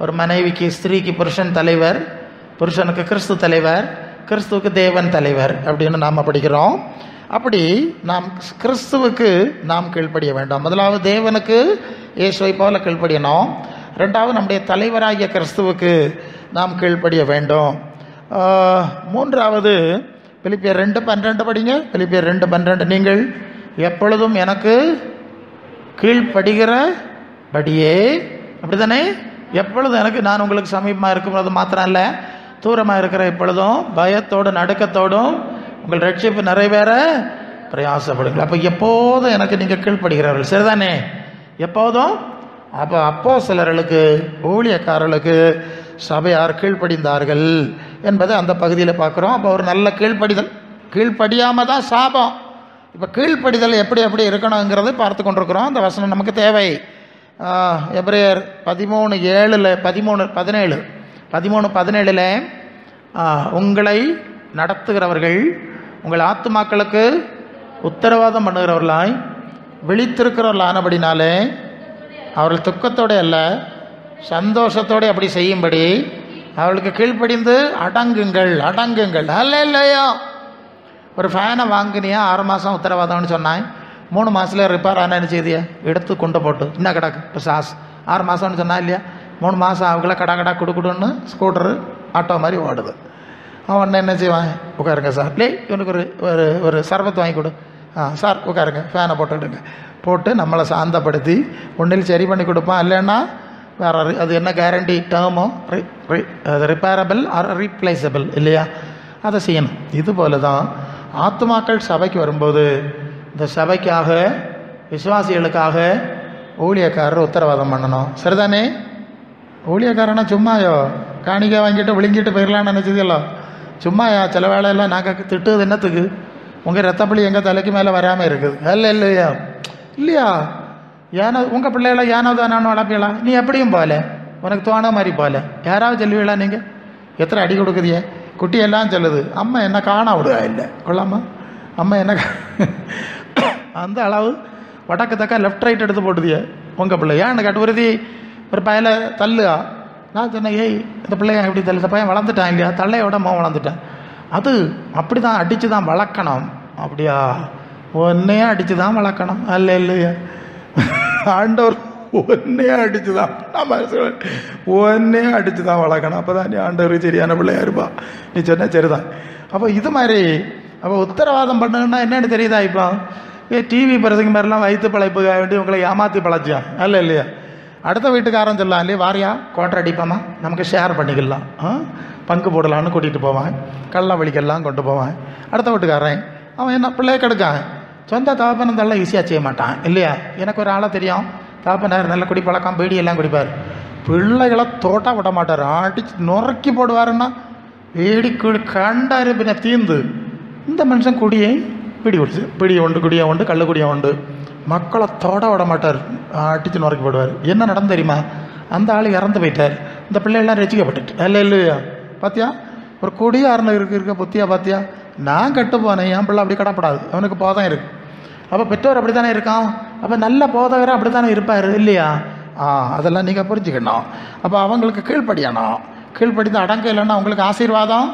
ஒரு மனைவிக்கு, ஸ்திரீக்கு புருஷன் தலைவர், புருஷனுக்கு கிறிஸ்து தலைவர், கிறிஸ்துவுக்கு தேவன் தலைவர் அப்படின்னு நாம் படிக்கிறோம். அப்படி நாம் கிறிஸ்துவுக்கு நாம் கீழ்ப்படிய வேண்டும். முதலாவது தேவனுக்கு இயேசுவை போல கீழ்ப்படியணும். 2வது நம்முடைய தலைவராகிய கிறிஸ்துவுக்கு நாம் கீழ்ப்படிய வேண்டும். 3வது பிலிப்பியர் 2:12 படிங்க. பிலிப்பியர் 2:12 நீங்கள் எப்பொழுதும் எனக்கு கீழ்ப்படுகிறபடியே, அப்படி தானே? எப்பொழுதும் எனக்கு, நான் உங்களுக்கு சமீபமாக இருக்கும்போது மாத்திரம் இல்லை, தூரமாக இருக்கிற இப்பொழுதும் பயத்தோடும் நடுக்கத்தோடும் உங்கள் ரட்சிப்பு நிறைவேற பிரயாசப்படுங்கள். அப்போ எப்போதும் எனக்கு நீங்கள் கீழ்ப்படுகிறவர்கள். சரிதானே? எப்போதும். அப்போ சிலர்களுக்கு, ஊழியக்காரர்களுக்கு சபையார் கீழ்ப்படிந்தார்கள் என்பதை அந்த பகுதியில் பார்க்குறோம். அப்போ ஒரு நல்ல கீழ்ப்படிதல். கீழ்ப்படியாமல் தான் சாபம். இப்போ கீழ்ப்படிதல் எப்படி இருக்கணுங்கிறத பார்த்து கொண்டிருக்கிறோம். அந்த வசனம் நமக்கு தேவை. எபிரேயர் 13:17 உங்களை நடத்துகிறவர்கள் உங்கள் ஆத்துமாக்களுக்கு உத்தரவாதம் பண்ணுகிறவர்களாய் விழித்திருக்கிறவர்களானபடினாலே அவர்கள் துக்கத்தோடு அல்ல சந்தோஷத்தோடு அப்படி செய்யும்படி அவர்களுக்கு கீழ்ப்படிந்து அடங்குங்கள். அல்ல இல்லையோ? ஒரு ஃபேனை வாங்கினியா 6 மாதம் உத்தரவாதம்னு சொன்னான், 3 மாதத்தில் ரிப்பேர் ஆனு செய்தியா எடுத்து கொண்டு போட்டு இன்னும் கிடக்கு. இப்போ 6 மாதம்னு சொன்னா இல்லையா, 3 மாதம் அவங்கள கடா குடுன்னு ஸ்கூட்டரு ஆட்டோ மாதிரி ஓடுது. அவன் என்ன செய்வான்? உட்காருங்க சார், இவனுக்கு ஒரு சர்பத்து வாங்கி கொடு. சார் உட்காருங்க, ஃபேனை போட்டுடுங்க. போட்டு நம்மளை சாந்தப்படுத்தி ஒன்றில் சரி பண்ணி கொடுப்பான். இல்லைன்னா வேறு அது என்ன கேரண்டி டேர்மோ, அது ரிப்பேரபிள் ஆர் ரீப்ளேசபிள் இல்லையா, அதை செய்யணும். இது போல தான் ஆத்துமாக்கள் சபைக்கு வரும்போது இந்த சபைக்காக, விசுவாசிகளுக்காக ஊழியக்காரர் உத்தரவாதம் பண்ணணும். சரிதானே? ஊழியக்காரனா சும்மாயோ காணிக்கை வாங்கிட்டு விழுங்கிட்டு போயிடலான்னு நினச்சதில்லோ, சும்மாயா? சில வேலையெல்லாம் நாங்கள் திட்டுவது என்னத்துக்கு? உங்கள் ரத்தப்பள்ளி எங்கள் தலைக்கு மேலே வராமல் இருக்குது. இல்லையா? ஏனோ உங்கள் பிள்ளைகளை ஏனோ தானோ வளர்ப்பீங்களா? நீ எப்படியும் போகல, உனக்கு தோண மாதிரி போகல. யாராவது சொல்லுவீங்களா? நீங்கள் எத்தனை அடி கொடுக்குதியே? குட்டியெல்லாம் சொல்லுது, அம்மா என்ன காண விடுவா இல்லை கொள்ளாமா, அம்மா என்ன அந்த அளவு வடக்கு தக்கா லெஃப்ட் ரைட் எடுத்து போட்டுதியே உங்கள் பிள்ளை. ஏன் எனக்கு கட்டுவருதி ஒரு பயலை தள்ளுா? நான் சொன்னேன், ஏய் இந்த பிள்ளைய எப்படி தள்ளு, இந்த பையன் வளர்ந்துட்டான் இல்லையா, தள்ளையோட வளர்ந்துட்டான். அது அப்படி தான் அடித்து தான் வளர்க்கணும். அப்படியா? ஒன்றையே அடித்து தான் வளர்க்கணும். இல்லையா? ஆண்டவர் ஒன்னே அடிச்சு தான் நான் மனசு ஒன்னே அடிச்சு தான் வளர்க்கணும். அப்போ தான் நீ ஆண்டவர் சரியான பிள்ளையா இருப்பா. நீ சொன்ன சரிதான். அப்போ இது மாதிரி அப்போ உத்தரவாதம் பண்ணுங்கன்னா என்னென்னு தெரியுதா? இப்போ டிவி பிரசங்க மாதிரிலாம் வயிற்று பழைப்புக்காக வேண்டி உங்களை ஏமாற்றி பழச்சியான் அல்ல இல்லையா? அடுத்த வீட்டுக்காரன் சொல்லலாம் இல்லையா, வாரியா குவார்டர் அடிப்பாமா, நமக்கு ஷேர் பண்ணிக்கலாம், பங்கு போடலான்னு கூட்டிகிட்டு போவான், கள்ள வலிக்கெல்லாம் கொண்டு போவான். அடுத்த வீட்டுக்காரன் அவன் என்ன பிள்ளைய கெடுக்கான், சொந்த தகப்பனந்தெல்லாம் ஈஸியாக செய்ய மாட்டான் இல்லையா? எனக்கு ஒரு ஆளை தெரியும், தகப்பனார் நல்ல குடி பழக்கம், பீடி எல்லாம் குடிப்பார், பிள்ளைகளை தோட்டா விட மாட்டார், அடிச்சு நுறக்கி போடுவாருன்னா வேடி கண்டாரு பின்ன தீந்து. இந்த மனுஷன் குடியை பீடி குடிச்சு பீடியை உண்டு, குடியை உண்டு, கள்ளு குடியை உண்டு, மக்களை தோட விட மாட்டார், அடித்து நுறக்கி போடுவார். என்ன நடந்து தெரியுமா? அந்த ஆள் இறந்து போயிட்டார், இந்த பிள்ளைகள்லாம் ரசிக்கப்பட்டுட்டு அல்ல இல்லையா? பார்த்தியா ஒரு குடியாரன இருக்க புத்தியா பார்த்தியா? நான் கெட்டு போனேன், என் பிள்ளை அப்படி கடப்படாது, அவனுக்கு போதம் இருக்கு. அப்போ பெற்றோர் அப்படி தானே இருக்கான், அப்போ நல்ல போதகராக அப்படி தானே இருப்பார் இல்லையா? அதெல்லாம் நீங்கள் புரிஞ்சுக்கணும். அப்போ அவங்களுக்கு கீழ்ப்படியணும். கீழ்ப்படிந்து அடங்க இல்லைன்னா அவங்களுக்கு ஆசீர்வாதம்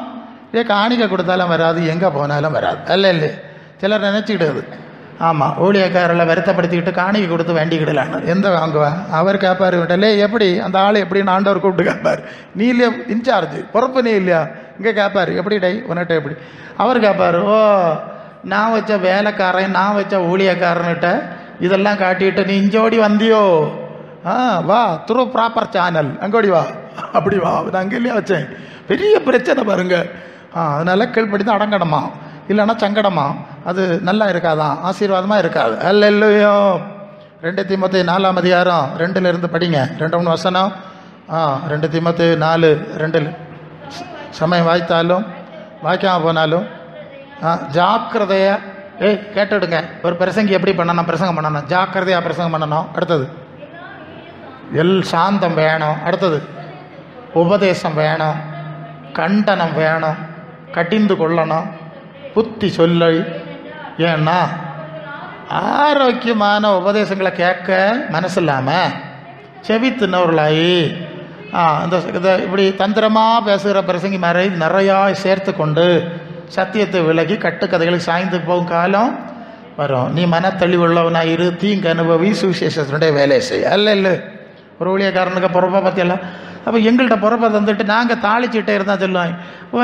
காணிக்க கொடுத்தாலும் வராது, எங்கே போனாலும் வராது அல்ல இல்லை. சிலர் நினச்சிக்கிடுது, ஆமாம் ஊழியக்காரில் வருத்தப்படுத்திக்கிட்டு காணிக்கை கொடுத்து வேண்டிக்கிடலான்னு. எந்த வாங்குவேன்? அவர் கேட்பார், விட்டலே எப்படி அந்த ஆள் எப்படின்னு ஆண்டவர் கூப்பிட்டு கேட்பார். நீ இல்லையா இன்சார்ஜ், பொறுப்பு நீ இல்லையா? இங்கே கேட்பார், எப்படி டை உன்னிட்ட எப்படி? அவர் கேட்பார், ஓ நான் வச்ச வேலைக்காரன், நான் வச்ச ஊழியக்காரன்கிட்ட இதெல்லாம் காட்டிட்டு நீ இஞ்சோடி வந்தியோ, வா த்ரூ ப்ராப்பர் சேனல், அங்கோடி வா, அப்படி வா, நான் அங்கே இல்லையா வச்சேன், பெரிய பிரச்சனை பாருங்க. அதனால கீழ்படி தான் அடங்கணுமா, இல்லைன்னா சங்கடமா, அது நல்லா இருக்காதான், ஆசீர்வாதமாக இருக்காது அல்ல இல்லையோ? 2 தீமோத்தேயு 4ஆம் அதிகாரம் 2லிருந்து படிங்க, 2 வசனம். 2 தீமோத்தேயு 4:2 சமயம் வாய்த்தாலும் வாய்க்காமல் போனாலும் ஜாக்கிரதையா கேட்டுடுங்க. ஒரு பிரசங்கி எப்படி பண்ணணும், பிரசங்கம் பண்ணணும், ஜாக்கிரதையாக பிரசங்கம் பண்ணணும். அடுத்தது சாந்தம் வேணும். அடுத்தது உபதேசம் வேணும், கண்டனம் வேணும், கடிந்து கொள்ளணும், புத்தி சொல்ல. ஏன்னா ஆரோக்கியமான உபதேசங்களை கேட்க மனசு இல்லாமல் செவி தின்னவர்களாகி இப்படி தந்திரமாக பேசுகிற பிரசங்கி மாதிரி நிறையா சேர்த்து கொண்டு சத்தியத்தை விலகி கட்டுக்கதைகளுக்கு சாய்ந்து போகும் காலம் வரும். நீ மனத்தெளிவுள்ளவனாக இரு, தீங்கு அனுபவி, சுவிசேஷத்தினுடைய வேலையை செய்ய அல்ல இல்லை. ஒரு ஊழியக்காரனுக்கு பொறுப்பை பற்றியெல்லாம் அப்போ எங்கள்கிட்ட பொறுப்பை தந்துட்டு நாங்கள் தாளிச்சிட்டே இருந்தால் சொல்லுவாங்க,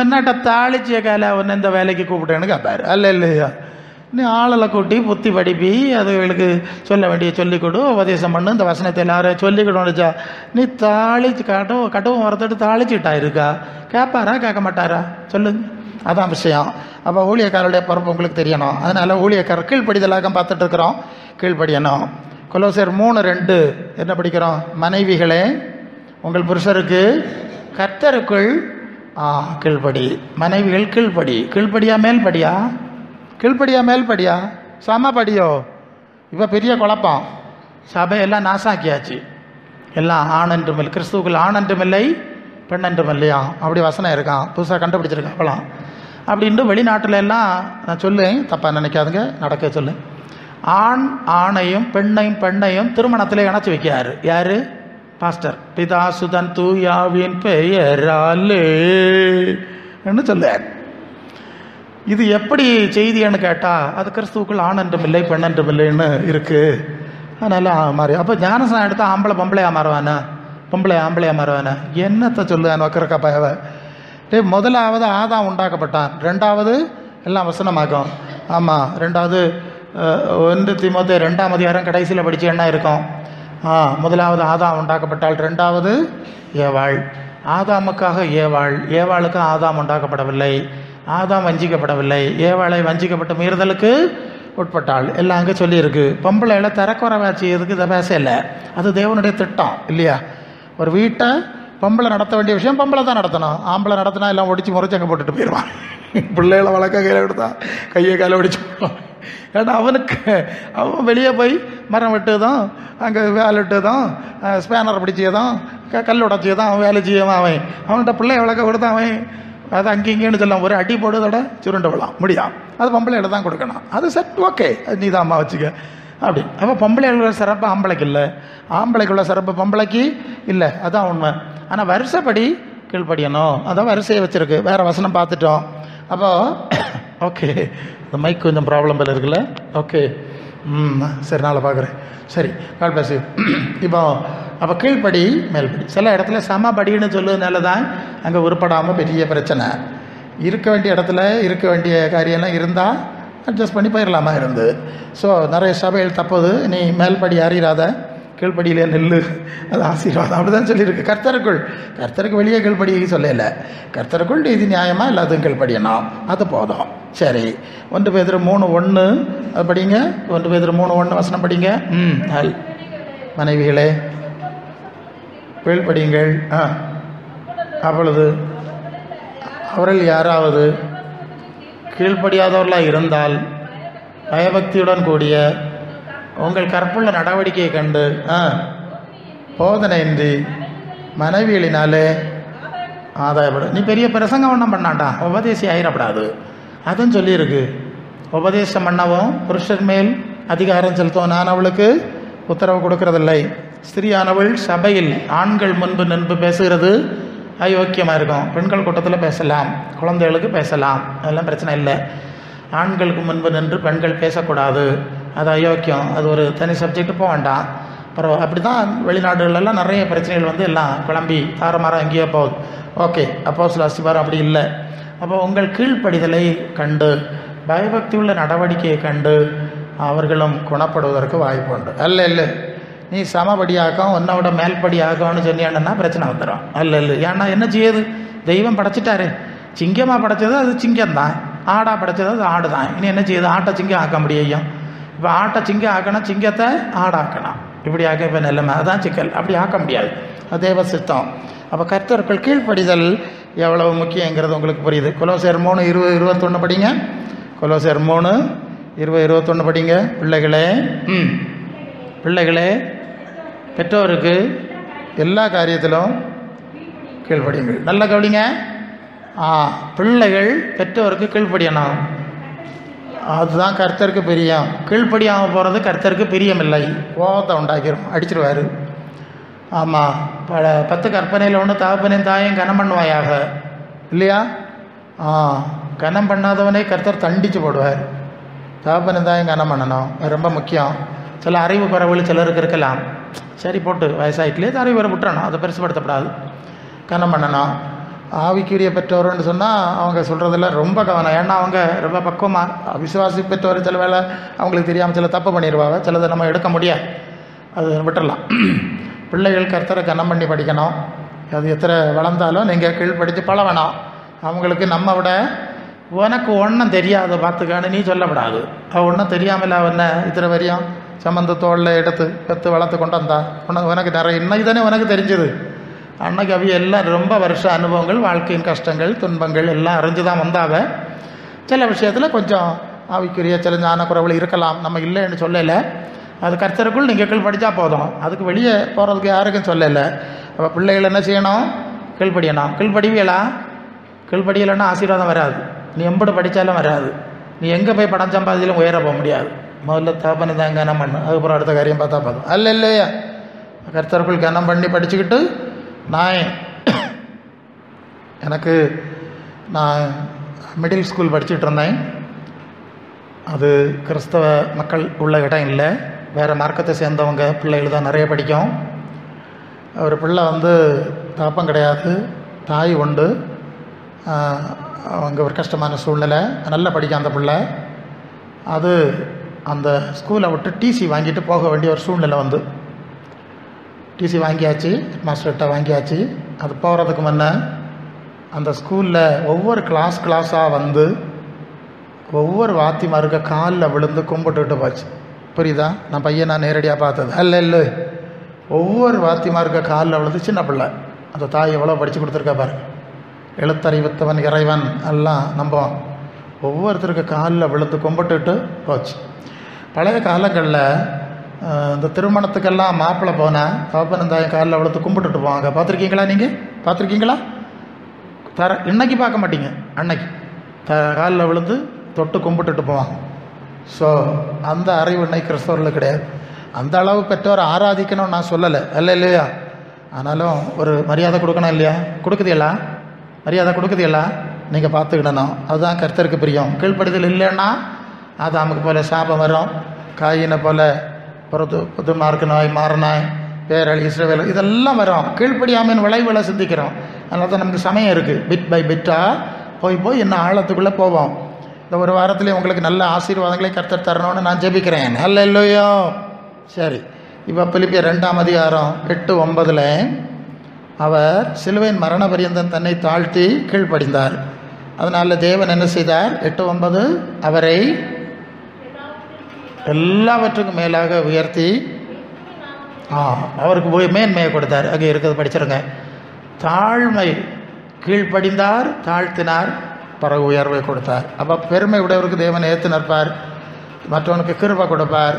என்னட்ட தாளிச்சிய காலை ஒன்று இந்த வேலைக்கு கூப்பிட்டேன்னு கேட்பார் அல்ல இல்லையா? நீ ஆளலை கூட்டி புத்தி படிப்பி அதுகளுக்கு சொல்ல வேண்டிய சொல்லிக் கொடு, உபதேசம் பண்ணு, இந்த வசனத்தை எல்லாரும் சொல்லிக்கிடும் வச்சா நீ தாளிச்சு கட்டவும் வரத்துட்டு தாளிச்சிட்டா இருக்கா? கேட்பாரா கேட்க மாட்டாரா சொல்லுங்க? அதான் விஷயம். அப்போ ஊழியக்காரருடைய பொறுப்பு உங்களுக்கு தெரியணும். அதனால் ஊழியக்காரர் கீழ்ப்படிதலாக பார்த்துட்டு இருக்கிறோம், கீழ்ப்படியணும். கொலோசியர் 3:2 என்ன படிக்கிறோம்? மனைவிகளே உங்கள் புருஷருக்கு கர்த்தருக்குள் கீழ்ப்படி. மனைவிகள் கீழ்ப்படி. கீழ்ப்படியா மேல்படியா? கீழ்ப்படியா மேல்படியா? சமபடியோ? இப்போ பெரிய குழப்பம், சபையெல்லாம் நாசாக்கியாச்சு. எல்லாம் ஆணென்றும் இல்லை, கிறிஸ்துவுக்குள் ஆணென்றும் இல்லை பெண்ணென்றும் இல்லையா? அப்படி வசனம் இருக்கான், புதுசாக கண்டுபிடிச்சிருக்கான். அப்பலாம் அப்படின்ட்டு வெளிநாட்டில் எல்லாம் நான் சொல்லுவேன், தப்பாக நினைக்காதுங்க, நடக்க சொல்லு. ஆண் ஆணையும் பெண்ணையும் பெண்ணையும் திருமணத்தில் இணைச்சி வைக்கிறாரு. யார்? பாஸ்டர். பிதா சுதன் தூயாவின் பெயராலே என்று சொல்லுவார். இது எப்படி செய்தின்னு கேட்டால் அது கிறிஸ்துவுக்குள் ஆணென்றும் இல்லை பெண்ணென்றும் இல்லைன்னு இருக்குது. அதனால மாறி அப்போ ஞானசனம் எடுத்தால் ஆம்பளை பொம்பளையாக மாறுவானே, பொம்பளை ஆம்பளையாக மாறுவானே, என்னத்தை சொல்லுவேன் வக்கரக்கா பயவை. முதலாவது ஆதாம் உண்டாக்கப்பட்டான், 2வது எல்லாம் வசனமாகும். ஆமாம், 2வது 1 தீமோத்தேயு 2ஆம் அதிகாரம் கடைசியில் படித்து என்ன இருக்கும்? முதலாவது ஆதாம் உண்டாக்கப்பட்டால், 2வது ஏவாள். ஆதாமுக்காக ஏவாள், ஏவாளுக்கு ஆதாம் உண்டாக்கப்படவில்லை, ஆதாம் வஞ்சிக்கப்படவில்லை, ஏவாளை வஞ்சிக்கப்பட்ட மீறுதலுக்கு உட்பட்டாள். எல்லாம் அங்கே சொல்லியிருக்கு. பொம்பளைகளை தரக்குறைவாச்சியதுக்கு இதை பேச இல்லை, அது தேவனுடைய திட்டம் இல்லையா? ஒரு வீட்டை பொம்பளை நடத்த வேண்டிய விஷயம் பொம்பளை தான் நடத்தணும். ஆம்பளை நடத்தினா எல்லாம் ஒடிச்சு முறைச்சு அங்கே போட்டுட்டு போயிடுவான். பிள்ளைகளை வளர்க்க கையில் எடுத்தான் கையை காலை ஒடிச்சு போடுவான். ஏன்னா அவன் வெளியே போய் மரம் வெட்டுதான், அங்கே வேலை வெட்டுதான், ஸ்பேனர் பிடிச்சதான், கல் உடச்சியதான், அவன் வேலை செய்யவான். அவன்கிட்ட பிள்ளைய வளர்க்க கொடுத்தான். அவன் அது அங்கே இங்கேன்னு சொல்லலாம், ஒரு அடி போடுதோட சுருண்டு விடலாம் முடியும். அது பொம்பளையில தான் கொடுக்கணும். அது செட் ஓகே, அது நீ தான் அம்மா வச்சுக்க அப்படி. அப்போ பொம்பளைக்குள்ள சிறப்பு ஆம்பளைக்கு இல்லை, ஆம்பளைக்குள்ள சிறப்பு பொம்பளைக்கு இல்லை, அதான் உண்மை. ஆனால் வருஷப்படி கீழ்ப்படியணும், அதான் வரிசையை வச்சுருக்கு. வேறு வசனம் பார்த்துட்டோம். அப்போ ஓகே, இந்த மைக் கொஞ்சம் ப்ராப்ளம் போல இருக்குல்ல. ஓகே, சரி நாளை பார்க்குறேன். சரி கால் பேசு. இப்போ அப்போ கீழ்ப்படி மேல்படி சில இடத்துல சமபடின்னு சொல்லுறதுனால தான் அங்கே உருப்படாமல் பெரிய பிரச்சனை. இருக்க வேண்டிய இடத்துல இருக்க வேண்டிய காரியம்லாம் இருந்தால் அட்ஜஸ்ட் பண்ணி போயிடலாமா இருந்து. ஸோ நிறைய சபைகள் தப்போது நீ மேல்படி அறியாத கீழ்ப்படியிலே நெல்லு, அது ஆசீர்வாதம் அப்படி தான் சொல்லியிருக்கு. கர்த்தருக்கு வெளியே கீழ்ப்படியை சொல்லலை. கர்த்தருக்குள் இது நியாயமாக எல்லாத்துக்கும் கீழ்ப்படியணும், அது போதும். சரி 1 பேதுரு 3:1 அது படிங்க. 1 பேதுரு 3:1 வசனம் படிங்க. மனைவிகளே கீழ்ப்படியுங்கள். அப்பொழுது அவர்கள் யாராவது கீழ்ப்படியாதவர்களாக இருந்தால் பயபக்தியுடன் கூடிய உங்கள் கற்புள்ள நடவடிக்கையை கண்டு போதனையின்றி மனைவிகளினாலே ஆதாயப்படும். நீ பெரிய பிரசங்கம் ஒன்றும் பண்ணாண்டா, உபதேசி ஆயிடப்படாது. அதுவும் சொல்லியிருக்கு. உபதேசம் பண்ணவும் புருஷன் மேல் அதிகாரம் செலுத்தவும் நான் அவளுக்கு உத்தரவு கொடுக்கறதில்லை. ஸ்திரீயானவள் சபையில் ஆண்கள் முன்பு நின்று பேசுகிறது அயோக்கியமாக இருக்கும். பெண்கள் கூட்டத்தில் பேசலாம், குழந்தைகளுக்கு பேசலாம், அதெல்லாம் பிரச்சனை இல்லை. ஆண்களுக்கு முன்பு நின்று பெண்கள் பேசக்கூடாது, அது அயோக்கியம், அது ஒரு தனி சப்ஜெக்ட் போக வேண்டாம். அப்புறம் அப்படி தான் வெளிநாடுகளெல்லாம் நிறைய பிரச்சனைகள் வந்து எல்லாம் குழம்பி தாரமாரம் எங்கேயோ போகுது. ஓகே, அப்போஸ்தலர் அஸ்திபாரம் அப்படி இல்லை. அப்போ உங்கள் கீழ்ப்படிதலை கண்டு பயபக்தி உள்ள நடவடிக்கையை கண்டு அவர்களும் குணப்படுவதற்கு வாய்ப்பு உண்டு. அல்ல நீ சமபடியாக்கம் உன்னோட மேல்படியாக்கம்னு சொன்னியான்னா பிரச்சனை வந்துடும். அல்ல ஏன்னா என்ன செய்யுது, தெய்வம் படைச்சிட்டாரு. சிங்கமாக படைச்சது அது சிங்கம்தான், ஆடாக படைச்சது அது ஆடு தான். இனி என்ன செய்யுது, ஆட்டை சிங்கம் ஆக்க முடியும். இப்போ ஆட்டை சிங்கம் ஆக்கணும், சிங்கத்தை ஆடாக்கணும். இப்படி ஆக்க இப்போ நிலைமை அதுதான் சிக்கல். அப்படி ஆக்க முடியாது, அது தேவ சித்தம். அப்போ கர்த்தருக்குள் கீழ்ப்படிதல் எவ்வளவு முக்கியங்கிறது உங்களுக்கு புரியுது. கொலோசியர் 3:20-21 படிங்க. கொலோசியர் 3:20-21 படிங்க. பிள்ளைகளே பெற்றோருக்கு எல்லா காரியத்திலும் கீழ்ப்படியுங்கள். நல்ல கவனிங்க. பிள்ளைகள் பெற்றோருக்கு கீழ்ப்படியணும், அதுதான் கர்த்தருக்கு பிரியம். கீழ்ப்படியாமல் போகிறது கர்த்தருக்கு பிரியம் இல்லை, கோபத்தை உண்டாக்கிடும், அடிச்சிருவார். ஆமாம், 10 கற்பனையில் ஒன்று தகப்பனையும் தாயும் கனம் பண்ணுவாயாக இல்லையா? கனம் பண்ணாதவனே கர்த்தர் தண்டித்து போடுவார். தகப்பனையும் தாயும் கனம் பண்ணணும், ரொம்ப முக்கியம். சில அறிவு குறைவுகள் சிலருக்கு இருக்கலாம், சரி போட்டு வயசாயிட்டுலேயே அறிவு வர விட்டுறணும், அதை பெருசுப்படுத்தப்படாது. கனம் பண்ணணும். ஆவிக்குரிய பெற்றோர்னு சொன்னால் அவங்க சொல்கிறதில்ல ரொம்ப கவனம். ஏன்னா அவங்க ரொம்ப பக்குவமாக விசுவாசி பெற்றோர் சில வேலை அவங்களுக்கு தெரியாமல் சில தப்பு பண்ணிடுவாங்க, சிலதை நம்ம எடுக்க முடியாது, அது விட்டுடலாம். பிள்ளைகள் கர்த்தரை கனம் பண்ணி படிக்கணும். அது எத்தனை வளர்ந்தாலும் நீங்கள் கீழ்படித்து பழகணும். அவங்களுக்கு நம்ம விட உனக்கு ஒன்றும் தெரியாத பார்த்துக்கான்னு நீ சொல்லப்படாது. அவள் ஒன்றும் தெரியாமல் அவனை இத்தனை வரையும் சம்பந்தத்தோளில் எடுத்து பெற்று வளர்த்து கொண்டு வந்தா உனக்கு நிறைய இன்னைக்கு தானே உனக்கு தெரிஞ்சது. அன்னைக்கு அவைய எல்லாம் ரொம்ப வருஷ அனுபவங்கள், வாழ்க்கையின் கஷ்டங்கள் துன்பங்கள் எல்லாம் அறிஞ்சு தான் வந்தாவ. சில விஷயத்தில் கொஞ்சம் ஆவிக்குரிய சில ஞான குறைவுகள் இருக்கலாம், நம்ம இல்லைன்னு சொல்லலை. அது கர்த்தருக்குள் நீங்கள் கீழ்படித்தா போதும், அதுக்கு வெளியே போகிறதுக்கு யாருக்கும் சொல்லலை. அப்போ பிள்ளைகள் என்ன செய்யணும், கீழ்படியணும். கீழ்படியலைன்னா ஆசீர்வாதம் வராது. நீ எம்படு படித்தாலும் வராது. நீ எங்கே போய் படம் சம்பாதிச்சாலும் உயர போக முடியாது. முதல்ல தகப்பனை தான் கனம் பண்ணு, அதுக்கப்புறம் அடுத்த காரியம் பார்த்தா போதும். இல்லையா, கர்த்தருக்குள் கனம் பண்ணி படிச்சுக்கிட்டு நான் மிடில் ஸ்கூல் படிச்சுட்டு இருந்தேன். அது கிறிஸ்தவ மக்கள் உள்ள இடம் இல்லை, வேறு மார்க்கத்தை சேர்ந்தவங்க பிள்ளைகள் தான் நிறைய படிக்கும். ஒரு பிள்ளை வந்து தாப்பம் கிடையாது, தாய் உண்டு. அவங்க ஒரு கஷ்டமான சூழ்நிலை, நல்லா படிக்கும் அந்த பிள்ளை. அது அந்த ஸ்கூலை விட்டு டிசி வாங்கிட்டு போக வேண்டிய ஒரு சூழ்நிலை வந்து டிசி வாங்கியாச்சு, ஹெட்மாஸ்டர்கிட்ட வாங்கியாச்சு. அது போகிறதுக்கு முன்னே அந்த ஸ்கூலில் ஒவ்வொரு கிளாஸாக வந்து ஒவ்வொரு வாத்திமாருக்கு காலில் விழுந்து கும்பிட்டுக்கிட்டு போச்சு. புரியுதா? நான் பையன் நான் நேரடியாக பார்த்தது இல்லை. ஒவ்வொரு வாத்திமாருக்கு காலில் விழுந்து, சின்ன பிள்ளை, அந்த தாய் எவ்வளோ படித்து கொடுத்துருக்கா பாருங்க. எழுத்தறிவித்தவன் இறைவன் எல்லாம் நம்புவோம். ஒவ்வொருத்தருக்கு காலில் விழுந்து கும்பிட்டுட்டு போச்சு. பழைய காலங்களில் இந்த திருமணத்துக்கெல்லாம் மாப்பிள்ளை போனால் தகப்பன் தாயும் காலில் விழுந்து கும்பிட்டுட்டு போவாங்க. பார்த்துருக்கீங்களா? நீங்கள் பார்த்துருக்கீங்களா? இன்னைக்கு பார்க்க மாட்டீங்க, அன்னைக்கு காலில் விழுந்து தொட்டு கும்பிட்டுட்டு போவாங்க. ஸோ அந்த அறிவு இன்னைக்கு கிறிஸ்தவர்களுக்கு கிடையாது. அந்த அளவு பெற்றோரை ஆராதிக்கணும்னு நான் சொல்லலை, இல்லையா? ஆனாலும் ஒரு மரியாதை கொடுக்கணும் இல்லையா? கொடுக்குதில்ல? மரியாதை கொடுக்குதில்ல? நீங்கள் பார்த்துக்கிடணும். அதுதான் கர்த்தருக்கு பிரியம். கீழ்ப்படுதல் இல்லைன்னா அது நமக்கு போல சாபம் வரும். காயினை போல புது மார்க்கு நாய் மாறனாய் பேரழி இஸ்ரவேல் இதெல்லாம் வரும். கீழ்ப்படியாமையின் விளைவுகளை சிந்திக்கிறோம். அதனால தான் நமக்கு சமயம் இருக்குது. பிட் பை பிட்டாக போய் இன்னும் ஆழத்துக்குள்ளே போவோம். இந்த ஒரு வாரத்திலே உங்களுக்கு நல்ல ஆசீர்வாதங்களை கர்த்தர் தரணும்னு நான் ஜெபிக்கிறேன். அல்லேலூயா. சரி, இப்போ பிலிப்பியர் 2ஆம் அதிகாரம் 8-9 அவர் சிலுவையின் மரண பரியந்தம் தன்னை தாழ்த்தி கீழ்ப்படிந்தார். அதனால் தேவன் என்ன செய்தார்? 8-9 அவரை எல்லாவற்றுக்கும் மேலாக உயர்த்தி அவருக்கு மேன்மையை கொடுத்தார். அங்கே இருக்கிறது படிச்சிருங்க. தாழ்மை, கீழ்ப்படிந்தார், தாழ்த்தினார், பிறகு உயர்வை கொடுத்தார். அப்போ பெருமை உடையவருக்கு தேவன் ஏற்று நிற்பார், மற்றவனுக்கு கிருபை கொடுப்பார்.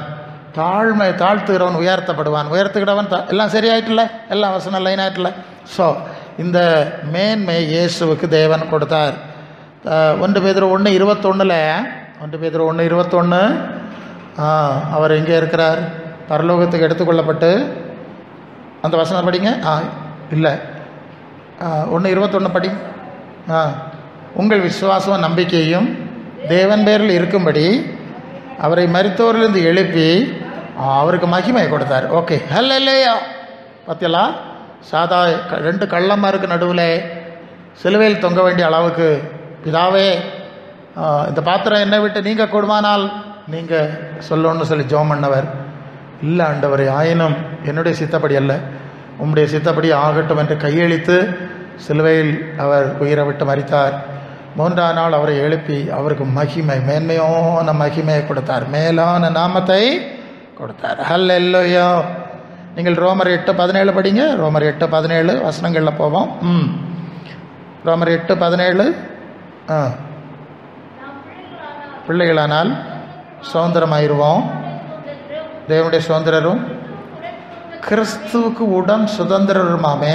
தாழ்மை தாழ்த்துகிறவன் உயர்த்தப்படுவான், உயர்த்துக்கிறவன் எல்லாம் சரியாயிட்டில்ல, எல்லாம் வசனம் லைன் ஆயிட்டில்ல. ஸோ இந்த மேன்மை இயேசுவுக்கு தேவன் கொடுத்தார். 1 பேதுரு 1:21 1 பேதுரு 1:21 அவர் எங்கே இருக்கிறார்? பரலோகத்துக்கு எடுத்துக்கொள்ளப்பட்டு அந்த வசனம் படிங்க. இல்லை 1:21 படி. உங்கள் விசுவாசம் நம்பிக்கையும் தேவன் பேரில் இருக்கும்படி அவரை மரித்தோரிலிருந்து எழுப்பி அவருக்கு மகிமை கொடுத்தார். ஓகே, ஹல்லேலூயா. பார்த்தீங்களா? சாதா 2 கள்ளமாருக்கு நடுவில் சிலுவையில் தொங்க வேண்டிய அளவுக்கு பிதாவே இந்த பாத்திரம் என்னை விட்டு நீங்கள் கூடுமானால் நீங்கள் சொல்லணும்னு சொல்லி ஜெபம் பண்ணவர். இல்லை ஆண்டவரே, ஆயினும் என்னுடைய சித்தப்படி அல்ல, உம்முடைய சித்தப்படி ஆகட்டும் என்று கையெழுத்து சிலுவையில் அவர் உயிரை விட்டு மரித்தார். 3ஆம் நாள் அவரை எழுப்பி அவருக்கு மகிமை, மேன்மையான மகிமையை கொடுத்தார், மேலான நாமத்தை கொடுத்தார். ஹல்லேலூயா. நீங்கள் ரோமர் 8:17 படிங்க. ரோமர் 8:17 வசனங்களில் போவோம். ரோமர் 8:17 பிள்ளைகளானால் சுதந்திரமாயிருவோம், தேவனுடைய சுதந்திரரும் கிறிஸ்துவுக்கு உடன் சுதந்திரருமாமே,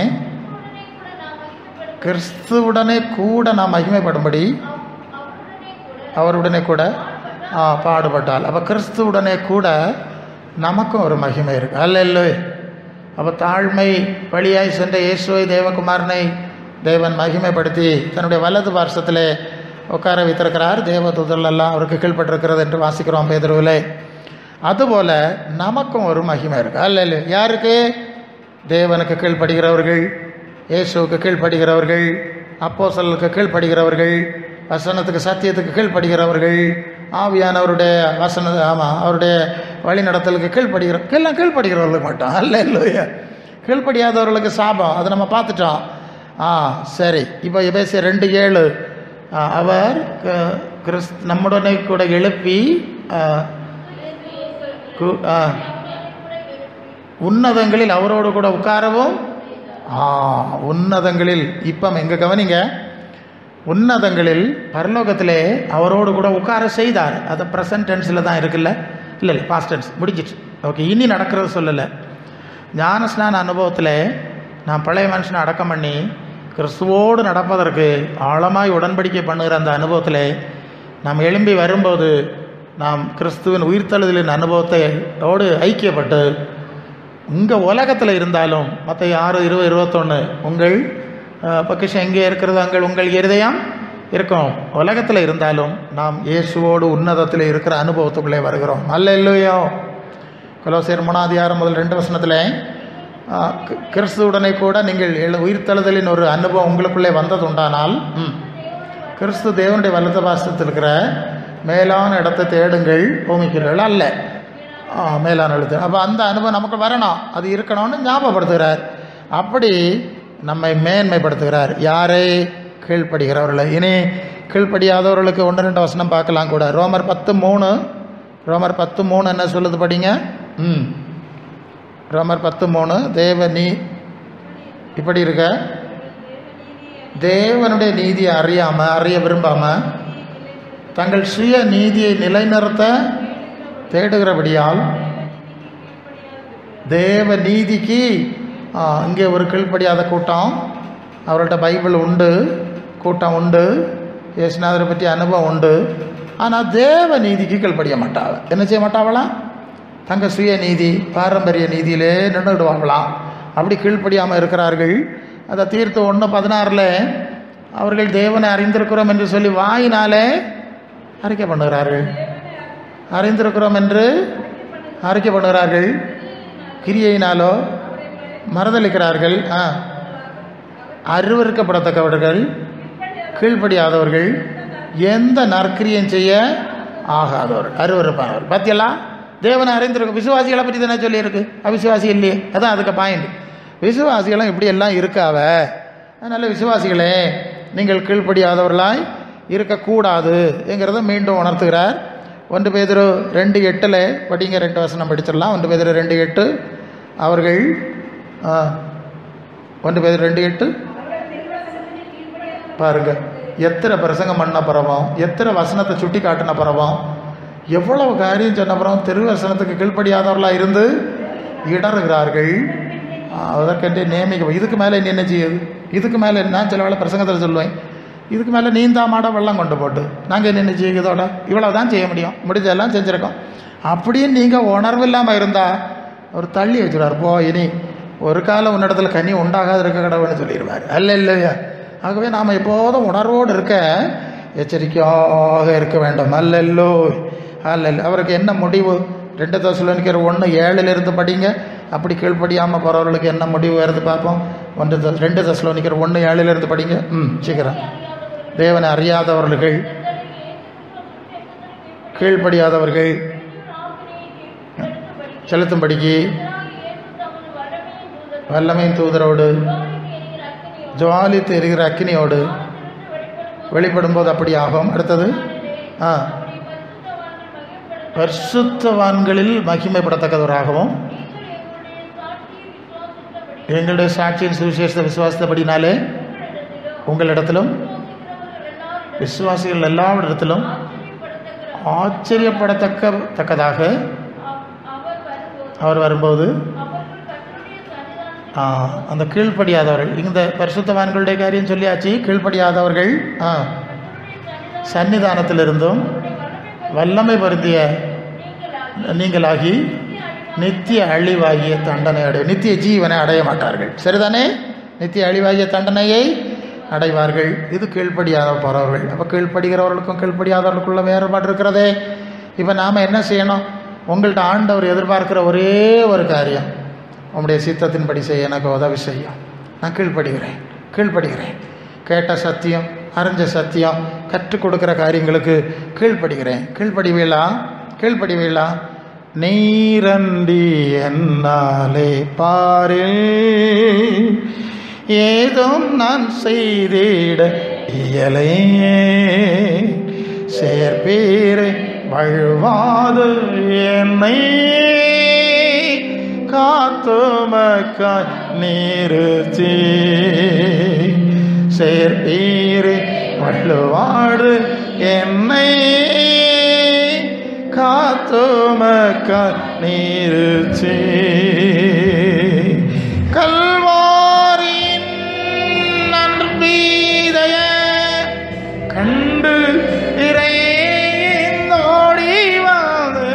கிறிஸ்துவுடனே கூட நாம் மகிமைப்படும்படி அவருடனே கூட பாடுபட்டால். அப்போ கிறிஸ்துவுடனே கூட நமக்கும் ஒரு மகிமை இருக்குது. அல்லேலூயா. அப்போ தாழ்மை வழியாய் சென்ற இயேசுவை தேவகுமாரனை தேவன் மகிமைப்படுத்தி தன்னுடைய வலது பார்சத்திலே உட்கார வைத்திருக்கிறார். தேவதூதர்கள் எல்லாம் அவருக்கு கீழ்பட்டிருக்கிறது என்று வாசிக்கிறோம் பேதுருவிலே. அதுபோல் நமக்கும் ஒரு மகிமை இருக்குது. அல்லேலூயா. யாருக்கு? தேவனுக்கு கீழ்ப்படுகிறவர்கள், இயேசுவுக்கு கீழ்ப்படுகிறவர்கள், அப்போஸ்தலருக்கு கீழ்ப்படுகிறவர்கள், வசனத்துக்கு சத்தியத்துக்கு கீழ்ப்படுகிறவர்கள், ஆவியானவருடைய அவருடைய வழி நடத்தலுக்கு எல்லாம் கீழ்ப்படுகிறவர்களுக்கு மட்டும். அல்லேலூயா. கீழ்ப்படியாதவர்களுக்கு சாபம், அதை நம்ம பார்த்துட்டோம். சரி, இப்போ எபேசியர் 2:7 அவர் நம்முடனே கூட எழுப்பி உன்னதங்களில் அவரோடு கூட உட்காரவும். உன்னதங்களில் இப்போ எங்கே கவனிங்க, உன்னதங்களில் பரலோகத்திலே அவரோடு கூட உட்கார செய்தார். அது ப்ரெசன்ட் டென்ஸில் தான் இருக்குல்ல, இல்லை பாஸ்ட் டென்ஸ் முடிஞ்சிச்சு. ஓகே, இனி நடக்கிறது சொல்லலை. ஞானஸ்நான அனுபவத்தில் நான் பழைய மனுஷனை அடக்கம் பண்ணி கிறிஸ்துவோடு நடப்பதற்கு ஆழமாய் உடன்படிக்கை பண்ணுகிற அந்த அனுபவத்தில் நாம் எழும்பி வரும்போது நாம் கிறிஸ்துவின் உயிர்த்தெழுதலின் அனுபவத்தோடு ஐக்கியப்பட்டு இங்கே உலகத்தில் இருந்தாலும் மற்ற 6:20-21 உங்கள் பொக்கிஷம் எங்கே இருக்கிறதோ அங்கே உங்கள் இருதயம் இருக்கும். உலகத்தில் இருந்தாலும் நாம் இயேசுவோடு உன்னதத்தில் இருக்கிற அனுபவத்துக்குள்ளே வருகிறோம். அல்லேலூயா. கொலோசியர் 3:1-2 வசனத்தில் கிறிஸ்துவுடனே கூட நீங்கள் உயிர்த்தெழுதலின் ஒரு அனுபவம் உங்களுக்குள்ளே வந்தது உண்டானால் கிறிஸ்து தேவனுடைய வலது பாசத்தில் இருக்கிற மேலான இடத்தை தேடுங்கள், பூமிக்கிறீர்கள் அல்ல, மேலான எழுத்து. அப்போ அந்த அனுபவம் நமக்கு வரணும், அது இருக்கணும்னு ஞாபகப்படுத்துகிறார். அப்படி நம்மை மேன்மைப்படுத்துகிறார். யாரை? கீழ்ப்படுகிறவர்களை. இனி கீழ்ப்படியாதவர்களுக்கு 1-2 வசனம் பார்க்கலாம் கூட. ரோமர் 10:3 என்ன சொல்லுது படிங்க. ரோமர் 10:3 தேவனி இப்படி இருக்க தேவனுடைய நீதியை அறிய விரும்பாமல் தங்கள் சுய நீதியை நிலைநிறுத்த தேடுகிறபடியால் தேவ நீதிக்கு இங்கே ஒரு கீழ்ப்படியாத கூட்டம், அவர்கள்ட்ட பைபிள் உண்டு, கூட்டம் உண்டு, இயேசுநாதரை பற்றி அனுபவம் உண்டு, ஆனால் தேவ நீதிக்கு கீழ்ப்படிய மாட்டாள். என்ன செய்ய மாட்டாவலாம்? தங்கள் சுய நீதி பாரம்பரிய நீதியிலே நின்றுடுவாங்களாம். அப்படி கீழ்ப்படியாமல் இருக்கிறார்கள். அதை தீர்த்து 1:16 அவர்கள் தேவனை அறிந்திருக்கிறோம் என்று சொல்லி வாயினாலே அறிக்கை பண்ணுகிறார்கள். அறிந்திருக்கிறோம் என்று அறிக்கை பண்ணுகிறார்கள், கிரியையினாலோ மறுதளிக்கிறார்கள். அருவருக்கப்படத்தக்கவர்கள், கீழ்ப்படியாதவர்கள், எந்த நற்கிரியம் செய்ய ஆகாதவர்கள், அருவருப்பானவர். பத்தியெல்லாம் தேவனை அறிந்திருக்கும். விசுவாசிகளை பற்றி தானே சொல்லியிருக்கு, அவிசுவாசி இல்லையே. அதான் அதுக்கு பாயிண்ட். விசுவாசிகளும் இப்படி எல்லாம் இருக்காவ. அதனால் விசுவாசிகளே, நீங்கள் கீழ்ப்படியாதவர்களாய் இருக்கக்கூடாது என்கிறத மீண்டும் உணர்த்துகிறார். 1 பேதுரு 2:8 படிங்க, 2 வசனம் படிச்சிடலாம். 1 பேதுரு 2:8 அவர்கள் 1 பேதுரு 2:8 பாருங்க. எத்தனை பிரசங்கம் பண்ண பிறவோம், எத்தனை வசனத்தை சுட்டி காட்டின பிறவோம், எவ்வளவு காரியம் சொன்ன பிறவும் திருவசனத்துக்கு கீழ்ப்படியாதவர்களாக இருந்து இடறுகிறார்கள். அதற்கென்று நியமிக்க. இதுக்கு மேலே என்ன செய்யுது? இதுக்கு மேலே நான் சில வேளை பிரசங்கத்தில் சொல்லுவேன், இதுக்கு மேலே நீந்தா மாட வெள்ளம் கொண்டு போட்டு நாங்கள் என்ன செய்யுதோட இவ்வளோ தான் செய்ய முடியும், முடிஞ்சதெல்லாம் செஞ்சுருக்கோம் அப்படின்னு நீங்கள் உணர்வு இல்லாமல் இருந்தால் அவர் தள்ளி வச்சுருவார். போ, இனி ஒரு காலம் உன்னிடத்துல கனி உண்டாகாது இருக்க கடவுள்னு சொல்லிடுவார். அல்ல இல்லையா? ஆகவே நாம் எப்போதும் உணர்வோடு இருக்க எச்சரிக்கையாக இருக்க வேண்டும். அல்லல்லோ அல்ல. அவருக்கு என்ன முடிவு? 2 தெசலோனிக்கர் 1:7 படிங்க. அப்படி கீழ்ப்படியாமல் போகிறவர்களுக்கு என்ன முடிவு வருது பார்ப்போம். 2 தெசலோனிக்கர் 1:7 படிங்க. சீக்கிரம். தேவனை அறியாதவர்கள், கீழ்ப்படியாதவர்கள் செலுத்தும்படிக்கு வல்லமையின் தூதரோடு ஜுவாலி தெரிகிற அக்கினியோடு வெளிப்படும்போது அப்படி ஆகும். அடுத்தது பரிசுத்தவான்களில் மகிமைப்படத்தக்கவராகவும் எங்களுடைய சாட்சியின் சுவிசேஷ விசுவாசத்தபடினாலே உங்களிடத்திலும் விசுவாசிகள் எல்லாரிடத்திலும் ஆச்சரியப்படத்தக்கதாக அவர் வரும்போது அந்த கீழ்ப்படியாதவர்கள், இந்த பரிசுத்தவான்களுடைய காரியம் சொல்லியாச்சு. கீழ்ப்படியாதவர்கள் சன்னிதானத்திலிருந்தும் வல்லமை பொருந்திய நீங்களாகி நித்திய அழிவாகிய தண்டனை அடைய, நித்திய ஜீவனை அடைய மாட்டார்கள். சரிதானே? நித்திய அழிவாகிய தண்டனையை அடைவார்கள். இது கீழ்ப்படியாத போகிறவர்கள். அப்போ கீழ்ப்படுகிறவர்களுக்கும் கீழ்ப்படியாதவர்களுக்குள்ள வேறுபாடு இருக்கிறதே. இப்போ நாம் என்ன செய்யணும்? உங்கள்கிட்ட ஆண்டவர் எதிர்பார்க்கிற ஒரே ஒரு காரியம், உங்களுடைய சித்தத்தின்படி செய்ய எனக்கு உதவி செய்யும். நான் கீழ்ப்படுகிறேன். கேட்ட சத்தியம், அறிஞ்ச சத்தியம், கற்றுக் கொடுக்குற காரியங்களுக்கு கீழ்ப்படுகிறேன். கீழ்ப்படிவீளா? நீரண்டி என்னாலே பாரில் ஏதும் நான் செய்திட இயலையே சேர்ப்பீரை வழுவாது என்னை காத்துமக்காய் நிறுத்தி சேர்ப்பீரை வழுவாடு என்னை காத்துமக்காய் நிறுத்தி கல்வாரின் நன்பீதைய கண்டு இறைந்தோடி வந்து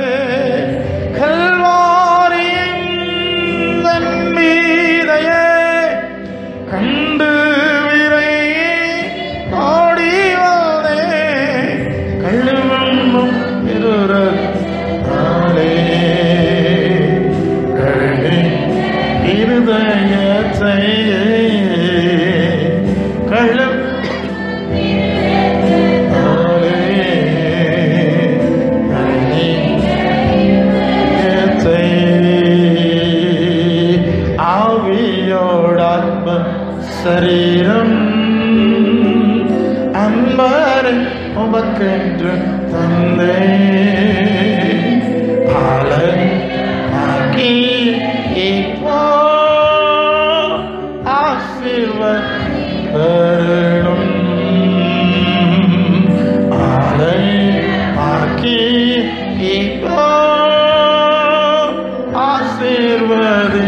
கல்வாரின் நன்பீதைய கண்டு விரை ஓடி வந்தே கல்லும் இருரே இருதயத்தை கள்ளம் ஆவியோடாத்ம சரீரம் அன்பரை உமக்கென்று தந்தை பாலன் ஆக்கி இப்போ ஆசீர்வதரும் ஆலை ஆக்கி இப்போ ஆசீர்வதரும்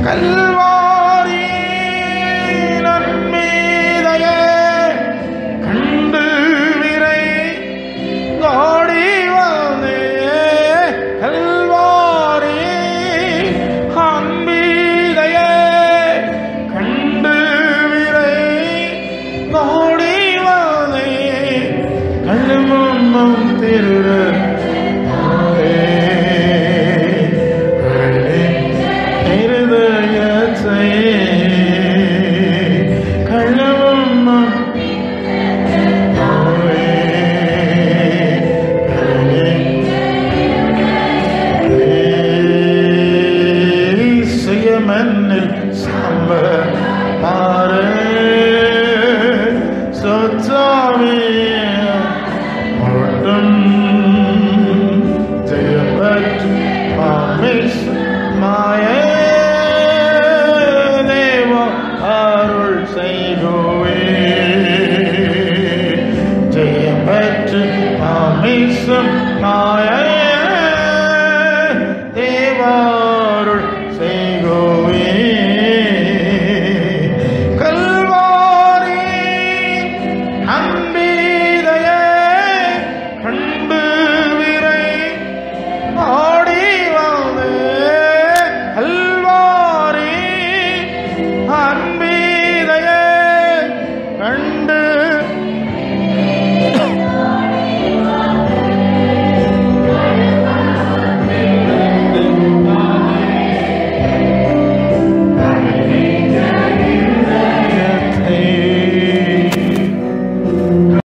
கல்வாரி நன்மீதைய கண்டு விரை ஓடி வந்தே கல்வாரி அன்பீதைய கண்டு விரை ஓடி வந்தே கல்லும் கள்ளமும் திருட